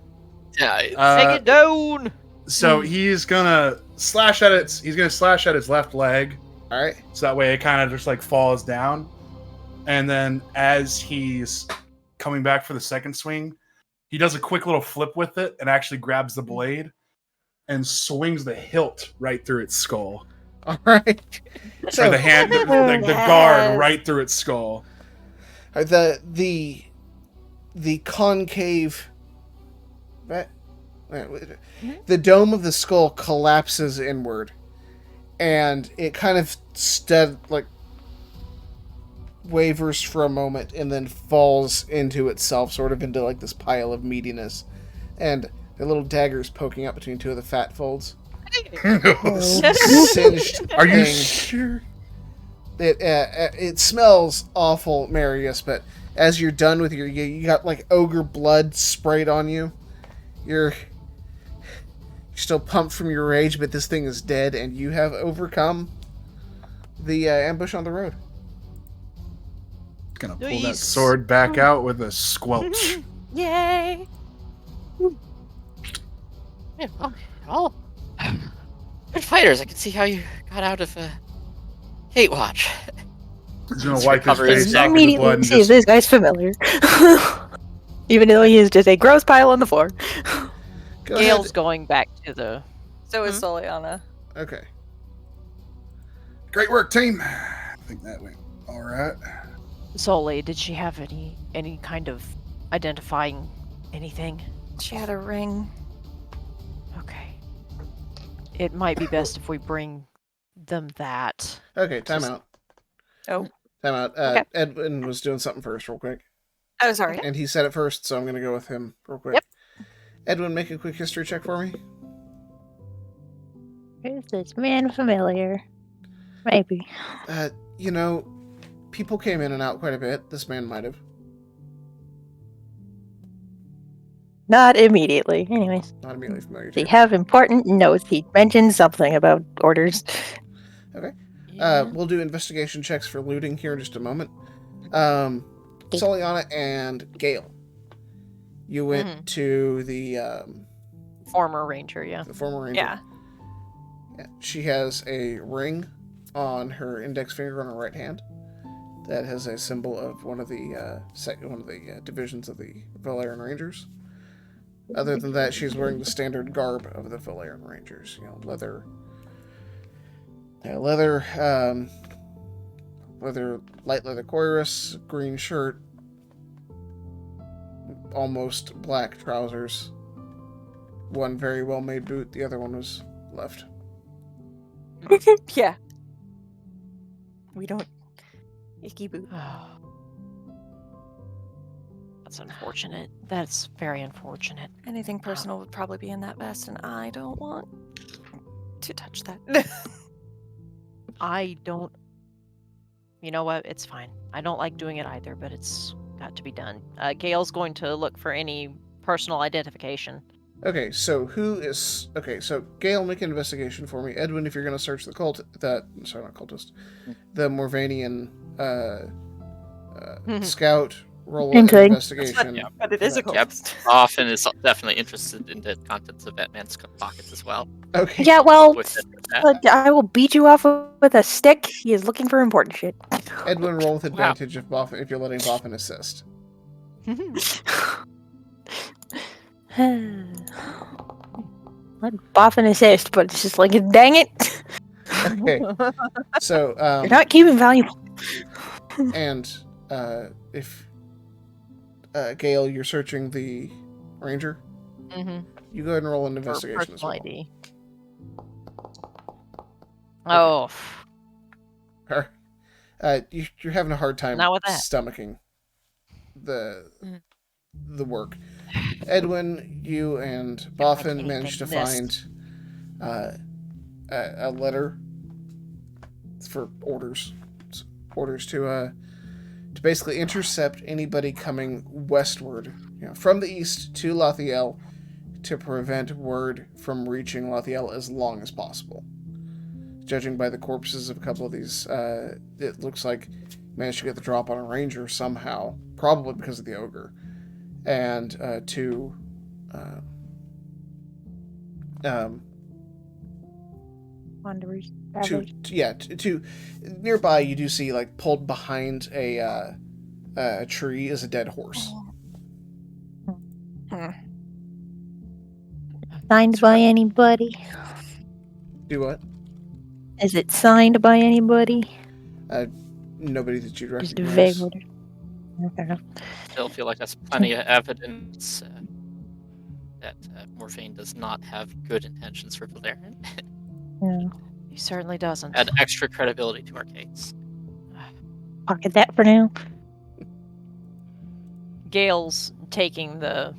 Yeah, Take it down! So he's gonna slash at its. He's gonna slash at its left leg, All right. so that way it kind of just like falls down. And then as he's coming back for the second swing, he does a quick little flip with it and actually grabs the blade and swings the hilt right through its skull. All right. Or So the hand, the guard Yes. right through its skull. the concave, the dome of the skull collapses inward, and it kind of wavers for a moment and then falls into itself, sort of into like this pile of meatiness, and the little daggers poking up between two of the fat folds. This singed Are you thing. sure? It smells awful, Marius, but as you're done with you got like ogre blood sprayed on you. You're still pumped from your rage, but this thing is dead, and you have overcome the ambush on the road. Gonna pull that Nice. sword back out with a squelch. Yay! Yeah, all good fighters. I can see how you got out of Hate Watch. He's gonna He's wipe his recovered his face neck. off with the blood Immediately and see just this guy's familiar. Even though he is just a gross pile on the floor. Go Gale's ahead. going back to the. So is Soliana. Okay. great work, team. I think that went all right. Sole, did she have any kind of identifying anything? She had a ring. Okay. It might be best if we bring them that. Okay, time Just- out. Oh. Time out. Okay. Edwin was doing something first, real quick. Oh, sorry. And he said it first, so I'm going to go with him real quick. Yep. Edwin, make a quick history check for me. Is this man familiar? Maybe. People came in and out quite a bit. This man might have. Not immediately. Anyways, Not immediately familiar to they you. have important notes. He mentioned something about orders. We'll do investigation checks for looting here in just a moment. Soliana and Gale. You went to the Former ranger, yeah. former ranger. Yeah. She has a ring on her index finger on her right hand that has a symbol of one of the divisions of the Valerian Rangers. Other than that, she's wearing the standard garb of the Valerian Rangers. Leather, light leather cuirass, green shirt, almost black trousers. One very well made boot, the other one was left. Yeah. We don't. Icky boot. That's unfortunate. That's very unfortunate. Anything personal would probably be in that vest, and I don't want to touch that. I don't. You know what? It's fine. I don't like doing it either, but it's got to be done. Gail's going to look for any personal identification. Okay, so who is... Okay, so Gale, make an investigation for me. Edwin, if you're going to search the Sorry, not cultist. The Morvanian scout, roll an Inside. investigation. Yeah, But it is a for that. Yep. cultist. Often is definitely interested in the contents of Batman's pockets as well. Okay. Yeah, well, With that. I will beat you off with a stick. He is looking for important shit. Edwin, roll with Wow. advantage if you're letting Boffin assist. Let Boffin assist, but it's just like, dang it. Okay. So, You're not keeping valuable. and if Gale, you're searching the ranger, Mm-hmm. you go ahead and roll an For investigation as personal well. ID. Oh, You're having a hard time Not with that. stomaching the Mm. the work. Edwin, you and Boffin managed to find a letter for orders to basically intercept anybody coming westward, from the east to Lathiel, to prevent word from reaching Lathiel as long as possible. Judging by the corpses of a couple of these, it looks like you managed to get the drop on a ranger somehow, probably because of the ogre, and to Wanderers. to nearby, you do see, like, pulled behind a tree is a dead horse. Signed by anybody? Do what? Is it signed by anybody? Nobody that you'd Just a recognize. vague order. Okay. Still feel like that's plenty of evidence that Morphine does not have good intentions for Valerian. Yeah. he certainly doesn't. Add extra credibility to our case. Pocket that for now. Gale's taking the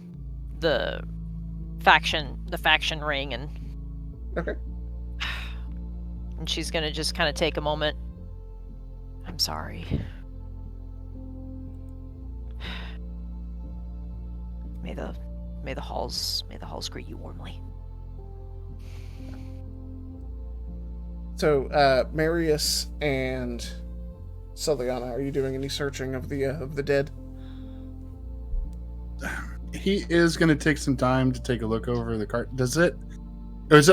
faction ring and Okay. and she's gonna just kind of take a moment. I'm sorry. May the halls greet you warmly. So, Marius and Celiana, are you doing any searching of the dead? He is going to take some time to take a look over the cart. Is it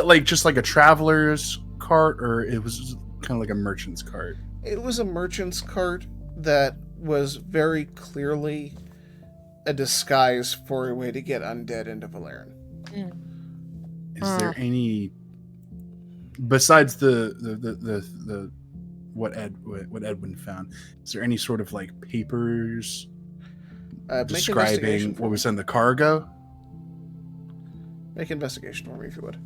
like just like a traveler's cart, or it was kind of like a merchant's cart? It was a merchant's cart that was very clearly a disguise for a way to get undead into Valerian. Is there any besides the what Edwin found? Is there any sort of like papers Make describing investigation for what me. was in the cargo? Make investigation for me if you would.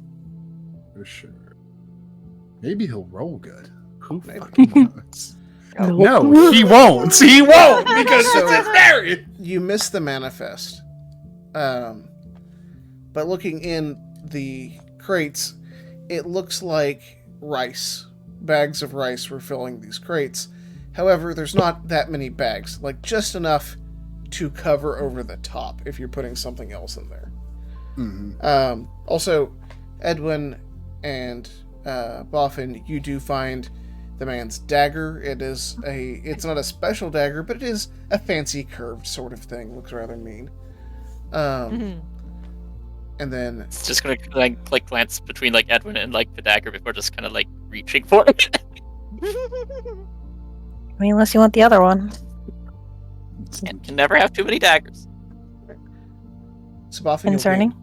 For sure. Maybe he'll roll good. Who Maybe. fucking knows? No, he won't. He won't because it's Mary. You missed the manifest. But looking in the crates, it looks like rice. Bags of rice were filling these crates. However, there's not that many bags. Like, just enough to cover over the top if you're putting something else in there. Mm-hmm. Also, Edwin and Boffin, you do find the man's dagger. It's not a special dagger, but it is a fancy curved sort of thing. Looks rather mean. And then It's just gonna like glance between like Edwin and like the dagger before just kind of like reaching for it. I mean, unless you want the other one. Can never have too many daggers. so Boffin, Concerning.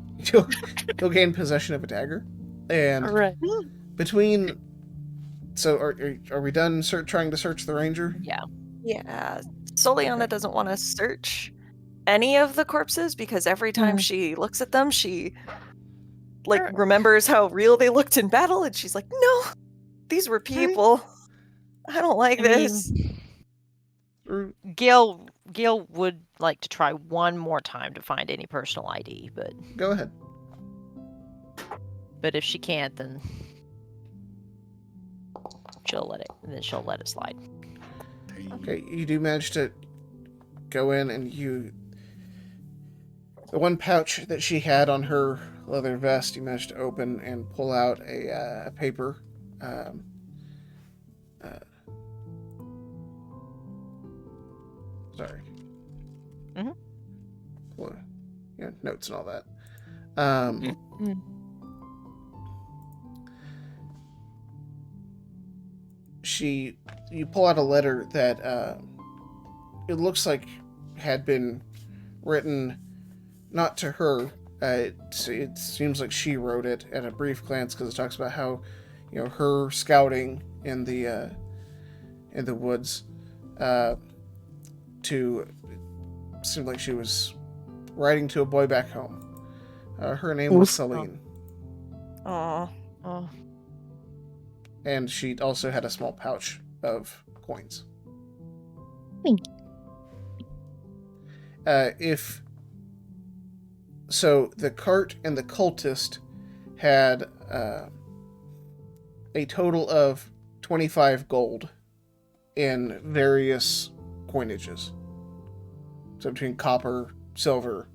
you'll gain possession of a dagger, and Right. between. So are we done trying to search the ranger? Yeah. Yeah. Soliana doesn't want to search any of the corpses because every time she looks at them, she remembers how real they looked in battle, and she's like, "No, these were people. I don't like this." Gale would like to try one more time to find any personal ID, but Go ahead. if she can't, then she'll let it slide. Okay, you do manage to go in and the one pouch that she had on her leather vest, you managed to open and pull out a paper. Sorry. Mhm. Well, notes and all that. You pull out a letter that it looks like had been written not to her. It seems like she wrote it at a brief glance because it talks about how, her scouting in the woods. It seemed like she was writing to a boy back home. Her name was Celine. Aw. Oh, And she also had a small pouch of coins. So the cart and the cultist had a total of 25 gold in various coinages. So between copper, silver,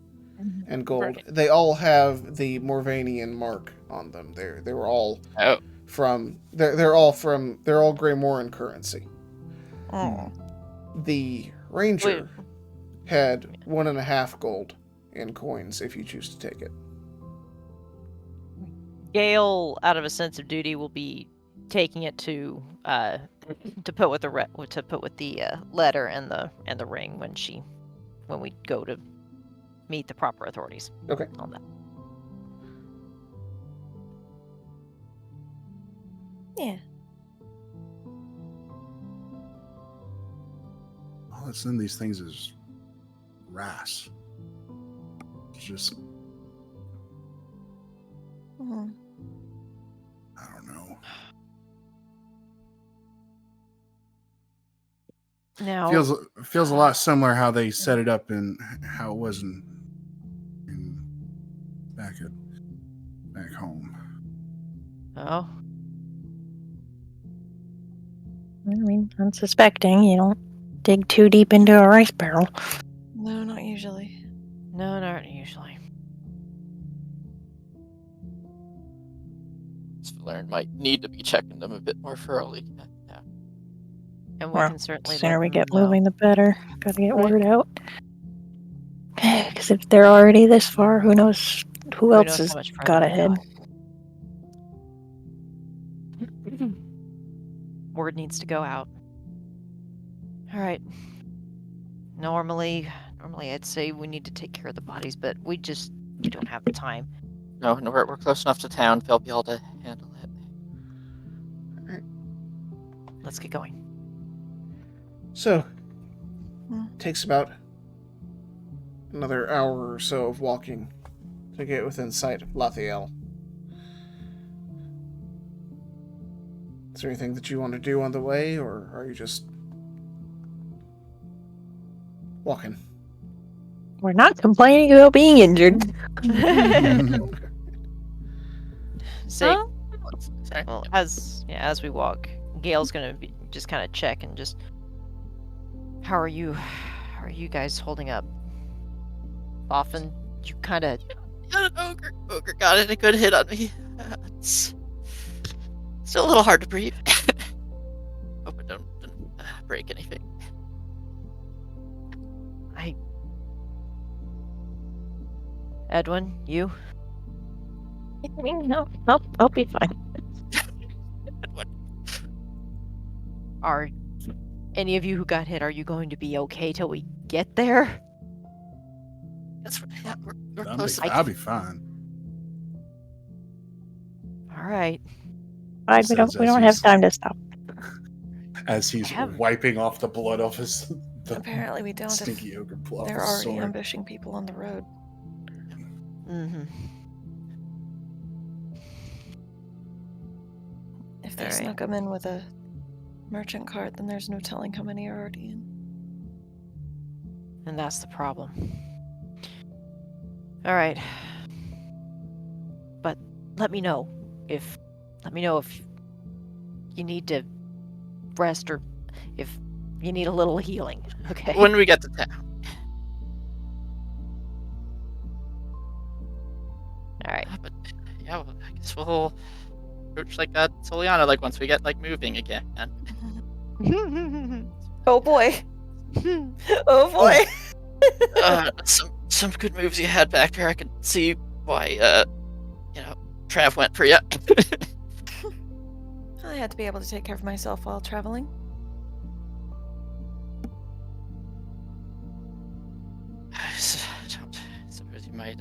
and gold. Right. They all have the Morvanian mark on them. They were all Oh, from they're all Greymoran currency. Oh. The ranger had 1.5 gold in coins if you choose to take it. Gale, out of a sense of duty, will be taking it to put with the letter and the ring when we go to meet the proper authorities. Okay. On that. Yeah. All that's in these things is wrasse. It's just, Mhm. I don't know. Now, Feels a lot similar how they set it up and how it was in back home. oh, I mean, unsuspecting. You don't dig too deep into a rice barrel. No, not usually. no, not usually. Valerian might need to be checking them a bit more thoroughly. Yeah. And we Well, can certainly the sooner let we them get know. moving, the better. Gotta get Right. word out. Because if they're already this far, who knows who else knows has how much further got they ahead. Word needs to go out. All right. Normally I'd say we need to take care of the bodies, but we don't have the time. No, we're close enough to town. They'll be able to handle it. Let's get going. So, Hmm. takes about another hour or so of walking to get within sight of Lathiel. Is there anything that you want to do on the way, or are you just walking? We're not complaining about being injured. Say, Sorry. well, as we walk, Gale's gonna just kind of check and just. How are you guys holding up? Often you kind of. Ogre got it. A good hit on me. It's still a little hard to breathe. Hope it don't break anything. Edwin, you? No, I'll be fine. Are any of you who got hit, are you going to be okay till we get there? That's yeah, we're close. I'll be fine. All right. Fine, we don't have time to stop. As he's have- wiping off the blood off his Apparently we don't. If stinky ogre blood. they're already ambushing people on the road. Mm-hmm. If they Alright. snuck them in with a merchant cart, then there's no telling how many are already in. And that's the problem. All right. But let me know if you need to rest or if you need a little healing. Okay. When we get to town. Yeah, well, I guess we'll approach like Soliana like once we get like moving again. Oh boy. Oh boy. Some good moves you had back there. I can see why Trav went for you. I had to be able to take care of myself while traveling. I suppose you might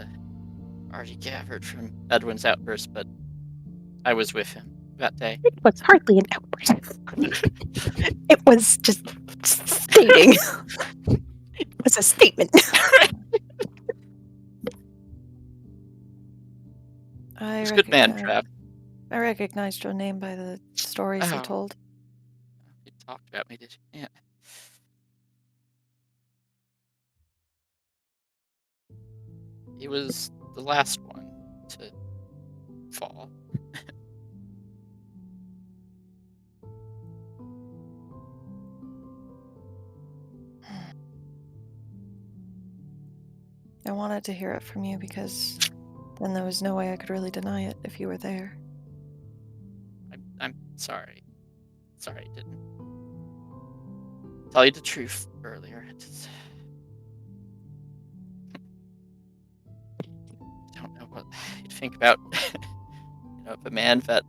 already gathered from Edwin's outburst, but I was with him that day. It was hardly an outburst. It was just stating. It was a statement. He's a good man, Trav. I recognized your name by the stories you Oh. told. You talked about me, did you? Yeah. He was the last one to fall. I wanted to hear it from you because then there was no way I could really deny it if you were there. I'm sorry. Sorry, I didn't tell you the truth earlier. I don't know what you'd think about the man that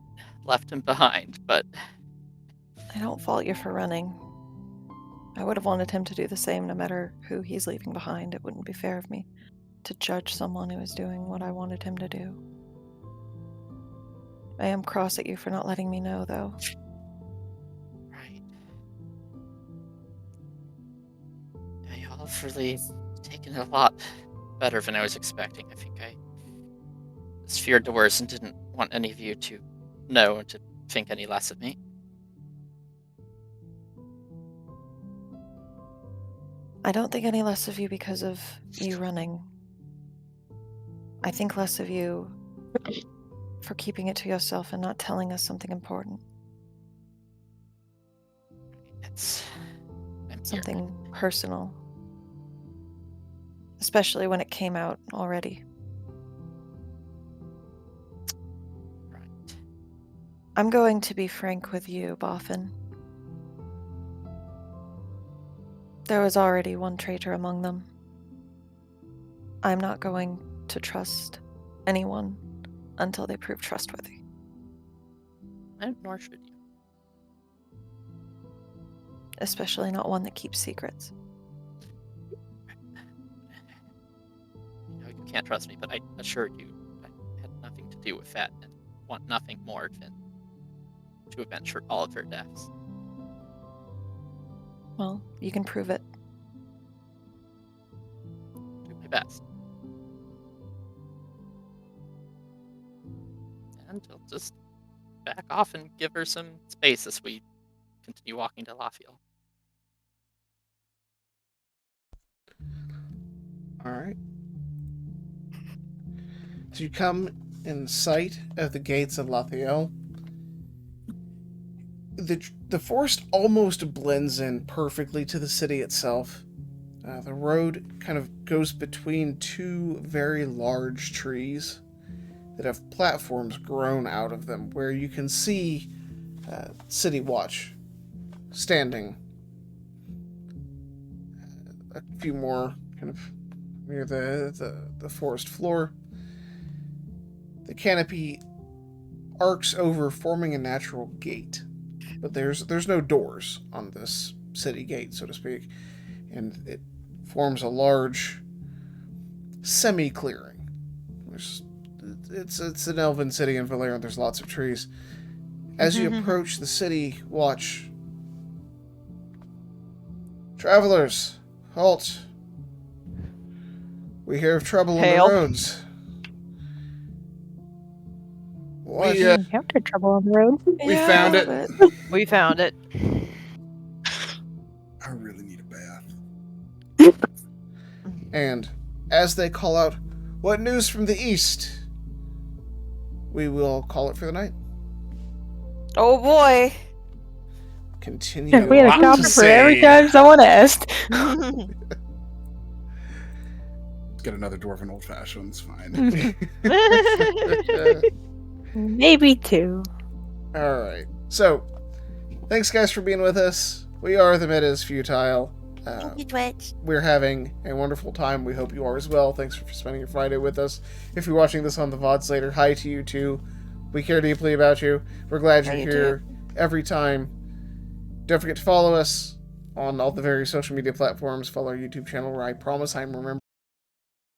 left him behind, but I don't fault you for running. I would have wanted him to do the same no matter who he's leaving behind. It wouldn't be fair of me to judge someone who is doing what I wanted him to do. I am cross at you for not letting me know, though. right. Yeah, y'all have really taken it a lot better than I was expecting. I think I just feared the worst and didn't want any of you to know and to think any less of me. I don't think any less of you because of you running. I think less of you for keeping it to yourself and not telling us something important. I'm here. Something personal. Especially when it came out already. Right. I'm going to be frank with you, Boffin. There was already one traitor among them. I'm not going to trust anyone until they prove trustworthy. And nor should you. Especially not one that keeps secrets. You can't trust me, but I assure you I had nothing to do with that and want nothing more than to avenge all of their deaths. Well, you can prove it. Do my best. And I'll just back off and give her some space as we continue walking to Lathiel. All right. As you come in sight of the gates of Lathiel, the forest almost blends in perfectly to the city itself. The road kind of goes between two very large trees that have platforms grown out of them, where you can see City Watch standing. A few more kind of near the forest floor. The canopy arcs over, forming a natural gate, but there's no doors on this city gate, so to speak, and it forms a large semi-clearing. It's an elven city in Valerian. There's lots of trees. As you approach the City Watch, travelers, halt. We hear of trouble on the Hail. roads. What? We, We encountered trouble on the road. We found it. But We found it. I really need a bath. And as they call out, "What news from the east?" we will call it for the night. oh boy. Continue. We had a lot to counter for every say. time someone asked. Get another dwarven old fashioned. It's fine. Maybe 2. Alright. So, thanks guys for being with us. We are the Meta is Futile. Thank you, Twitch. We're having a wonderful time. We hope you are as well. Thanks for spending your Friday with us. If you're watching this on the VODs later, hi to you too. We care deeply about you. We're glad you're Hi, you here every time. Don't forget to follow us on all the various social media platforms. Follow our YouTube channel where I promise I'm remembering